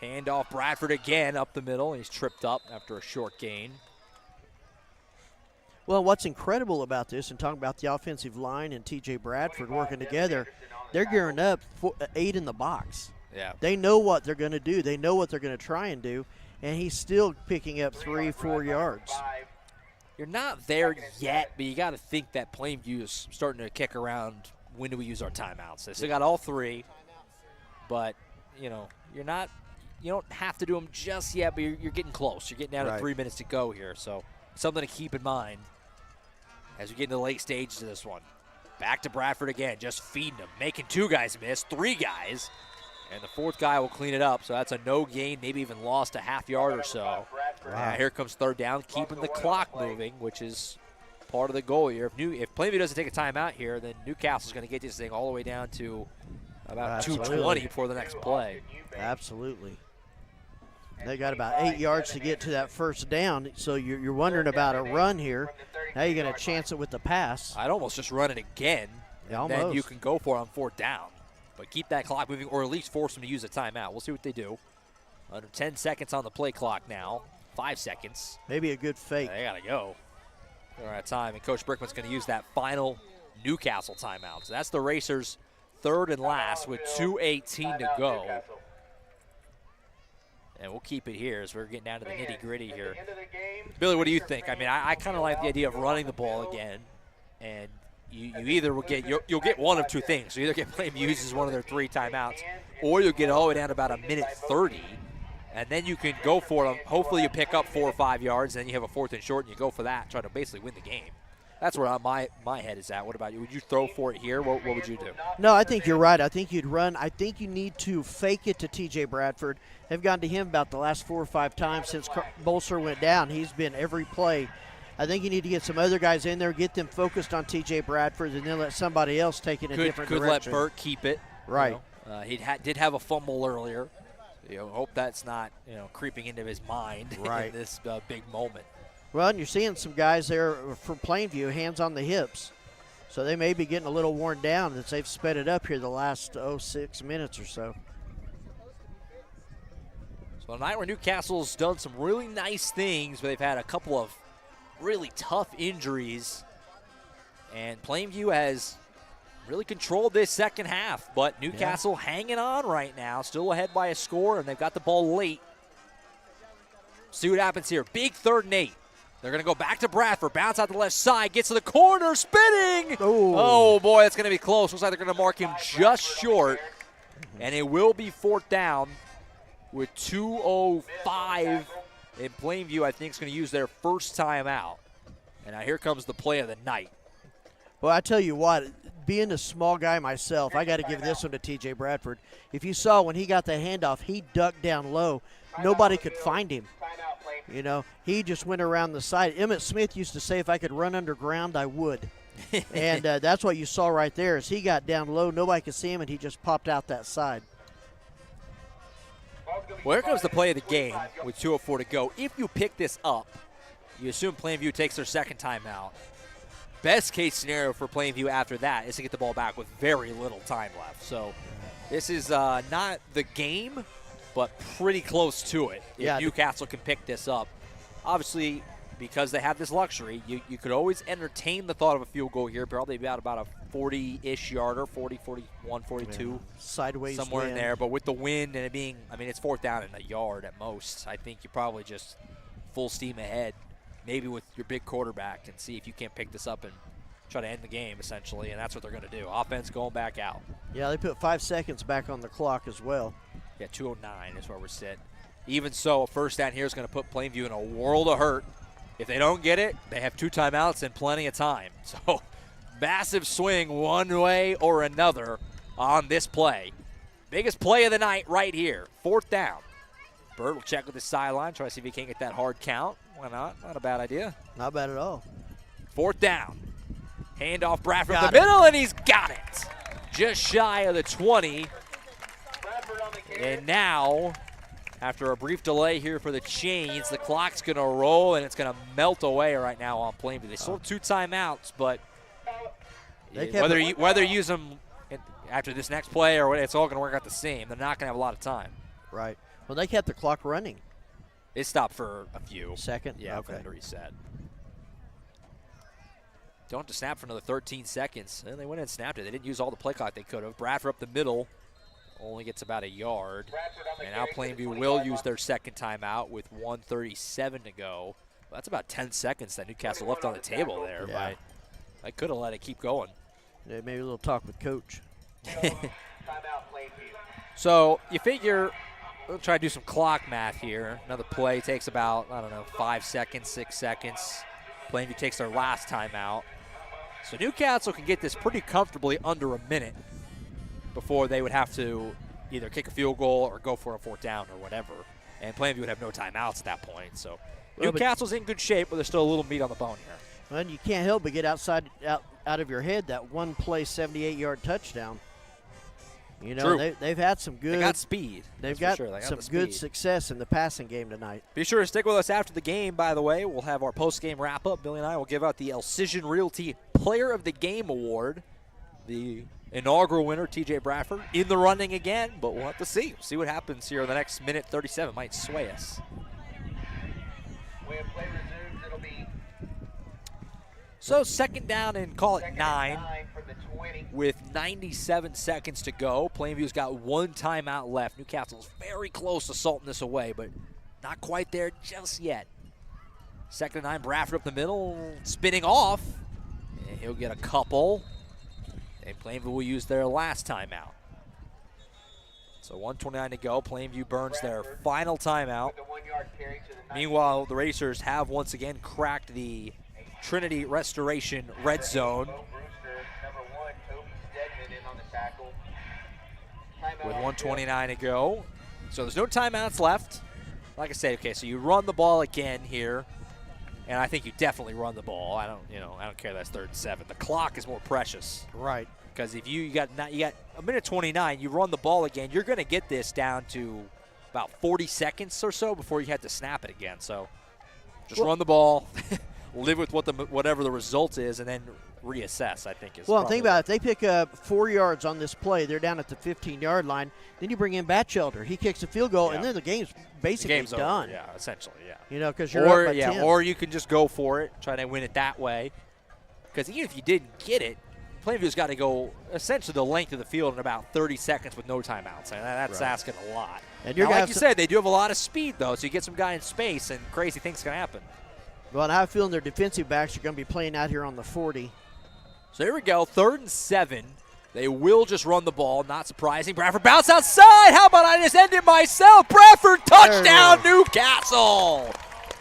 Handoff Bradford again up the middle. He's tripped up after a short gain. Well, what's incredible about this, and talking about the offensive line and T.J. Bradford working together, they're gearing up for 8 in the box. Yeah. They know what they're going to do. They know what they're going to try and do, and he's still picking up 3-4 yards. You're not there yet, but you got to think that Plainview is starting to kick around. When do we use our timeouts? They still got all 3, but you know you don't have to do them just yet. But you're getting close. You're getting down to 3 minutes to go here, so something to keep in mind as we get into the late stages of this one. Back to Bradford again, just feeding him, making 2 guys miss, 3 guys, and the 4th guy will clean it up. So that's a no gain, maybe even lost a half yard or so. Here comes 3rd down, keeping the clock moving, which is part of the goal here. If Plainview doesn't take a timeout here, then Newcastle's going to get this thing all the way down to about 2:20 before the next play. Absolutely. They got about 8 yards to get to that 1st down, so you're wondering about a run here. Now you're going to chance it with the pass. I'd almost just run it again, and then you can go for it on 4th down. But keep that clock moving, or at least force them to use a timeout. We'll see what they do. Under 10 seconds on the play clock now. 5 seconds. Maybe a good fake. They got to go. They're out of time, and Coach Brickman's going to use that final Newcastle timeout. So that's the Racers' 3rd and last with 2:18 to go. And we'll keep it here as we're getting down to the nitty-gritty here. Billy, what do you think? I mean, I kind of like the idea of running the ball again, and you either will get you'll get one of 2 things. So either get Plainview uses one of their 3 timeouts, or you'll get all the way down to about 1:30, and then you can go for them. Hopefully you pick up 4 or 5 yards, and then you have a 4th and short, and you go for that, try to basically win the game. That's where my head is at. What about you? Would you throw for it here? What would you do? No, I think you're right. I think you'd run. I think you need to fake it to T.J. Bradford. They've gone to him about the last 4 or 5 times since Bolser went down. He's been every play. I think you need to get some other guys in there, get them focused on T.J. Bradford, and then let somebody else take it in a different direction. Could let Burt keep it. Right. He did have a fumble earlier. Hope that's not creeping into his mind in this big moment. Well, and you're seeing some guys there from Plainview, hands on the hips. So they may be getting a little worn down as they've sped it up here the last 6 minutes or so. So a night where Newcastle's done some really nice things, but they've had a couple of really tough injuries. And Plainview has really controlled this second half, but Newcastle hanging on right now, still ahead by a score, and they've got the ball late. See what happens here. Big 3rd and 8. They're going to go back to Bradford. Bounce out the left side. Gets to the corner. Spinning. Oh, boy, that's going to be close. Looks like they're going to mark him just short. And it will be 4th down with 2:05 in Plainview. I think is going to use their first timeout. And now here comes the play of the night. Well, I tell you what, being a small guy myself, I got to give this one to T.J. Bradford. If you saw when he got the handoff, he ducked down low. Nobody could find him. You know, he just went around the side. Emmett Smith used to say, if I could run underground, I would. And that's what you saw right there is he got down low. Nobody could see him, and he just popped out that side. Well, here comes the play of the game with 2:04 to go. If you pick this up, you assume Plainview takes their second timeout. Best case scenario for Plainview after that is to get the ball back with very little time left. So this is not the game, but pretty close to it if Newcastle can pick this up. Obviously, because they have this luxury, you could always entertain the thought of a field goal here, probably about a 40-ish yarder, 40, 41, 42. Yeah. Sideways somewhere in there. But with the wind and it being, I mean, it's 4th down and a yard at most. I think you probably just full steam ahead, maybe with your big quarterback, and see if you can't pick this up and try to end the game, essentially, and that's what they're going to do. Offense going back out. Yeah, they put 5 seconds back on the clock as well. Yeah, 2:09 is where we're sitting. Even so, a first down here is going to put Plainview in a world of hurt. If they don't get it, they have 2 timeouts and plenty of time. So, massive swing one way or another on this play. Biggest play of the night right here. 4th down. Bird will check with the sideline, try to see if he can't get that hard count. Why not? Not a bad idea. Not bad at all. 4th down. Handoff Bradford in the middle, and he's got it. Just shy of the 20. And now, after a brief delay here for the Chains, the clock's going to roll, and it's going to melt away right now on Plainview. They still have 2 timeouts, but whether you use them after this next play or what, it's all going to work out the same. They're not going to have a lot of time. Right. Well, they kept the clock running. It stopped for a few. Second? Yeah, okay. For them to reset. Don't have to snap for another 13 seconds. And they went and snapped it. They didn't use all the play clock they could have. Bradford up the middle. Only gets about a yard. And now Plainview will use their second timeout with 1:37 to go. That's about 10 seconds that Newcastle left on the table there. Yeah. I could have let it keep going. Yeah, maybe a little talk with Coach. So you figure, we'll try to do some clock math here. Another play takes about, 5 seconds, 6 seconds. Plainview takes their last timeout. So Newcastle can get this pretty comfortably under a minute before they would have to either kick a field goal or go for a 4th down or whatever. And Plainview would have no timeouts at that point. So Newcastle's in good shape, but there's still a little meat on the bone here. Well, and you can't help but get out of your head that one play 78-yard touchdown. You know, they've had some good. They got speed. They've got some good success in the passing game tonight. Be sure to stick with us after the game, by the way. We'll have our post-game wrap-up. Billy and I will give out the Elcision Realty Player of the Game Award. The inaugural winner, T.J. Bradford, in the running again, but we'll have to see. See what happens here in the next minute 37. Might sway us. When play resumes, it'll be so 2nd down and call it 9 with 97 seconds to go. Plainview's got 1 timeout left. Newcastle's very close to salting this away, but not quite there just yet. 2nd and 9, Bradford up the middle, spinning off, and he'll get a couple. And Plainview will use their last timeout. So 1:29 to go. Plainview burns their final timeout. Meanwhile, the Racers have once again cracked the Trinity Restoration red zone. With 1:29 to go. So there's no timeouts left. Like I said, okay, so you run the ball again here. And I think you definitely run the ball. I don't care that's 3rd and 7. The clock is more precious. Right. Because if you got a minute 29, you run the ball again, you're going to get this down to about 40 seconds or so before you have to snap it again. So just run the ball, live with whatever the result is, and then reassess, I think. Well, think about it. If they pick up 4 yards on this play, they're down at the 15-yard line. Then you bring in Batchelder. He kicks a field goal, and then the game's basically done. Over, yeah, essentially, yeah. You know, because you're up by 10. Or you can just go for it, try to win it that way. Because even if you didn't get it, Plainview's got to go essentially the length of the field in about 30 seconds with no timeouts. And that's asking a lot. And now, like you said, they do have a lot of speed, though, so you get some guy in space, and crazy things can happen. Well, and I have a feeling their defensive backs are going to be playing out here on the 40. So here we go, 3rd and 7. They will just run the ball, not surprising. Bradford bounce outside. How about I just end it myself? Bradford, touchdown, Newcastle.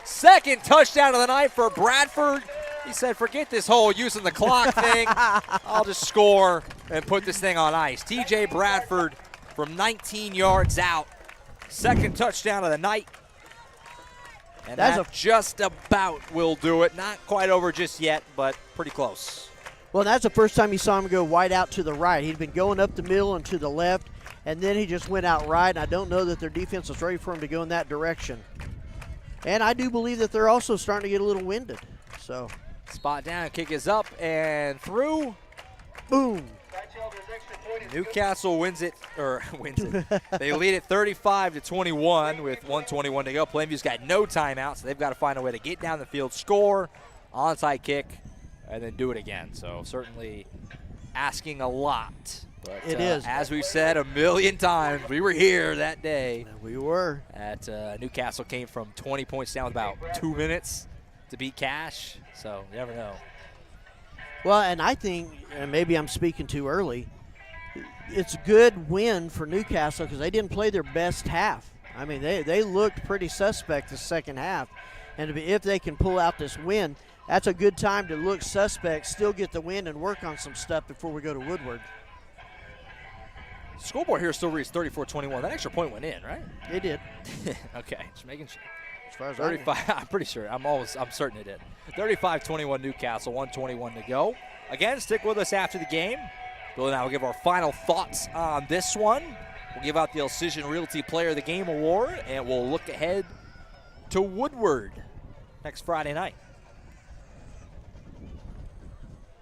2nd touchdown of the night for Bradford. He said, forget this whole using the clock thing. I'll just score and put this thing on ice. TJ Bradford from 19 yards out. 2nd touchdown of the night. And that just about will do it. Not quite over just yet, but pretty close. Well, that's the first time you saw him go wide out to the right. He'd been going up the middle and to the left, and then he just went out right, and I don't know that their defense was ready for him to go in that direction. And I do believe that they're also starting to get a little winded. So, spot down, kick is up and through. Boom. Newcastle wins it. They lead it 35-21 with 1:21 to go. Plainview's got no timeouts, so they've got to find a way to get down the field, score, onside kick, and then do it again. So certainly asking a lot. But, it is. As we've said a million times, we were here that day. We were. At Newcastle came from 20 points down with about 2 minutes to beat Cash. So you never know. Well, and I think, and maybe I'm speaking too early, it's a good win for Newcastle because they didn't play their best half. I mean, they looked pretty suspect the second half. And if they can pull out this win, that's a good time to look suspect, still get the win, and work on some stuff before we go to Woodward. Scoreboard here still reads 34-21. That extra point went in, right? It did. Okay, just making sure. As far as 35, I'm pretty sure. I'm certain it did. 35-21 Newcastle, 1:21 to go. Again, stick with us after the game. Bill and I will give our final thoughts on this one. We'll give out the Alcision Realty Player of the Game Award, and we'll look ahead to Woodward next Friday night.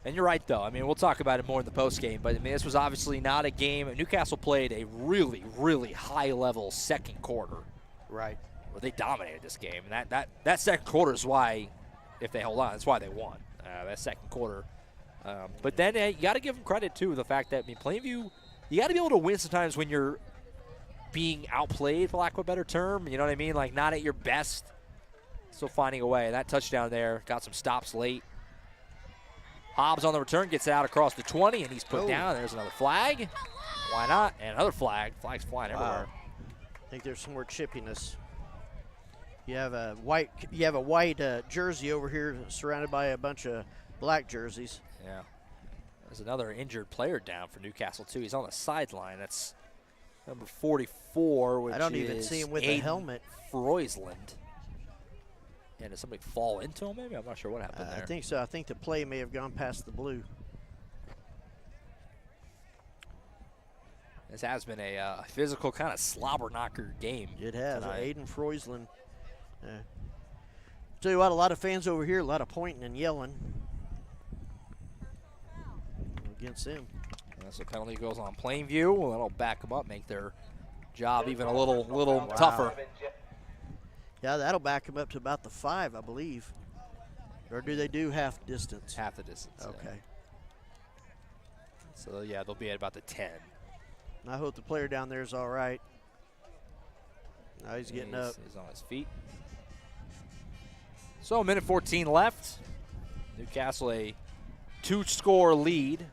And you're right, though. I mean, we'll talk about it more in the postgame, but I mean, this was obviously not a game. Newcastle played a really, really high-level second quarter. Right. Where they dominated this game. And that second quarter is why, if they hold on, that's why they won that second quarter. But then you got to give them credit, too, the fact that, I mean, Plainview, you got to be able to win sometimes when you're being outplayed, for lack of a better term. You know what I mean? Like, not at your best. Still finding a way. That touchdown there got some stops late. Hobbs on the return gets it out across the 20, and he's put down. There's another flag. Why not? And another flag. Flags flying everywhere. I think there's some more chippiness. You have a white jersey over here surrounded by a bunch of black jerseys. Yeah. There's another injured player down for Newcastle, too. He's on the sideline. That's number 44, which is I don't even see him with a helmet. Froisland. And did somebody fall into him, maybe? I'm not sure what happened there. I think so. I think the play may have gone past the blue. This has been a physical kind of slobber knocker game. It has. Tonight. Aiden Froisland. Tell you what, a lot of fans over here, a lot of pointing and yelling against them. So penalty goes on Plainview. Well, that'll back them up, make their job even a little tougher. Yeah, that'll back them up to about the 5, I believe. Or do they do half distance? Half the distance. Okay. Yeah. So, yeah, they'll be at about the 10. I hope the player down there is all right. Now he's getting up. He's on his feet. So, a minute 14 left. Newcastle a 2-score lead.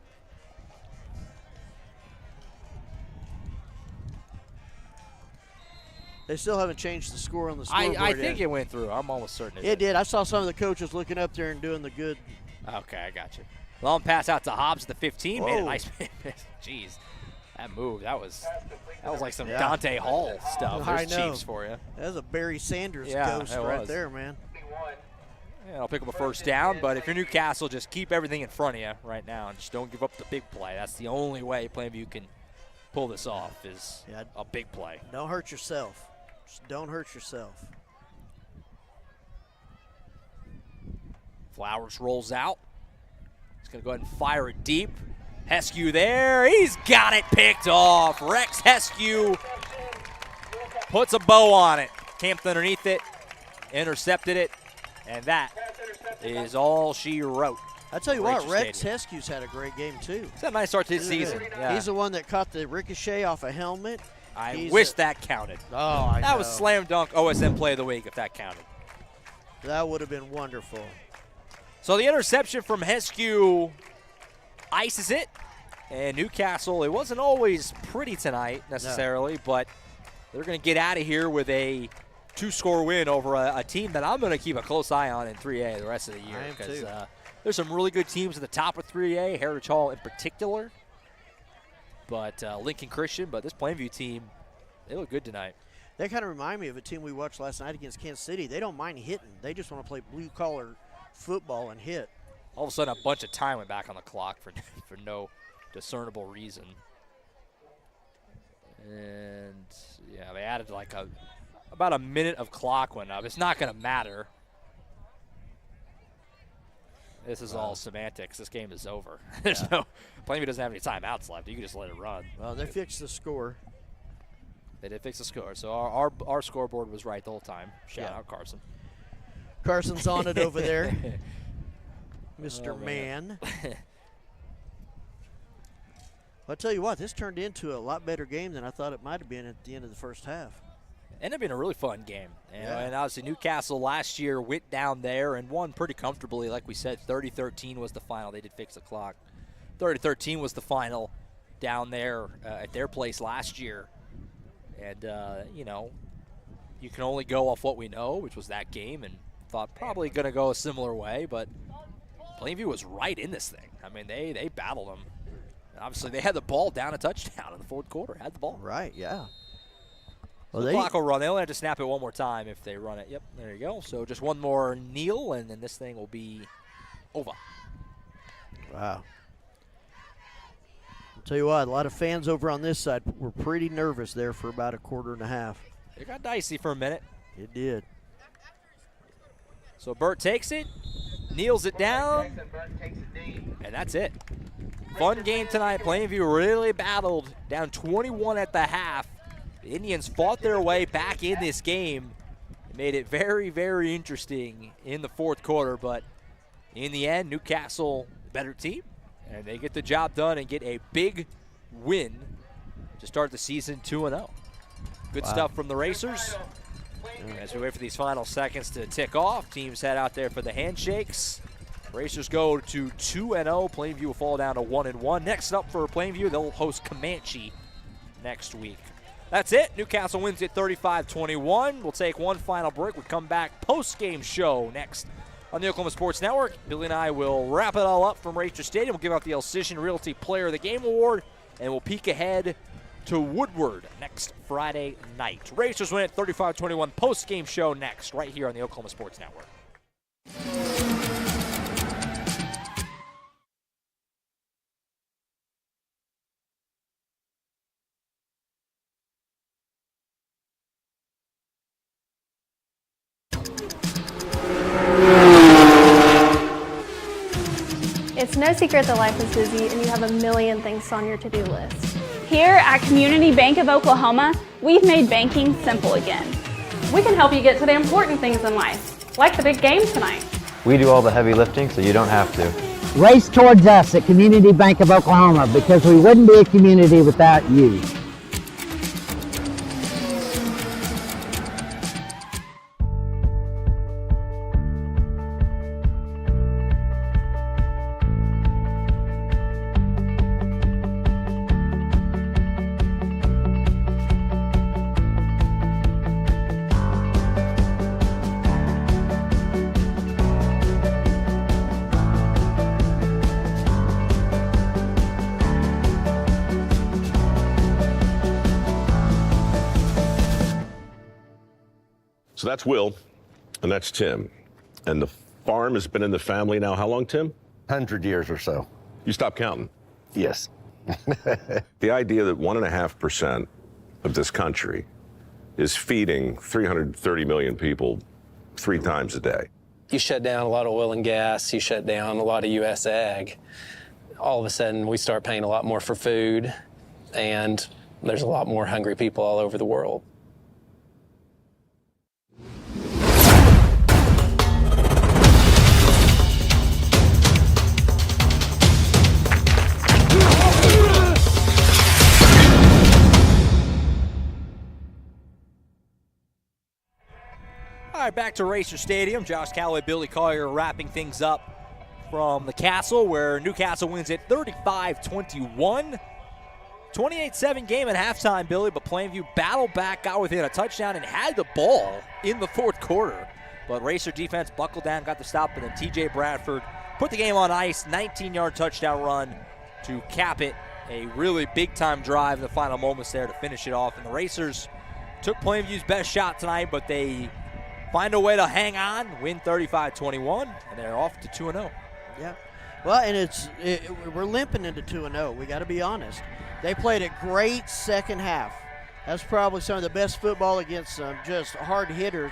They still haven't changed the score on the scoreboard I think yet. it went through. I'm almost certain it did. I saw some of the coaches looking up there and doing the good. Okay, I got you. Long pass out to Hobbs at the 15. Made a nice Jeez, that move. That was like some Dante Hall stuff. I There's know. Chiefs for you. That was a Barry Sanders ghost right there, man. Yeah, I'll pick up a first down, but if you're Newcastle, just keep everything in front of you right now and just don't give up the big play. That's the only way Plainview can pull this off is a big play. Don't hurt yourself. Just don't hurt yourself. Flowers rolls out. He's going to go ahead and fire it deep. Heskew there. He's got it picked off. Rex Heskew puts a bow on it. Camped underneath it, intercepted it, and that is all she wrote. I tell you what, Rex Heskew's had a great game too. He's had a nice start to the season. Yeah. He's the one that caught the ricochet off a helmet. I wish that counted. Oh, I know. That was slam dunk OSM play of the week if that counted. That would have been wonderful. So the interception from Heskew ices it. And Newcastle, it wasn't always pretty tonight necessarily, but they're going to get out of here with a 2-score win over a team that I'm going to keep a close eye on in 3A the rest of the year. Because there's some really good teams at the top of 3A, Heritage Hall in particular. But Lincoln Christian, but this Plainview team, they look good tonight. They kind of remind me of a team we watched last night against Kansas City. They don't mind hitting. They just want to play blue-collar football and hit. All of a sudden, a bunch of time went back on the clock for no discernible reason. And, yeah, they added like about a minute of clock went up. It's not going to matter. This is all semantics. This game is over. There's Plainview doesn't have any timeouts left. You can just let it run. Well, they fixed the score. They did fix the score. So our scoreboard was right the whole time. Shout out Carson. Carson's on it over there. Mr. Man. I'll tell you what, this turned into a lot better game than I thought it might have been at the end of the first half. Ended up being a really fun game. And obviously Newcastle last year went down there and won pretty comfortably. Like we said, 30-13 was the final. They did fix the clock. 30-13 was the final down there at their place last year. And, you know, you can only go off what we know, which was that game, and thought probably going to go a similar way. But Plainview was right in this thing. I mean, they battled them. And obviously, they had the ball down a touchdown in the fourth quarter. Had the ball. Right, yeah. Well, the clock will run. They only have to snap it one more time if they run it. Yep, there you go. So just one more kneel, and then this thing will be over. Wow. I'll tell you what, a lot of fans over on this side were pretty nervous there for about a quarter and a half. It got dicey for a minute. It did. So Burt takes it, kneels it down, and that's it. Fun game tonight. Plainview really battled, down 21 at the half. The Indians fought their way back in this game. It made it very, very interesting in the fourth quarter, but in the end, Newcastle, the better team, and they get the job done and get a big win to start the season 2-0. Good stuff from the Racers. As we wait for these final seconds to tick off, teams head out there for the handshakes. Racers go to 2-0. Plainview will fall down to 1-1. Next up for Plainview, they'll host Comanche next week. That's it. Newcastle wins it 35-21. We'll take one final break. We'll come back post-game show next on the Oklahoma Sports Network. Billy and I will wrap it all up from Racer Stadium. We'll give out the Alcidian Realty Player of the Game Award, and we'll peek ahead to Woodward next Friday night. Racers win it 35-21. Post-game show next, right here on the Oklahoma Sports Network. It's no secret that life is busy and you have a million things on your to-do list. Here at Community Bank of Oklahoma, we've made banking simple again. We can help you get to the important things in life, like the big game tonight. We do all the heavy lifting, so you don't have to. Race towards us at Community Bank of Oklahoma, because we wouldn't be a community without you. So that's Will, and that's Tim. And the farm has been in the family now how long, Tim? 100 years or so. You stopped counting? Yes. The idea that 1.5% of this country is feeding 330 million people 3 times a day. You shut down a lot of oil and gas, you shut down a lot of U.S. ag. All of a sudden, we start paying a lot more for food, and there's a lot more hungry people all over the world. All right, back to Racer Stadium. Josh Calloway, Billy Collier wrapping things up from the Castle, where Newcastle wins it 35-21. 28-7 game at halftime, Billy, but Plainview battled back, got within a touchdown, and had the ball in the fourth quarter. But Racer defense buckled down, got the stop, and then T.J. Bradford put the game on ice. 19-yard touchdown run to cap it. A really big-time drive in the final moments there to finish it off. And the Racers took Plainview's best shot tonight, but they find a way to hang on, win 35-21, and they're off to 2-0. Yeah. Well, and we're limping into 2-0. We got to be honest. They played a great second half. That's probably some of the best football against some just hard hitters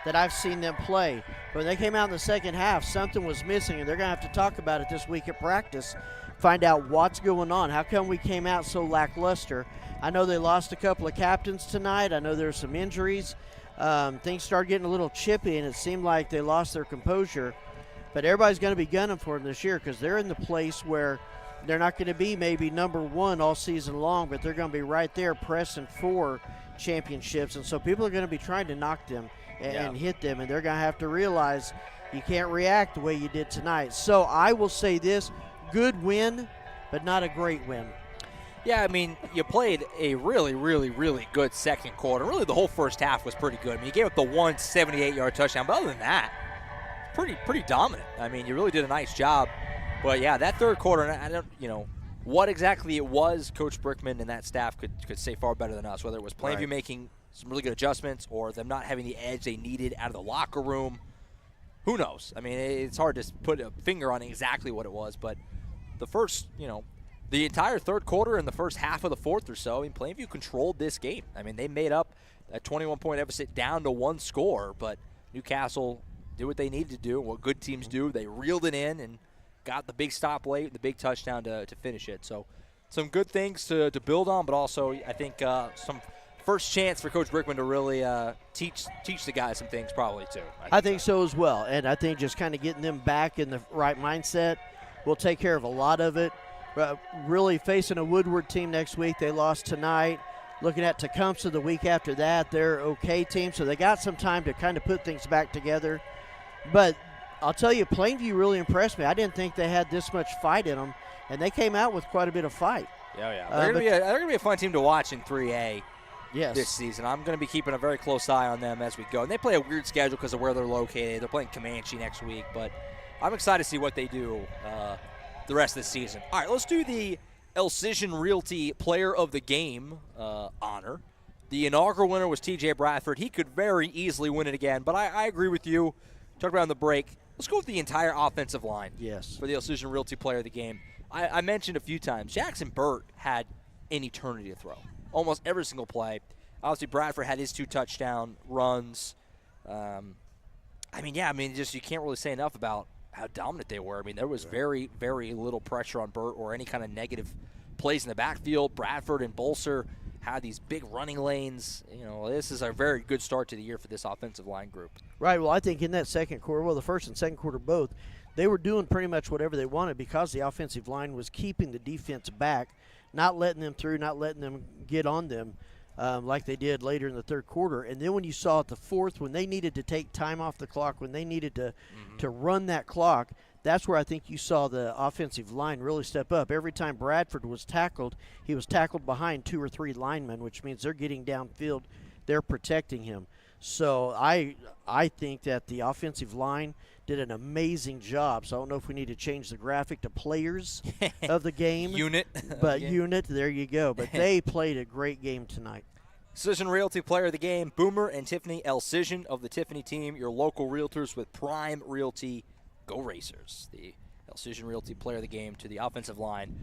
that I've seen them play. But when they came out in the second half, something was missing, and they're going to have to talk about it this week at practice, find out what's going on. How come we came out so lackluster? I know they lost a couple of captains tonight. I know there's some injuries. Things started getting a little chippy, and it seemed like they lost their composure. But everybody's going to be gunning for them this year because they're in the place where they're not going to be maybe number one all season long, but they're going to be right there pressing for championships. And so people are going to be trying to knock them and hit them, and they're going to have to realize you can't react the way you did tonight. So I will say this, good win, but not a great win. Yeah, I mean, you played a really, really, really good second quarter. Really, the whole first half was pretty good. I mean, you gave up the 178-yard touchdown, but other than that, pretty dominant. I mean, you really did a nice job. But yeah, that third quarter, I don't, what exactly it was, Coach Brickman and that staff could say far better than us. Whether it was Plainview making some really good adjustments or them not having the edge they needed out of the locker room, who knows? I mean, it's hard to put a finger on exactly what it was. But the first, the entire third quarter and the first half of the fourth or so, I mean, Plainview controlled this game. I mean, they made up that 21-point deficit down to one score, but Newcastle did what they needed to do, what good teams do. They reeled it in and got the big stop late, the big touchdown to finish it. So some good things to build on, but also I think some first chance for Coach Brickman to really teach the guys some things probably too. I think so as well, and I think just kind of getting them back in the right mindset will take care of a lot of it. Really facing a Woodward team next week. They lost tonight. Looking at Tecumseh the week after that, they're okay team, so they got some time to kind of put things back together. But I'll tell you, Plainview really impressed me. I didn't think they had this much fight in them, and they came out with quite a bit of fight. Yeah. They're going to be a fun team to watch in 3A this season. I'm going to be keeping a very close eye on them as we go. And they play a weird schedule because of where they're located. They're playing Comanche next week, but I'm excited to see what they do the rest of the season. All right, let's do the Elcision Realty Player of the Game honor. The inaugural winner was T.J. Bradford. He could very easily win it again, but I agree with you. Talk about on the break. Let's go with the entire offensive line. Yes. For the Elcision Realty Player of the Game. I mentioned a few times, Jackson Burt had an eternity to throw. Almost every single play. Obviously, Bradford had his 2 touchdown runs. Just you can't really say enough about how dominant they were. I mean, there was very, very little pressure on Burt or any kind of negative plays in the backfield. Bradford and Bolser had these big running lanes. This is a very good start to the year for this offensive line group. Right. Well, I think in that second quarter, the first and second quarter both, they were doing pretty much whatever they wanted because the offensive line was keeping the defense back, not letting them through, not letting them get on them like they did later in the third quarter. And then when you saw at the fourth, when they needed to take time off the clock, when they needed to run that clock, that's where I think you saw the offensive line really step up. Every time Bradford was tackled, he was tackled behind 2 or 3 linemen, which means they're getting downfield. They're protecting him. So I think that the offensive line did an amazing job. So I don't know if we need to change the graphic to players of the game. Unit. But unit, there you go. But they played a great game tonight. Elcision Realty Player of the Game, Boomer and Tiffany Elcision of the Tiffany team, your local realtors with Prime Realty. Go Racers. The Elcision Realty Player of the Game to the offensive line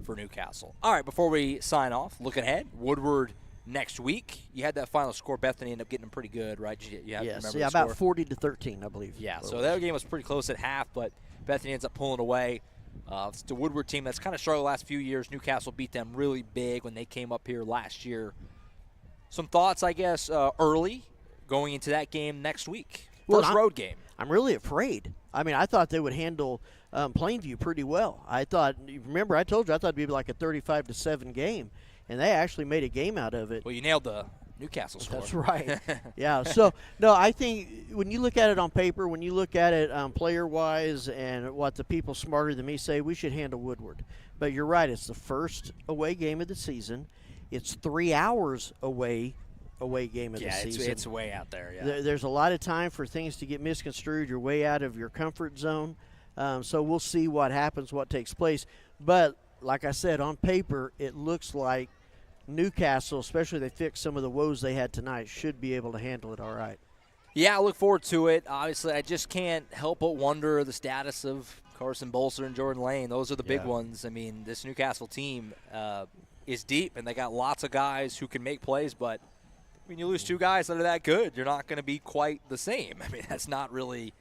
for Newcastle. All right, before we sign off, look ahead. Woodward next week. You had that final score. Bethany ended up getting them pretty good, right? Yes, about 40-13, I believe. Yeah, so that game was pretty close at half, but Bethany ends up pulling away. It's the Woodward team that's kind of struggled the last few years. Newcastle beat them really big when they came up here last year. Some thoughts, I guess, early going into that game next week. First road game. I'm really afraid. I mean, I thought they would handle Plainview pretty well. Remember, I told you I thought it'd be like a 35-7 game, and they actually made a game out of it. Well, you nailed the Newcastle score. That's right. Yeah. So, no, I think when you look at it on paper, when you look at it player-wise and what the people smarter than me say, we should handle Woodward. But you're right. It's the first away game of the season. It's 3 hours away game of the season. Yeah, it's way out there. Yeah. There's a lot of time for things to get misconstrued. You're way out of your comfort zone. So we'll see what happens, what takes place. But like I said, on paper, it looks like Newcastle, especially they fixed some of the woes they had tonight, should be able to handle it all right. Yeah, I look forward to it. Obviously, I just can't help but wonder the status of Carson Bolster and Jordan Lane. Those are the big ones. I mean, this Newcastle team is deep, and they got lots of guys who can make plays, but when you lose two guys that are that good, you're not going to be quite the same. I mean, that's not really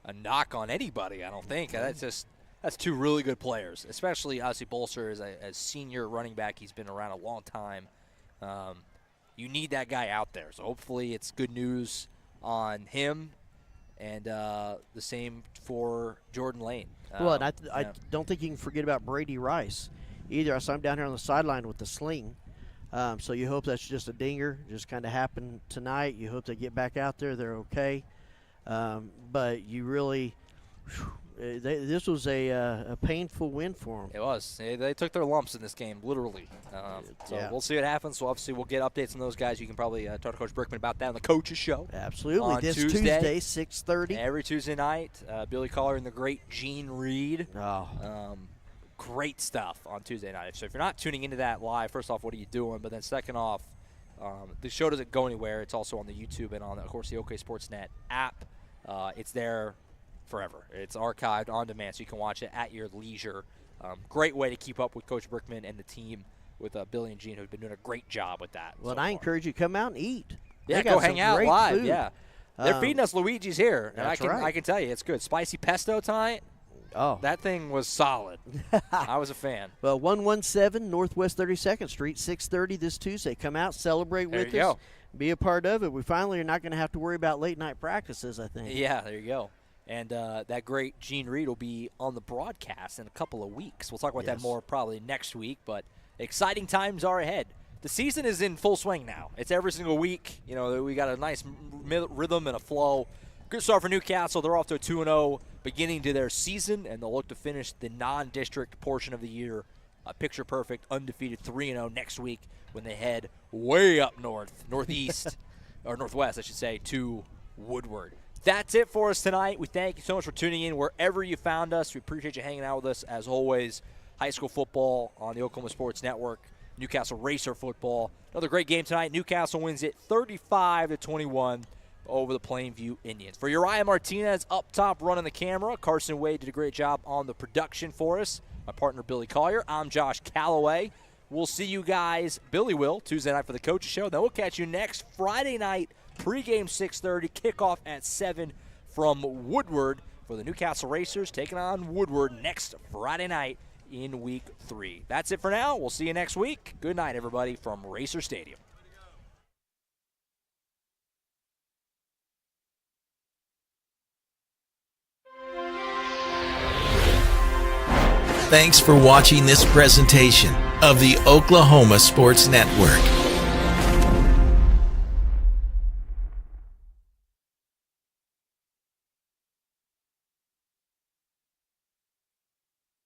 a knock on anybody, I don't think. That's two really good players, especially obviously Bolster as a senior running back. He's been around a long time. You need that guy out there. So hopefully it's good news on him, and the same for Jordan Lane. Well, and I don't think you can forget about Brady Rice either. I saw him down here on the sideline with the sling. So you hope that's just a dinger, just kind of happened tonight. You hope they get back out there, they're okay. But you really this was a painful win for them. It was. They took their lumps in this game, literally. We'll see what happens. So obviously we'll get updates on those guys. You can probably talk to Coach Brickman about that on the Coaches Show. Absolutely. On this Tuesday, 6:30. Every Tuesday night. Billy Collier and the great Gene Reed. Great stuff on Tuesday night. So if you're not tuning into that live, first off, what are you doing? But then second off, the show doesn't go anywhere. It's also on the YouTube and on, of course, the OK Sportsnet app. It's there forever. It's archived on demand, so you can watch it at your leisure. Great way to keep up with Coach Brickman and the team with Billy and Gene, who've been doing a great job with that. Well, I encourage you to come out and eat. Yeah, go hang out live. Food. Yeah, they're feeding us Luigi's here, and I can tell you it's good. Spicy pesto tonight. Oh, that thing was solid. I was a fan. Well, 117 Northwest 32nd Street, 6:30 this Tuesday. Come out, celebrate with us, be a part of it. We finally are not going to have to worry about late night practices, I think. Yeah, there you go. And that great Gene Reed will be on the broadcast in a couple of weeks. We'll talk about that more probably next week, but exciting times are ahead. The season is in full swing now. It's every single week. You know, we got a nice rhythm and a flow. Good start for Newcastle. They're off to a 2-0 beginning to their season, and they'll look to finish the non-district portion of the year picture perfect, undefeated 3-0 next week when they head way up northeast, or northwest, I should say, to Woodward. That's it for us tonight. We thank you so much for tuning in wherever you found us. We appreciate you hanging out with us, as always. High school football on the Oklahoma Sports Network. Newcastle Racer football. Another great game tonight. Newcastle wins it 35-21 over the Plainview Indians. For Uriah Martinez up top running the camera, Carson Wade did a great job on the production for us. My partner Billy Collier. I'm Josh Calloway. We'll see you guys, Billy will, Tuesday night for the Coaches Show. Then we'll catch you next Friday night, pregame 6:30, kickoff at 7 from Woodward for the Newcastle Racers taking on Woodward next Friday night in Week 3. That's it for now. We'll see you next week. Good night, everybody, from Racer Stadium. Thanks for watching this presentation of the Oklahoma Sports Network.